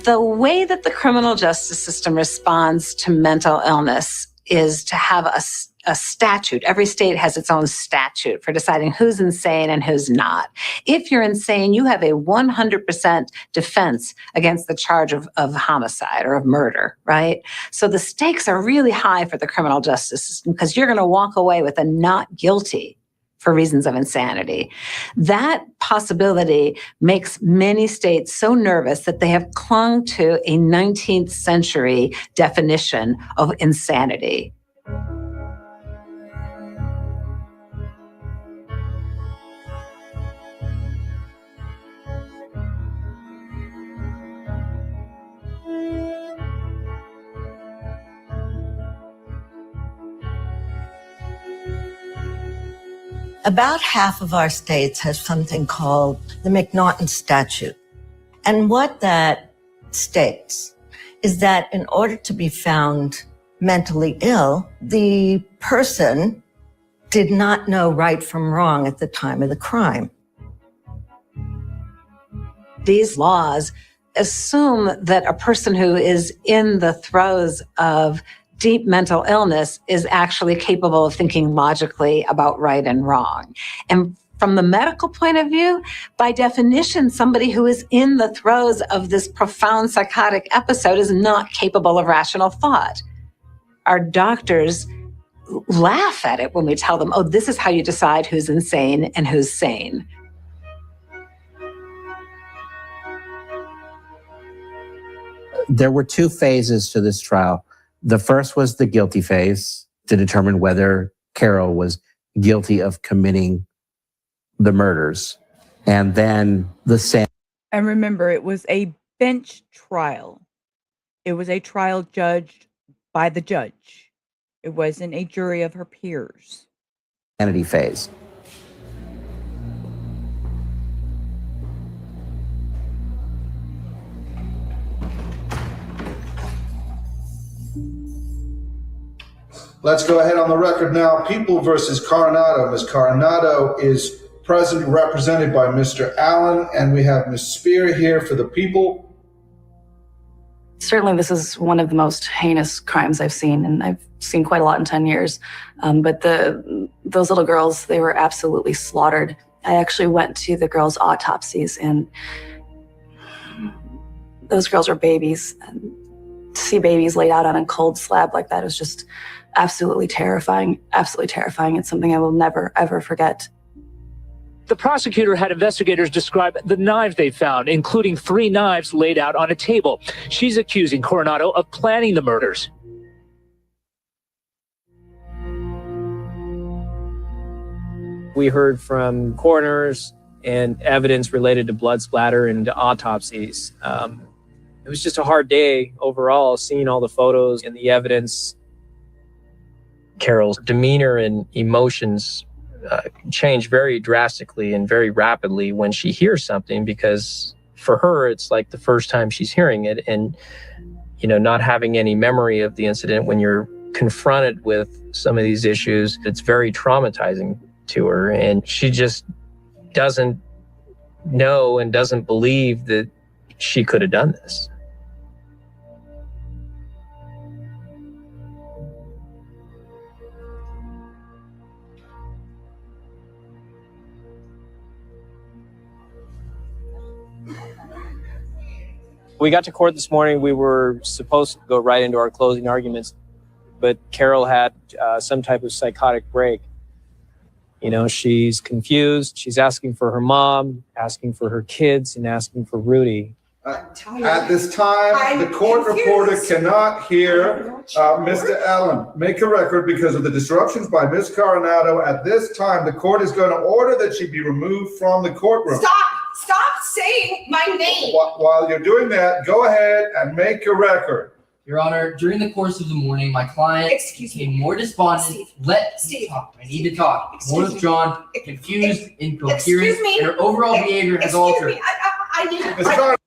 The way that the criminal justice system responds to mental illness is to have a statute. Every state has its own statute for deciding who's insane and who's not. If you're insane, you have a 100% defense against the charge of homicide or of murder, right? So the stakes are really high for the criminal justice system because you're going to walk away with a not guilty for reasons of insanity. That possibility makes many states so nervous that they have clung to a 19th century definition of insanity. About half of our states has something called the McNaughton statute. And what that states is that in order to be found mentally ill, the person did not know right from wrong at the time of the crime. These laws assume that a person who is in the throes of deep mental illness is actually capable of thinking logically about right and wrong. And from the medical point of view, by definition, somebody who is in the throes of this profound psychotic episode is not capable of rational thought. Our doctors laugh at it when we tell them, oh, this is how you decide who's insane and who's sane. There were two phases to this trial. The first was the guilty phase to determine whether Carol was guilty of committing the murders. And then the same. And remember, it was a bench trial. It was a trial judged by the judge. It wasn't a jury of her peers. Sanity phase. Let's go ahead on the record now. People versus Coronado. Ms. Coronado is present, represented by Mr. Allen, and we have Ms. Spear here for the people. Certainly, this is one of the most heinous crimes I've seen, and I've seen quite a lot in 10 years. But those little girls, they were absolutely slaughtered. I actually went to the girls' autopsies, and those girls were babies. And to see babies laid out on a cold slab like that was just absolutely terrifying. Absolutely terrifying. It's something I will never, ever forget. The prosecutor had investigators describe the knives they found, including 3 knives laid out on a table. She's accusing Coronado of planning the murders. We heard from coroners and evidence related to blood splatter and autopsies. It was just a hard day overall, seeing all the photos and the evidence. Carol's demeanor and emotions change very drastically and very rapidly when she hears something, because for her, it's like the first time she's hearing it. And, you know, not having any memory of the incident, when you're confronted with some of these issues, it's very traumatizing to her. And she just doesn't know and doesn't believe that she could have done this. We got to court this morning. We were supposed to go right into our closing arguments, but Carol had some type of psychotic break. You know, she's confused. She's asking for her mom, asking for her kids, and asking for Rudy. At this time, the court reporter cannot hear Mr. Allen. Make a record because of the disruptions by Ms. Coronado. At this time, the court is going to order that she be removed from the courtroom. Stop saying my name. While you're doing that, go ahead and make a record. Your Honor, during the course of the morning, my client became more despondent. Let me talk. I need to talk. More withdrawn, confused, incoherent, and her overall behavior has altered. I need to.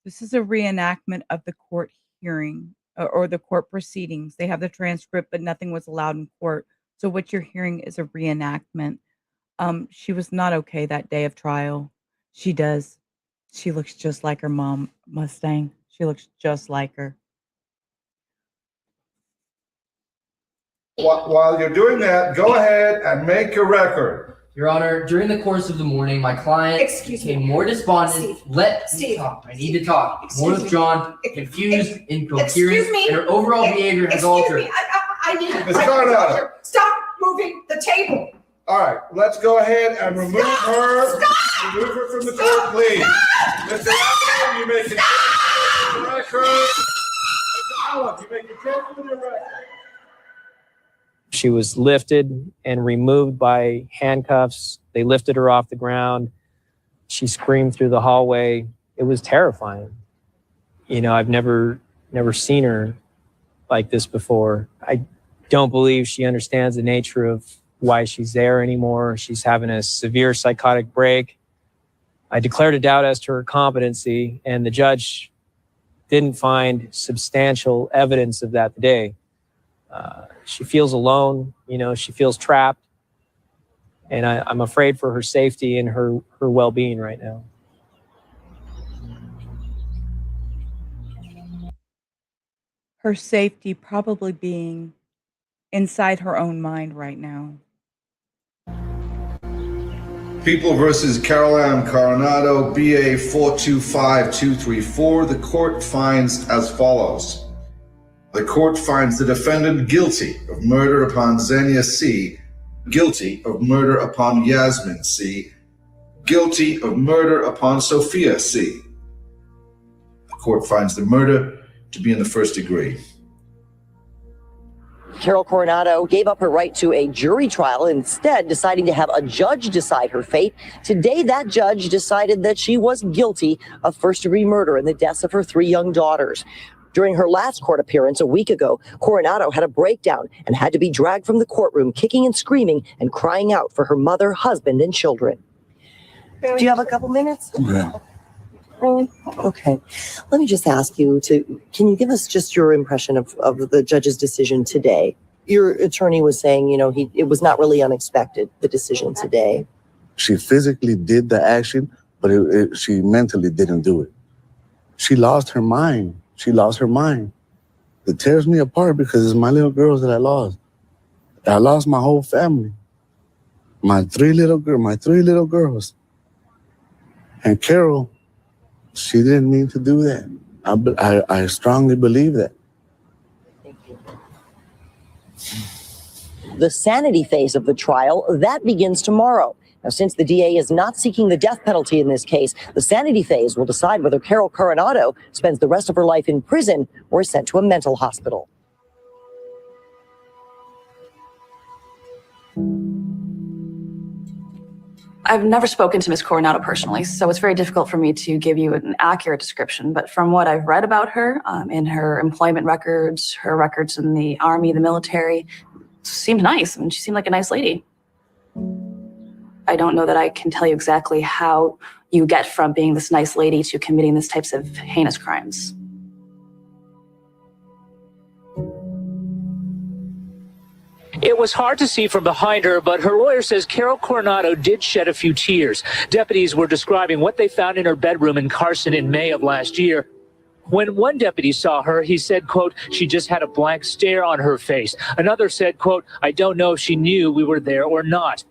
This is a reenactment of the court hearing or the court proceedings. They have the transcript, but nothing was allowed in court. So what you're hearing is a reenactment. She was not okay that day of trial. She does. She looks just like her mom, Mustang. She looks just like her. While you're doing that, go ahead and make a record. Your Honor, during the course of the morning, my client became more despondent. Let me talk. I need to talk. More withdrawn, confused, incoherent, and her overall behavior has altered. I need Ms. Coronado. Stop moving the table. All right, let's go ahead and remove her. Remove her from the court, please. Mr. Allen, you may continue with the record. Mr. Allen, you may continue with your record. She was lifted and removed by handcuffs. They lifted her off the ground. She screamed through the hallway. It was terrifying. You know, I've never seen her like this before. I don't believe she understands the nature of why she's there anymore. She's having a severe psychotic break. I declared a doubt as to her competency, and the judge didn't find substantial evidence of that today. She feels alone, you know, she feels trapped. And I'm afraid for her safety and her well-being right now. Her safety probably being inside her own mind right now. People versus Carol Coronado, BA 425234. The court finds as follows. The court finds the defendant guilty of murder upon Xenia C, guilty of murder upon Yazmine C, guilty of murder upon Sophia C. The court finds the murder to be in the first degree. Carol Cornado gave up her right to a jury trial, instead deciding to have a judge decide her fate. Today, that judge decided that she was guilty of first-degree murder in the deaths of her 3 young daughters. During her last court appearance a week ago, Coronado had a breakdown and had to be dragged from the courtroom, kicking and screaming and crying out for her mother, husband, and children. Do you have a couple minutes? Yeah. Okay. Let me just ask you can you give us just your impression of the judge's decision today? Your attorney was saying, it was not really unexpected, the decision today. She physically did the action, but she mentally didn't do it. She lost her mind. She lost her mind. It tears me apart because it's my little girls that I lost. I lost my whole family. My three little girls. And Carol, she didn't mean to do that. I strongly believe that. The sanity phase of the trial, that begins tomorrow. Now, since the DA is not seeking the death penalty in this case, the sanity phase will decide whether Carol Cornado spends the rest of her life in prison or is sent to a mental hospital. I've never spoken to Ms. Coronado personally, so it's very difficult for me to give you an accurate description. But from what I've read about her, in her employment records, her records in the Army, the military, seemed nice. I mean, she seemed like a nice lady. I don't know that I can tell you exactly how you get from being this nice lady to committing these types of heinous crimes. It was hard to see from behind her, but her lawyer says Carol Cornado did shed a few tears. Deputies were describing what they found in her bedroom in Carson in May of last year. When one deputy saw her, he said, quote, she just had a blank stare on her face. Another said, quote, I don't know if she knew we were there or not.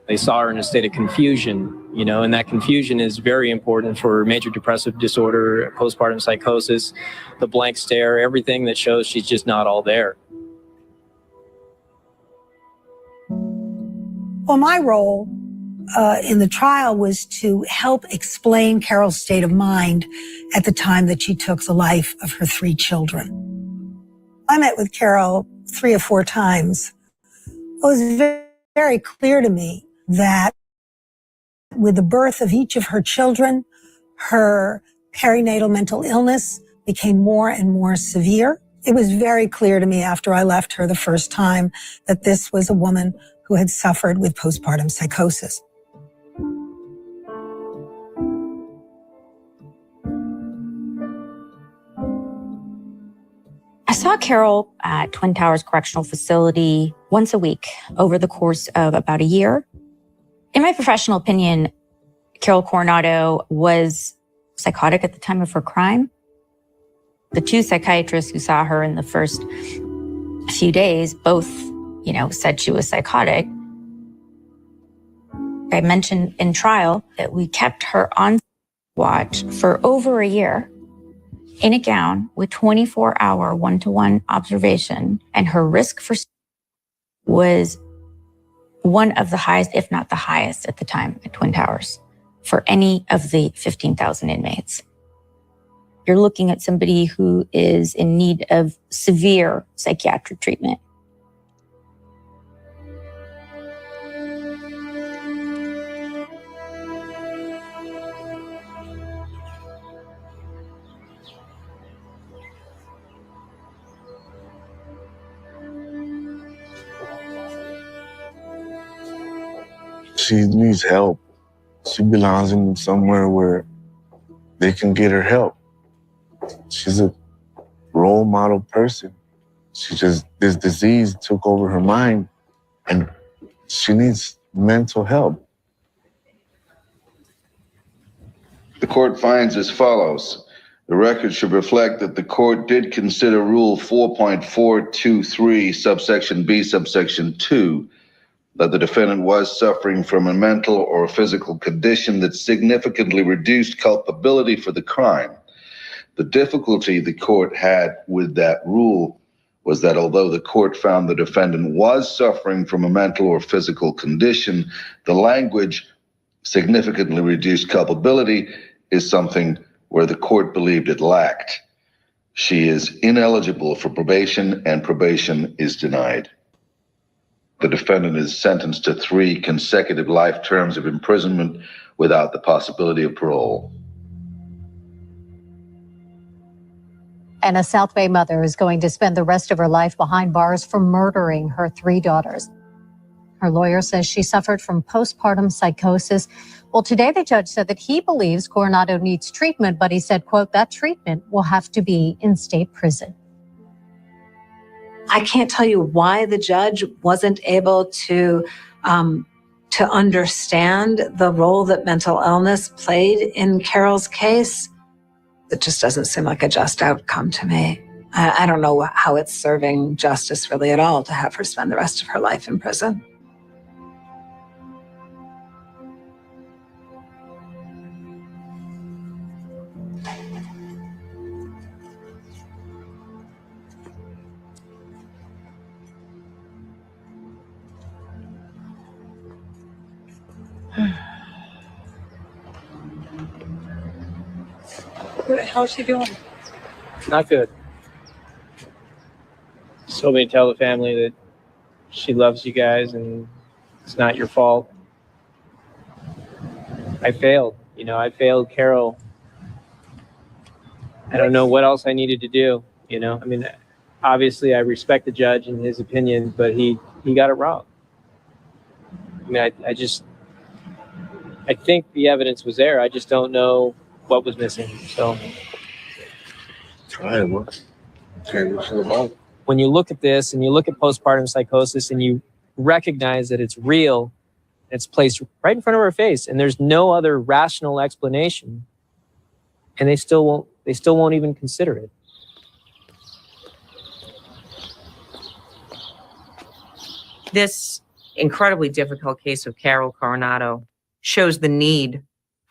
They saw her in a state of confusion, and that confusion is very important for major depressive disorder, postpartum psychosis, the blank stare, everything that shows she's just not all there. Well, my role in the trial was to help explain Carol's state of mind at the time that she took the life of her 3 children. I met with Carol 3 or 4 times. It was very, very clear to me that with the birth of each of her children, her perinatal mental illness became more and more severe. It was very clear to me after I left her the first time that this was a woman who had suffered with postpartum psychosis. I saw Carol at Twin Towers Correctional Facility once a week over the course of about a year. In my professional opinion, Carol Cornado was psychotic at the time of her crime. The 2 psychiatrists who saw her in the first few days both said she was psychotic. I mentioned in trial that we kept her on watch for over a year in a gown with 24-hour one-to-one observation, and her risk for was one of the highest, if not the highest at the time at Twin Towers for any of the 15,000 inmates. You're looking at somebody who is in need of severe psychiatric treatment. She needs help. She belongs in somewhere where they can get her help. She's a role model person. This disease took over her mind, and She needs mental help. The court finds as follows. The record should reflect that the court did consider Rule 4.423, subsection B, subsection 2, that the defendant was suffering from a mental or physical condition that significantly reduced culpability for the crime. The difficulty the court had with that rule was that although the court found the defendant was suffering from a mental or physical condition, the language significantly reduced culpability is something where the court believed it lacked. She is ineligible for probation and probation is denied. The defendant is sentenced to 3 consecutive life terms of imprisonment without the possibility of parole. And a South Bay mother is going to spend the rest of her life behind bars for murdering her 3 daughters. Her lawyer says she suffered from postpartum psychosis. Well, today the judge said that he believes Coronado needs treatment, but he said, quote, that treatment will have to be in state prison. I can't tell you why the judge wasn't able to understand the role that mental illness played in Carol's case. It just doesn't seem like a just outcome to me. I don't know how it's serving justice really at all to have her spend the rest of her life in prison. How's she doing? Not good. So me tell the family that she loves you guys and it's not your fault. I failed. I failed Carol. I don't know what else I needed to do. Obviously I respect the judge and his opinion, but he got it wrong. I think the evidence was there. I just don't know what was missing. So when you look at this and you look at postpartum psychosis and you recognize that it's real, it's placed right in front of our face and there's no other rational explanation, and they still won't even consider it. This incredibly difficult case of Carol Cornado shows the need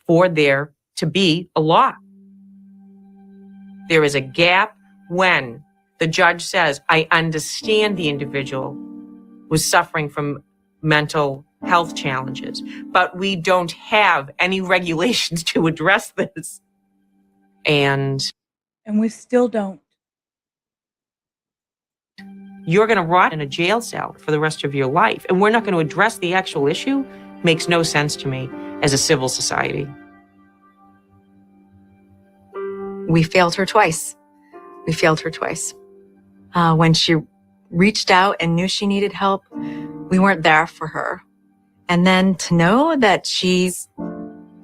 for there to be a law. There is a gap when the judge says, I understand the individual was suffering from mental health challenges, but we don't have any regulations to address this. And we still don't. You're going to rot in a jail cell for the rest of your life, and we're not going to address the actual issue. Makes no sense to me as a civil society. We failed her twice. When she reached out and knew she needed help, we weren't there for her. And then to know that she's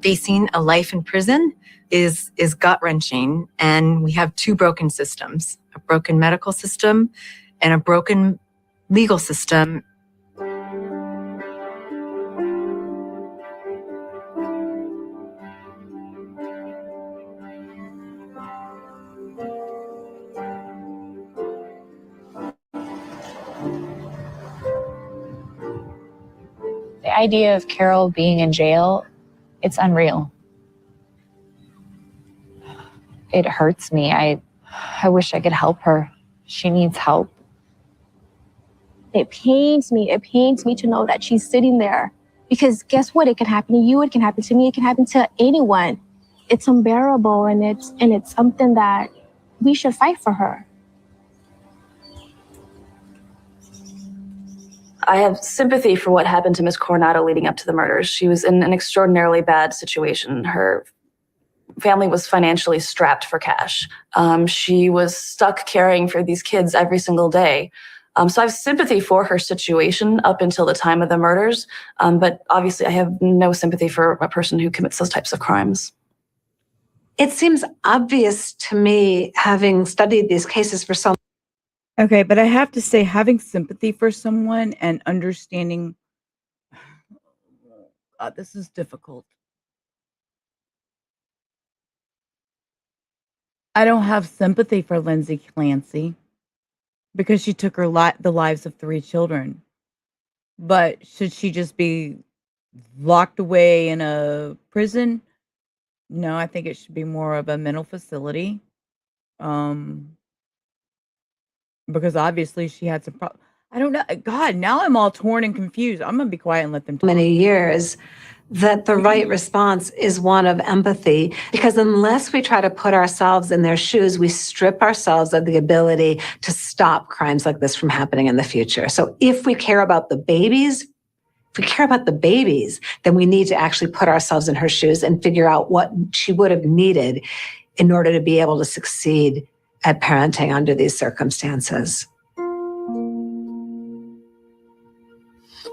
facing a life in prison is gut-wrenching. And we have 2 broken systems, a broken medical system and a broken legal system. The idea of Carol being in jail, it's unreal. It hurts me. I wish I could help her. She needs help. It pains me to know that she's sitting there. Because guess what? It can happen to you, it can happen to me, it can happen to anyone. It's unbearable, and it's something that we should fight for her. I have sympathy for what happened to Miss Coronado leading up to the murders. She was in an extraordinarily bad situation. Her family was financially strapped for cash. She was stuck caring for these kids every single day. So I have sympathy for her situation up until the time of the murders. But obviously I have no sympathy for a person who commits those types of crimes. It seems obvious to me, having studied these cases for so long. Okay, but I have to say, having sympathy for someone and understanding this is difficult. I don't have sympathy for Lindsay Clancy because she took the lives of 3 children. But should she just be locked away in a prison? No, I think it should be more of a mental facility. Because obviously she had some I don't know. God, now I'm all torn and confused. I'm gonna be quiet and let them talk. Many years that the right response is one of empathy, because unless we try to put ourselves in their shoes, we strip ourselves of the ability to stop crimes like this from happening in the future. So if we care about the babies, then we need to actually put ourselves in her shoes and figure out what she would have needed in order to be able to succeed at parenting under these circumstances.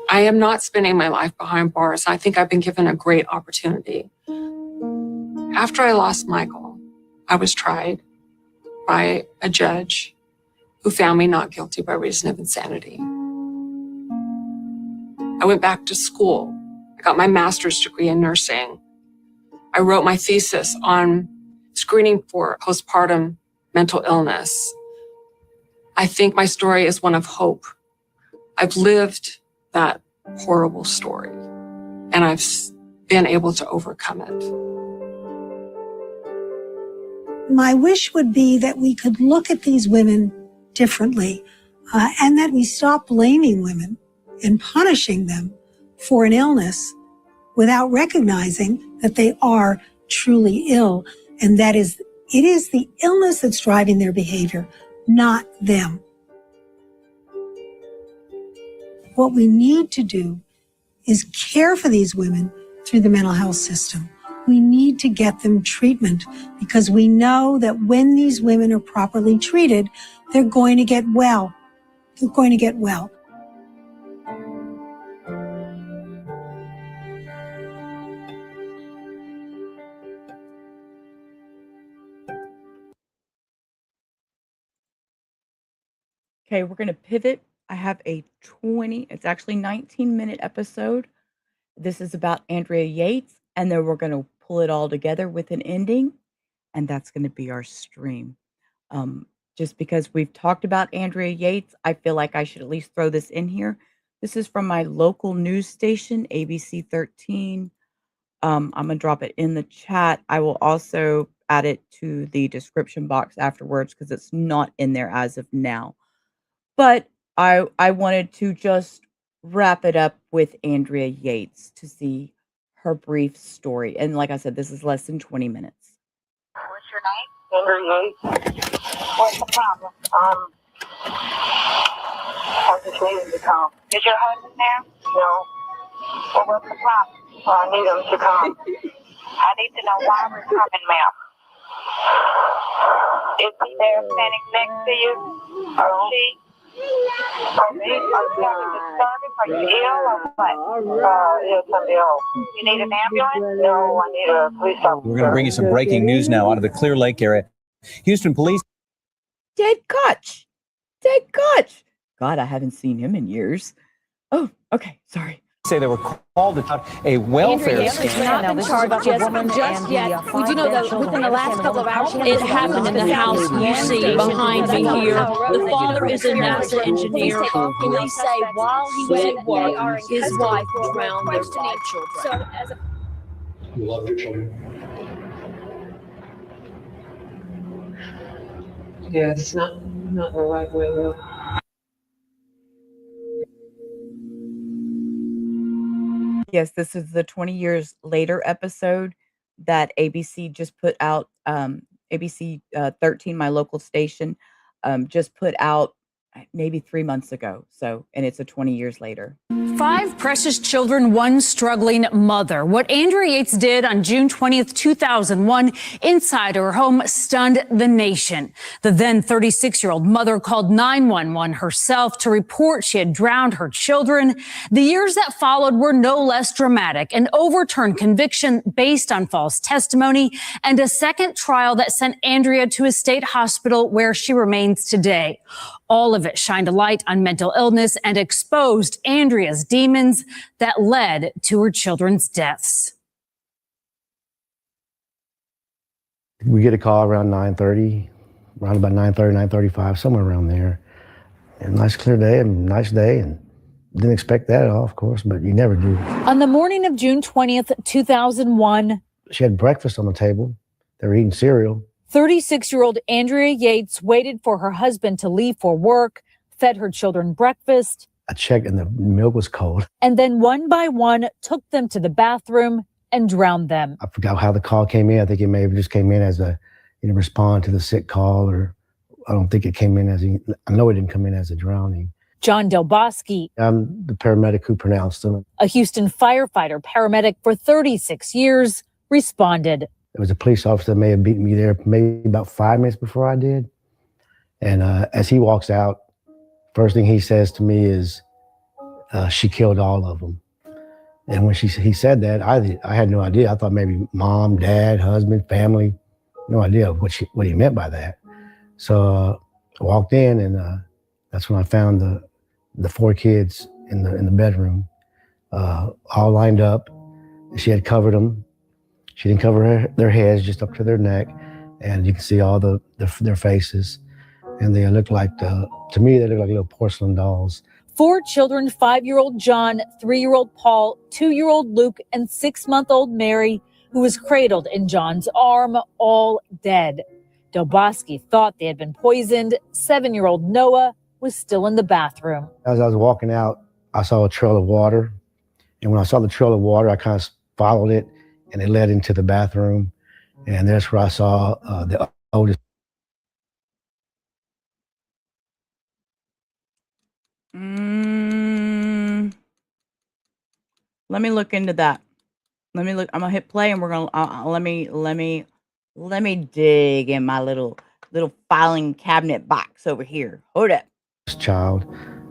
I am not spending my life behind bars. I think I've been given a great opportunity. After I lost Michael, I was tried by a judge who found me not guilty by reason of insanity. I went back to school. I got my master's degree in nursing. I wrote my thesis on screening for postpartum mental illness. I think my story is one of hope. I've lived that horrible story, and I've been able to overcome it. My wish would be that we could look at these women differently, and that we stop blaming women and punishing them for an illness without recognizing that they are truly ill, and that it is the illness that's driving their behavior, not them. What we need to do is care for these women through the mental health system. We need to get them treatment because we know that when these women are properly treated, they're going to get well. They're going to get well. Okay, we're going to pivot. I have it's actually 19-minute episode. This is about Andrea Yates, and then we're going to pull it all together with an ending, and that's going to be our stream. Just because we've talked about Andrea Yates, I feel like I should at least throw this in here. This is from my local news station, ABC 13. I'm going to drop it in the chat. I will also add it to the description box afterwards because it's not in there as of now. But I wanted to just wrap it up with Andrea Yates to see her brief story. And like I said, this is less than 20 minutes. What's your name? Andrea Yates. What's the problem? I just needed to come. Is your husband there? No. Well, what's the problem? Well, I need him to come. I need to know why we're coming, ma'am. Is he there standing next to you? Or she? Are you having disturbance? Are you ill or what? Yes, I'm ill. You need an ambulance? No, I need a police officer. We're going to bring you some breaking news now out of the Clear Lake area. Houston police. Dead Koch. God, I haven't seen him in years. Oh, okay. Sorry. Say they were called to a welfare scheme. Has not been charged just yet. We do know that within the last couple of hours, it happened in the house you see behind me here. The father is a NASA engineer. Police say while he was at work, his wife drowned their 5 children. You love your children. Yeah, it's not the right way though. Yes, this is the 20 years later episode that ABC just put out. ABC 13, my local station, just put out maybe 3 months ago. So, and it's a 20 years later. 5 precious children, 1 struggling mother. What Andrea Yates did on June 20th, 2001, inside her home stunned the nation. The then 36-year-old mother called 911 herself to report she had drowned her children. The years that followed were no less dramatic. An overturned conviction based on false testimony and a second trial that sent Andrea to a state hospital where she remains today. All of love shined a light on mental illness and exposed Andrea's demons that led to her children's deaths. We get a call around 9:30, around about 9:30, 9:35, somewhere around there. And nice clear day, and nice day, and didn't expect that at all, of course, but you never do. On the morning of June 20th, 2001, She had breakfast on the table. They were eating cereal. 36-year-old Andrea Yates waited for her husband to leave for work, fed her children breakfast, I checked, and the milk was cold. and then one by one took them to the bathroom and drowned them. I forgot how the call came in. I think it may have just came in as a, respond to the sick call, or I don't think it came in as I know it didn't come in as a drowning. John Del Bosque, I'm the paramedic who pronounced them. a Houston firefighter paramedic for 36 years, responded. There was a police officer that may have beaten me there maybe about 5 minutes before I did. And as he walks out, first thing he says to me is, she killed all of them. And when he said that, I had no idea. I thought maybe mom, dad, husband, family, no idea what he meant by that. So I walked in, and that's when I found the 4 kids in the bedroom, all lined up. She had covered them. She didn't cover their heads, just up to their neck, and you can see all their faces. And they looked like, to me, they looked like little porcelain dolls. 4 children, 5-year-old John, 3-year-old Paul, 2-year-old Luke, and 6-month-old Mary, who was cradled in John's arm, all dead. Del Bosque thought they had been poisoned. 7-year-old Noah was still in the bathroom. As I was walking out, I saw a trail of water. And when I saw the trail of water, I kind of followed it, and it led into the bathroom. And that's where I saw the oldest. Let me look into that. Let me look. I'm gonna hit play, and we're gonna let me dig in my little filing cabinet box over here. Hold up. Child,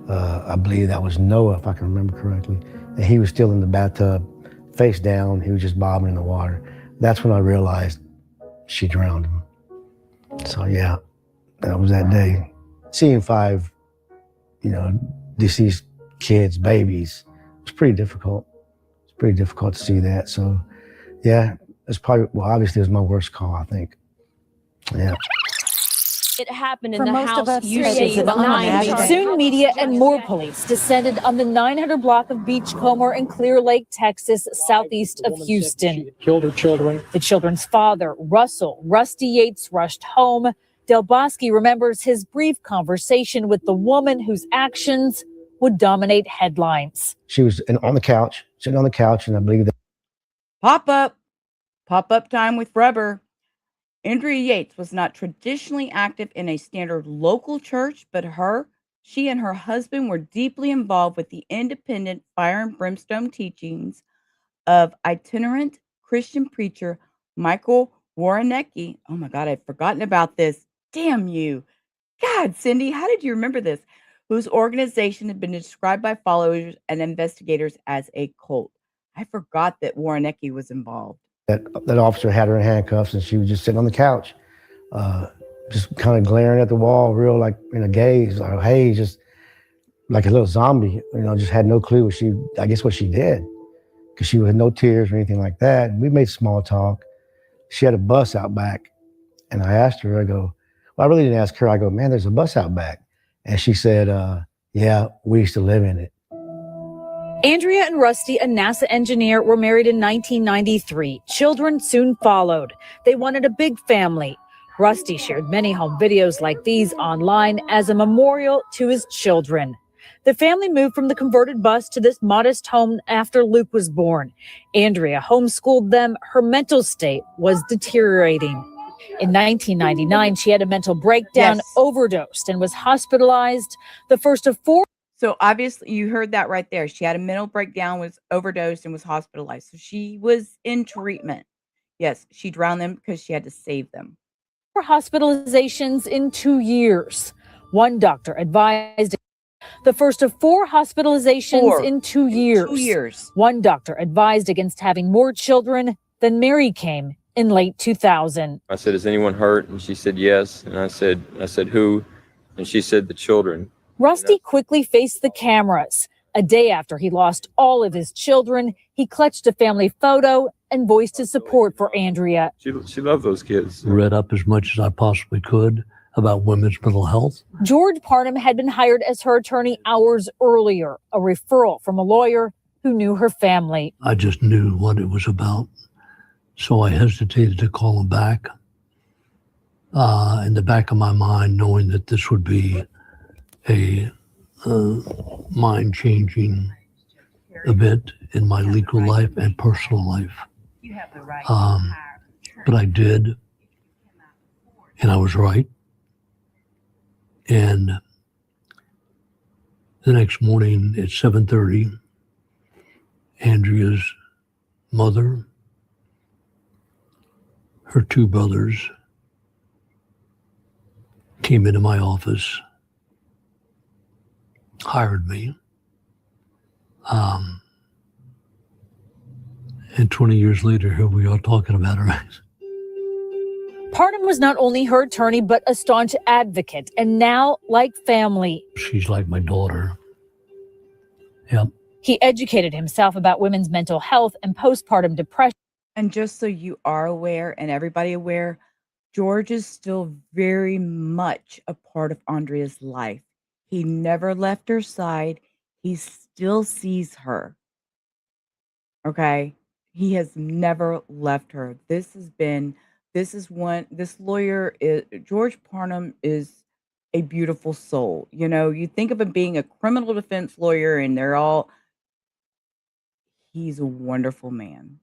I believe that was Noah, if I can remember correctly. And he was still in the bathtub, face down. He was just bobbing in the water. That's when I realized she drowned him. So yeah, that was that day. Seeing 5, deceased kids, babies, it's pretty difficult. It's pretty difficult to see that. So yeah, it's probably, obviously it was my worst call, I think. Yeah. It happened in For the most of house us, you it see is behind me. Soon media and more police descended on the 900 block of Beachcomber in Clear Lake, Texas, southeast of Houston. Killed her children. The children's father, Rusty Yates, rushed home. Del Bosque remembers his brief conversation with the woman whose actions would dominate headlines. She was on the couch, sitting on the couch, and I believe that. Pop up time with Rubber. Andrea Yates was not traditionally active in a standard local church, but she and her husband were deeply involved with the independent fire and brimstone teachings of itinerant Christian preacher Michael Warrenecki. Oh my God, I'd forgotten about this. Damn you. God, Cindy, how did you remember this? Whose organization had been described by followers and investigators as a cult. I forgot that Warrenecki was involved. That officer had her in handcuffs, and she was just sitting on the couch, just kind of glaring at the wall, real like in a gaze, or haze, just like a little zombie, just had no clue what she did, because she had no tears or anything like that. And we made small talk. She had a bus out back, and I asked her, I go, well, I really didn't ask her. I go, man, there's a bus out back. And she said, yeah, we used to live in it. Andrea and Rusty, a NASA engineer, were married in 1993. Children soon followed. They wanted a big family. Rusty shared many home videos like these online as a memorial to his children. The family moved from the converted bus to this modest home after Luke was born. Andrea homeschooled them. Her mental state was deteriorating. In 1999, she had a mental breakdown, overdosed, and was hospitalized. The first of 4. So obviously you heard that right there. She had a mental breakdown, was overdosed, and was hospitalized. So she was in treatment. Yes, she drowned them because she had to save them. 4 hospitalizations in 2 years. One doctor advised the first of 4 hospitalizations in 2 years. 2 years. One doctor advised against having more children. Then Mary came in late 2000. I said, is anyone hurt? And she said, yes. And I said, who? And she said, the children. Rusty quickly faced the cameras. A day after he lost all of his children, he clutched a family photo and voiced his support for Andrea. She loved those kids. Read up as much as I possibly could about women's mental health. George Parnham had been hired as her attorney hours earlier, a referral from a lawyer who knew her family. I just knew what it was about, so I hesitated to call him back. In the back of my mind, knowing that this would be a mind-changing event in my legal life and personal life. But I did, and I was right. And the next morning at 7:30, Andrea's mother, her two brothers, came into my office, hired me, and 20 years later, here we are talking about her. Parnham was not only her attorney, but a staunch advocate, and now like family. She's like my daughter. Yep. He educated himself about women's mental health and postpartum depression. And just so you are aware and everybody aware, George is still very much a part of Andrea's life. He never left her side. He still sees her. Okay? He has never left her. This lawyer is, George Parnham is a beautiful soul. You know, you think of him being a criminal defense lawyer and he's a wonderful man.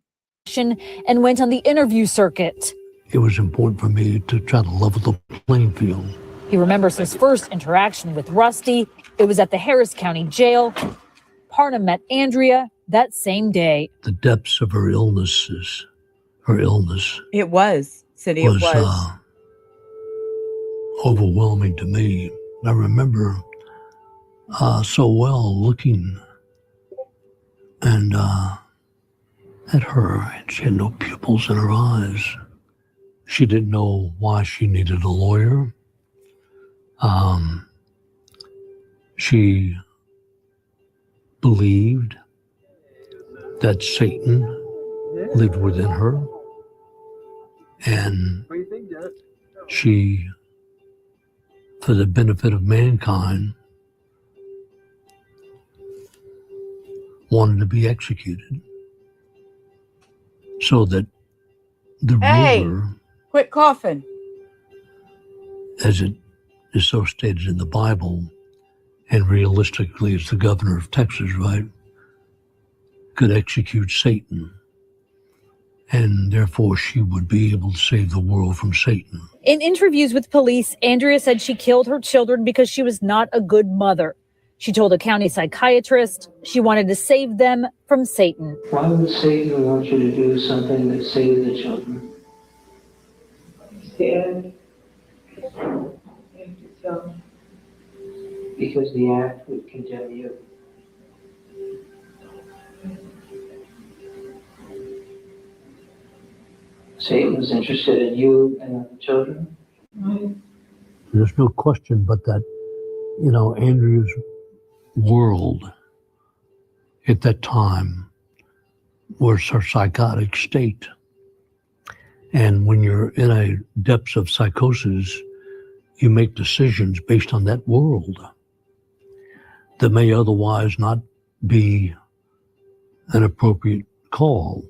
And went on the interview circuit. It was important for me to try to level the playing field. He remembers his first interaction with Rusty. It was at the Harris County Jail. Parnham met Andrea that same day. The depths of her illness. It was, Cindy, it was. Overwhelming to me. I remember so well looking and at her, and she had no pupils in her eyes. She didn't know why she needed a lawyer. She believed that Satan lived within her, and she, for the benefit of mankind, wanted to be executed so that the ruler, Quit coughing. as it is so stated in the Bible, and realistically it's the governor of Texas, right, could execute Satan. And therefore she would be able to save the world from Satan. In interviews with police, Andrea said she killed her children because she was not a good mother. She told a county psychiatrist she wanted to save them from Satan. Why would Satan want you to do something that saves the children? Scared. Because the act would condemn you. Satan was interested in you and the children. There's no question but that, Andrea's world at that time was her psychotic state. And when you're in a depths of psychosis, you make decisions based on that world that may otherwise not be an appropriate call.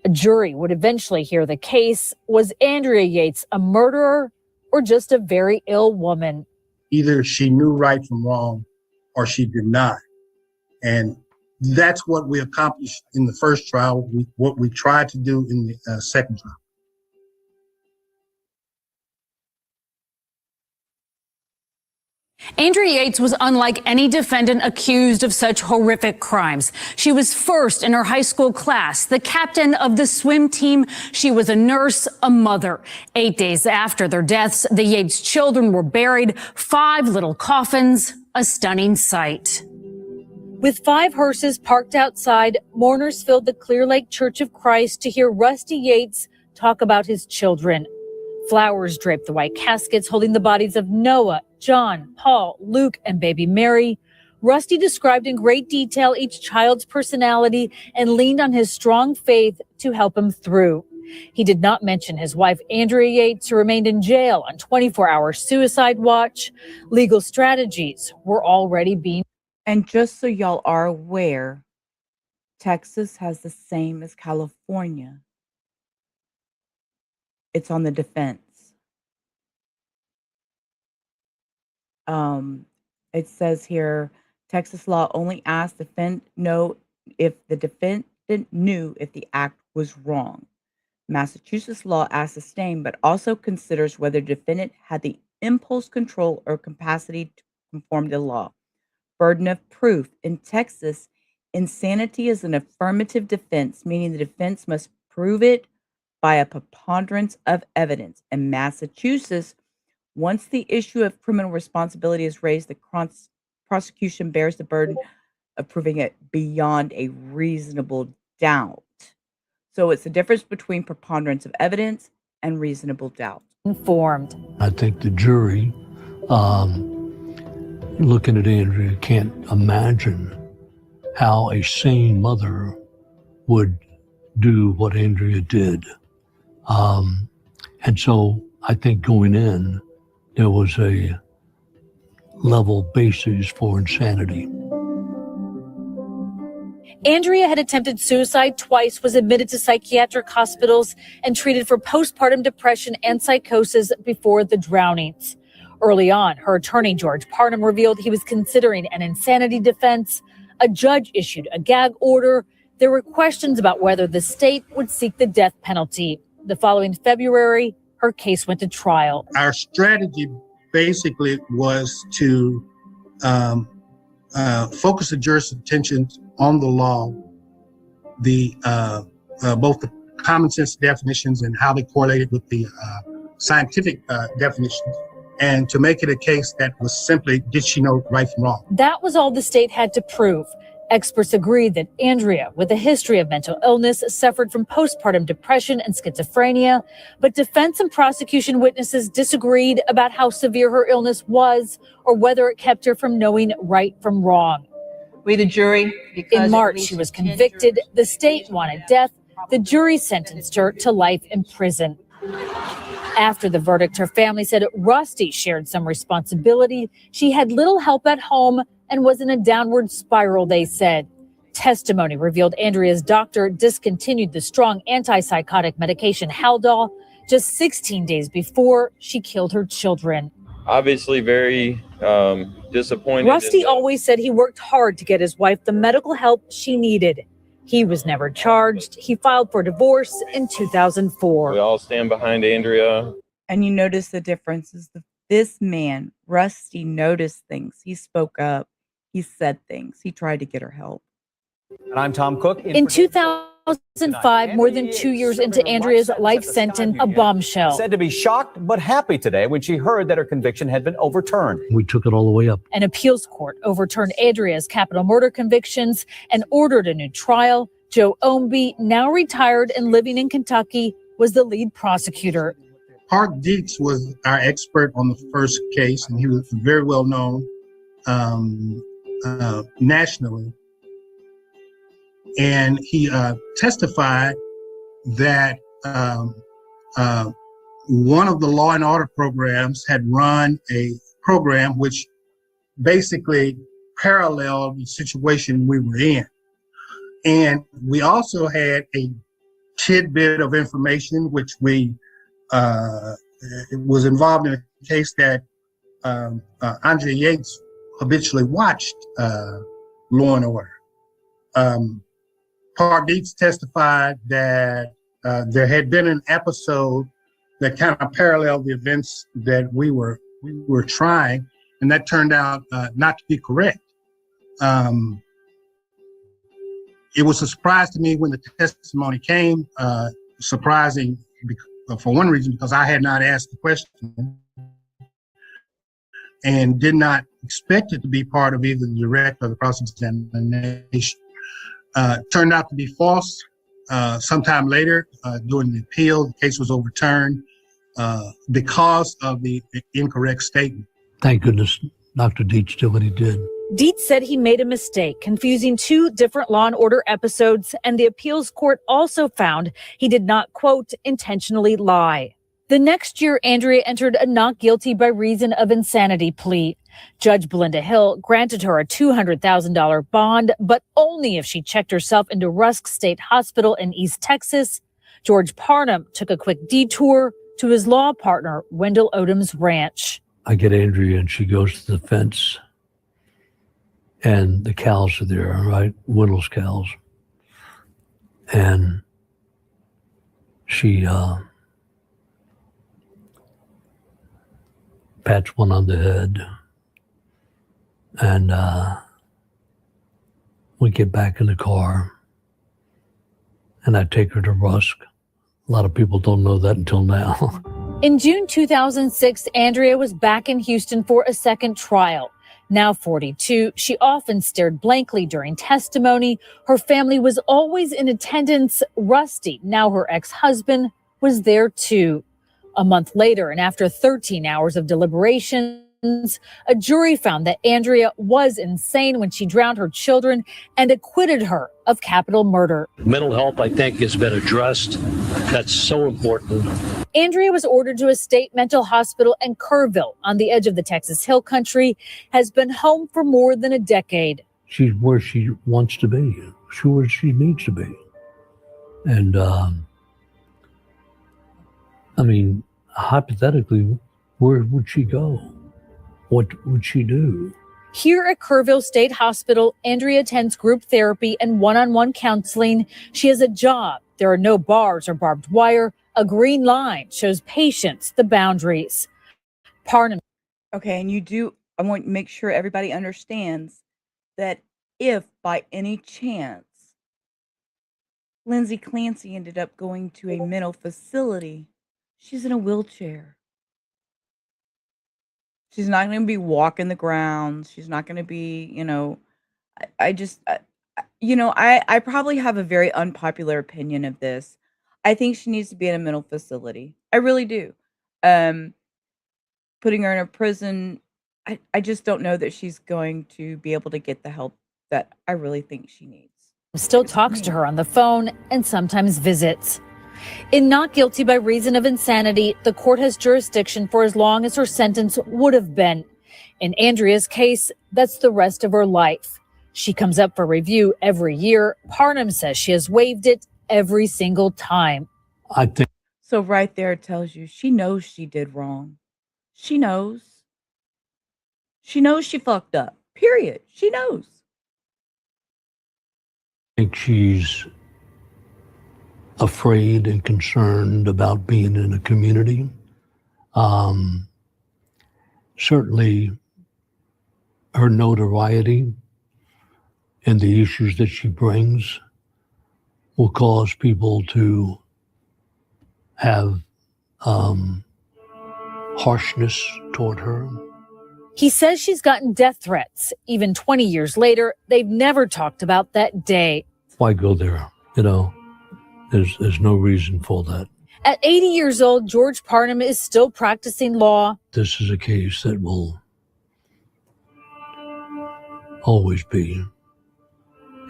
A jury would eventually hear the case. Was Andrea Yates a murderer or just a very ill woman? Either she knew right from wrong or she did not. And that's what we accomplished in the first trial, what we tried to do in the second trial. Andrea Yates was unlike any defendant accused of such horrific crimes. She was first in her high school class, the captain of the swim team. She was a nurse, a mother. 8 days after their deaths, the Yates children were buried, 5 little coffins, a stunning sight. With 5 hearses parked outside, mourners filled the Clear Lake Church of Christ to hear Rusty Yates talk about his children. Flowers draped the white caskets holding the bodies of Noah, John, Paul, Luke, and baby Mary. Rusty described in great detail each child's personality and leaned on his strong faith to help him through. He did not mention his wife, Andrea Yates, who remained in jail on 24-hour suicide watch. Legal strategies were already being. And just so y'all are aware, Texas has the same as California. It's on the defense. It says here, Texas law only asks defendant know if the defendant knew if the act was wrong. Massachusetts law asks the same, but also considers whether the defendant had the impulse control or capacity to conform to law. Burden of proof. In Texas, insanity is an affirmative defense, meaning the defense must prove it by a preponderance of evidence. In Massachusetts, once the issue of criminal responsibility is raised, the prosecution bears the burden of proving it beyond a reasonable doubt. So it's the difference between preponderance of evidence and reasonable doubt. Informed. I think the jury, looking at Andrea, can't imagine how a sane mother would do what Andrea did. And so I think going in, there was a level basis for insanity. Andrea had attempted suicide twice, was admitted to psychiatric hospitals, and treated for postpartum depression and psychosis before the drownings. Early on, her attorney, George Parnham, revealed he was considering an insanity defense. A judge issued a gag order. There were questions about whether the state would seek the death penalty. The following February, her case went to trial. Our strategy basically was to focus the jurors' attention on the law, both the common sense definitions and how they correlated with the scientific definitions, and to make it a case that was simply, did she know right from wrong? That was all the state had to prove. Experts agreed that Andrea, with a history of mental illness, suffered from postpartum depression and schizophrenia, but defense and prosecution witnesses disagreed about how severe her illness was or whether it kept her from knowing right from wrong. We, the jury, in March, she was convicted. The state wanted death. The jury sentenced her to life in prison. After the verdict, her family said Rusty shared some responsibility. She had little help at home and was in a downward spiral, they said. Testimony revealed Andrea's doctor discontinued the strong antipsychotic medication Haldol just 16 days before she killed her children. Obviously very disappointed. Rusty always said he worked hard to get his wife the medical help she needed. He was never charged. He filed for divorce in 2004. We all stand behind Andrea. And you notice the difference is this man, Rusty, noticed things. He spoke up. He said things. He tried to get her help. And I'm Tom Cook. In 2005, more than 2 years into Andrea's life sentence, a bombshell. Said to be shocked but happy today when she heard that her conviction had been overturned. We took it all the way up. An appeals court overturned Andrea's capital murder convictions and ordered a new trial. Joe Omby, now retired and living in Kentucky, was the lead prosecutor. Park Dietz was our expert on the first case, and he was very well known nationally. And he testified that one of the law and order programs had run a program which basically paralleled the situation we were in. And we also had a tidbit of information which we was involved in a case that Andrea Yates habitually watched Law and Order. Park Dietz testified that there had been an episode that kind of paralleled the events that we were trying, and that turned out not to be correct. It was a surprise to me when the testimony came, surprising for one reason, because I had not asked the question and did not expect it to be part of either the direct or the cross-examination. Turned out to be false. Sometime later, during the appeal, the case was overturned because of the incorrect statement. Thank goodness Dr. Dietz did what he did. Dietz said he made a mistake, confusing 2 different Law and Order episodes, and the appeals court also found he did not, quote, intentionally lie. The next year, Andrea entered a not guilty by reason of insanity plea. Judge Belinda Hill granted her a $200,000 bond, but only if she checked herself into Rusk State Hospital in East Texas. George Parnham took a quick detour to his law partner, Wendell Odom's ranch. I get Andrea and she goes to the fence and the cows are there, right? Wendell's cows. And she pats one on the head. And we get back in the car and I take her to Rusk. A lot of people don't know that until now. In June 2006, Andrea was back in Houston for a second trial. Now 42, she often stared blankly during testimony. Her family was always in attendance. Rusty, now her ex-husband, was there too. A month later, and after 13 hours of deliberations, a jury found that Andrea was insane when she drowned her children and acquitted her of capital murder. Mental health, I think, has been addressed. That's so important. Andrea was ordered to a state mental hospital in Kerrville on the edge of the Texas Hill Country, has been home for more than a decade. She's where she wants to be. She's where she needs to be. And, I mean, hypothetically, where would she go? What would she do? Here at Kerrville State Hospital, Andrea attends group therapy and one-on-one counseling. She has a job. There are no bars or barbed wire. A green line shows patients the boundaries. Parnham. Okay, and I want to make sure everybody understands that if by any chance Lindsay Clancy ended up going to a mental facility, she's in a wheelchair. She's not going to be walking the grounds. She's not going to be, I probably have a very unpopular opinion of this. I think she needs to be in a mental facility. I really do. Putting her in a prison, I just don't know that she's going to be able to get the help that I really think she needs. Still talks to her on the phone and sometimes visits. In not guilty by reason of insanity, the court has jurisdiction for as long as her sentence would have been. In Andrea's case, that's the rest of her life. She comes up for review every year. Parnham says she has waived it every single time. I think so. Right there, it tells you she knows she did wrong. She knows. She knows she fucked up. Period. She knows. I think she's afraid and concerned about being in a community. Certainly, her notoriety and the issues that she brings will cause people to have harshness toward her. He says she's gotten death threats. Even 20 years later, they've never talked about that day. Why go there? There's no reason for that. At 80 years old, George Parnham is still practicing law. This is a case that will always be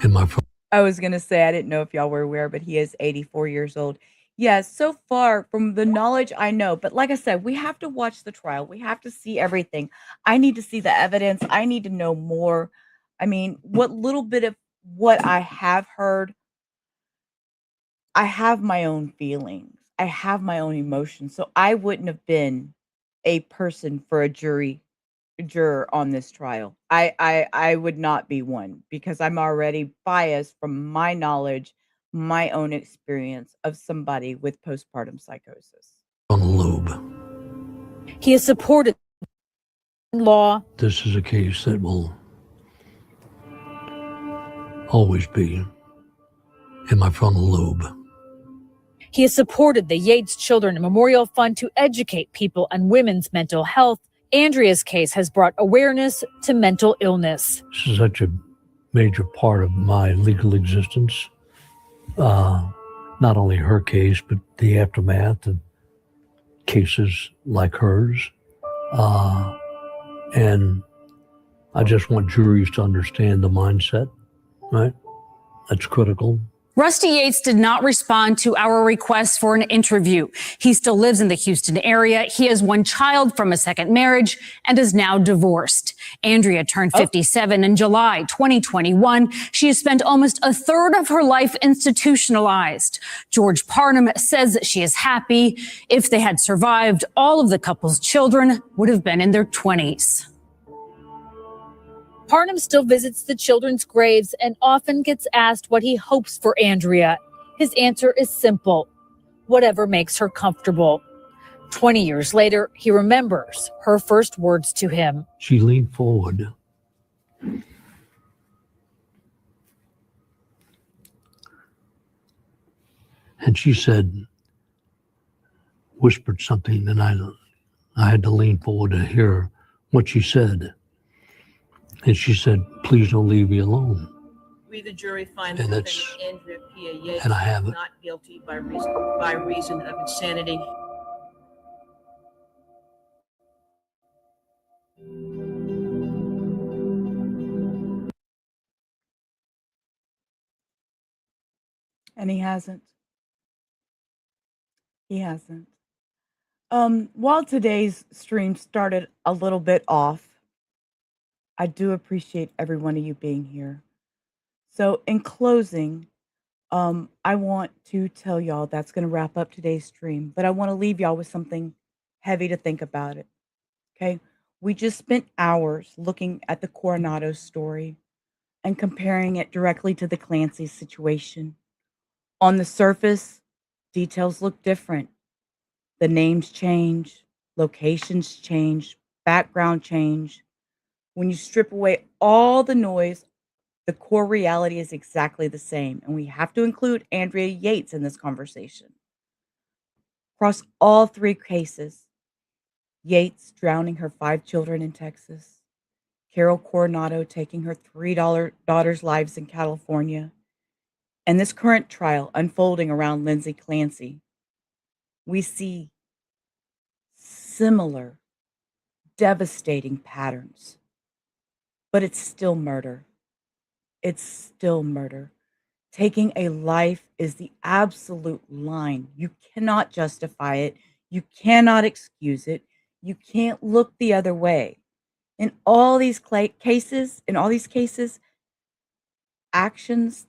in my front. I was going to say, I didn't know if y'all were aware, but he is 84 years old. Yes, so far from the knowledge I know, but like I said, we have to watch the trial. We have to see everything. I need to see the evidence. I need to know more. I mean, what little bit of what I have heard, I have my own feelings. I have my own emotions. So I wouldn't have been a person for a juror on this trial. I would not be one because I'm already biased from my knowledge, my own experience of somebody with postpartum psychosis. On the lobe. He has supported law. This is a case that will always be in my frontal lobe. He has supported the Yates Children Memorial Fund to educate people on women's mental health. Andrea's case has brought awareness to mental illness. This is such a major part of my legal existence. Not only her case, but the aftermath of cases like hers. And I just want juries to understand the mindset, right? That's critical. Rusty Yates did not respond to our request for an interview. He still lives in the Houston area. He has one child from a second marriage and is now divorced. Andrea turned 57 in July 2021. She has spent almost a third of her life institutionalized. George Parnham says that she is happy. If they had survived, all of the couple's children would have been in their 20s. Parnham still visits the children's graves and often gets asked what he hopes for Andrea. His answer is simple: whatever makes her comfortable. 20 years later, he remembers her first words to him. She leaned forward and she said, whispered something, and I had to lean forward to hear what she said. And she said, please don't leave me alone. We, the jury, find And that that's- Andrea P. Yates and I have is it. not guilty by reason of insanity. And he hasn't. He hasn't. While today's stream started a little bit off, I do appreciate every one of you being here. So in closing, I want to tell y'all that's going to wrap up today's stream, but I want to leave y'all with something heavy to think about it. Okay. We just spent hours looking at the Coronado story and comparing it directly to the Clancy situation. On the surface, details look different. The names change, locations change, background change. When you strip away all the noise, the core reality is exactly the same. And we have to include Andrea Yates in this conversation. Across all three cases, Yates drowning her 5 children in Texas, Carol Cornado taking her 3 daughters' lives in California, and this current trial unfolding around Lindsay Clancy, we see similar, devastating patterns. But it's still murder. It's still murder. Taking a life is the absolute line. You cannot justify it. You cannot excuse it. You can't look the other way. In all these cases, actions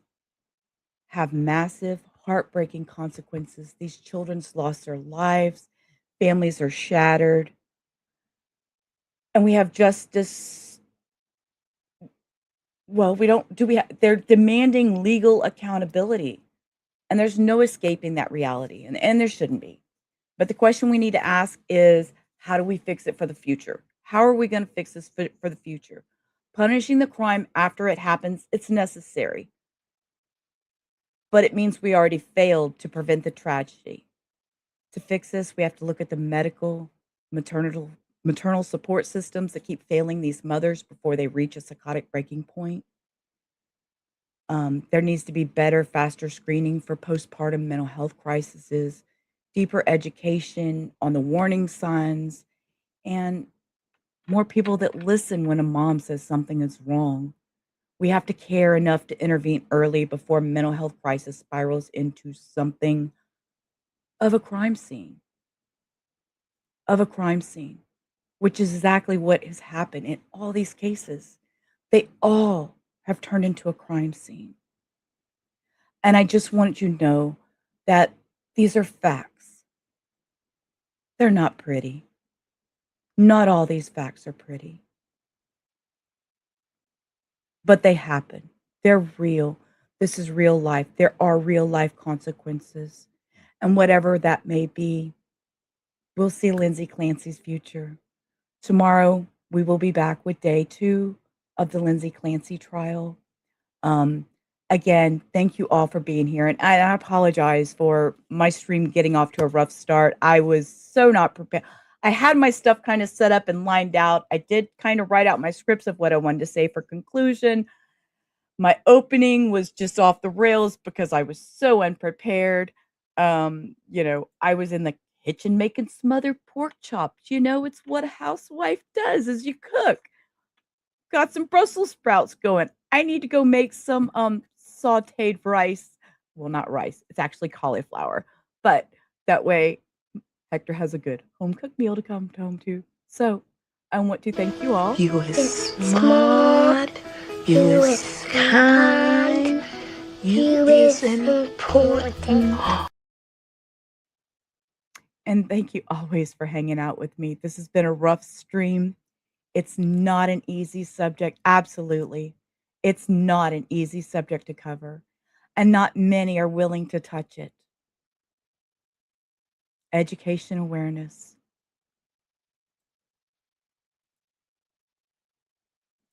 have massive, heartbreaking consequences. These children's lost their lives. Families are shattered. And we have justice. Well, they're demanding legal accountability. And there's no escaping that reality. And there shouldn't be. But the question we need to ask is, how do we fix it for the future? How are we going to fix this for the future? Punishing the crime after it happens, it's necessary. But it means we already failed to prevent the tragedy. To fix this, we have to look at the medical, maternal support systems that keep failing these mothers before they reach a psychotic breaking point. There needs to be better, faster screening for postpartum mental health crises, deeper education on the warning signs, and more people that listen when a mom says something is wrong. We have to care enough to intervene early before mental health crisis spirals into something of a crime scene. Which is exactly what has happened in all these cases. They all have turned into a crime scene. And I just want you to know that these are facts. They're not pretty. Not all these facts are pretty. But they happen. They're real. This is real life. There are real life consequences. And whatever that may be, we'll see Lindsay Clancy's future. Tomorrow, we will be back with day 2 of the Lindsay Clancy trial. Again, thank you all for being here. And I apologize for my stream getting off to a rough start. I was so not prepared. I had my stuff kind of set up and lined out. I did kind of write out my scripts of what I wanted to say for conclusion. My opening was just off the rails because I was so unprepared. I was in the kitchen making smothered pork chops. You know, it's what a housewife does is you cook. Got some Brussels sprouts going. I need to go make some sauteed rice. Well, not rice. It's actually cauliflower. But that way Hector has a good home-cooked meal to come home to. So I want to thank you all. You is smart. You is kind. You is important. And thank you always for hanging out with me. This has been a rough stream. It's not an easy subject. Absolutely. It's not an easy subject to cover. And not many are willing to touch it. Education awareness.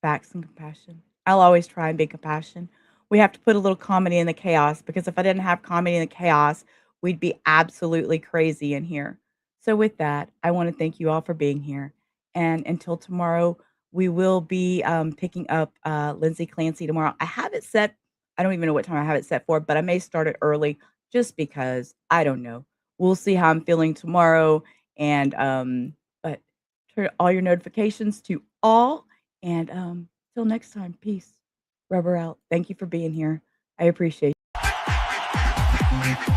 Facts and compassion. I'll always try and be compassion. We have to put a little comedy in the chaos, because if I didn't have comedy in the chaos, we'd be absolutely crazy in here. So with that, I want to thank you all for being here. And until tomorrow, we will be picking up Lindsay Clancy tomorrow. I have it set. I don't even know what time I have it set for, but I may start it early just because I don't know. We'll see how I'm feeling tomorrow. And but turn all your notifications to all. And till next time, peace. Rubber out. Thank you for being here. I appreciate you.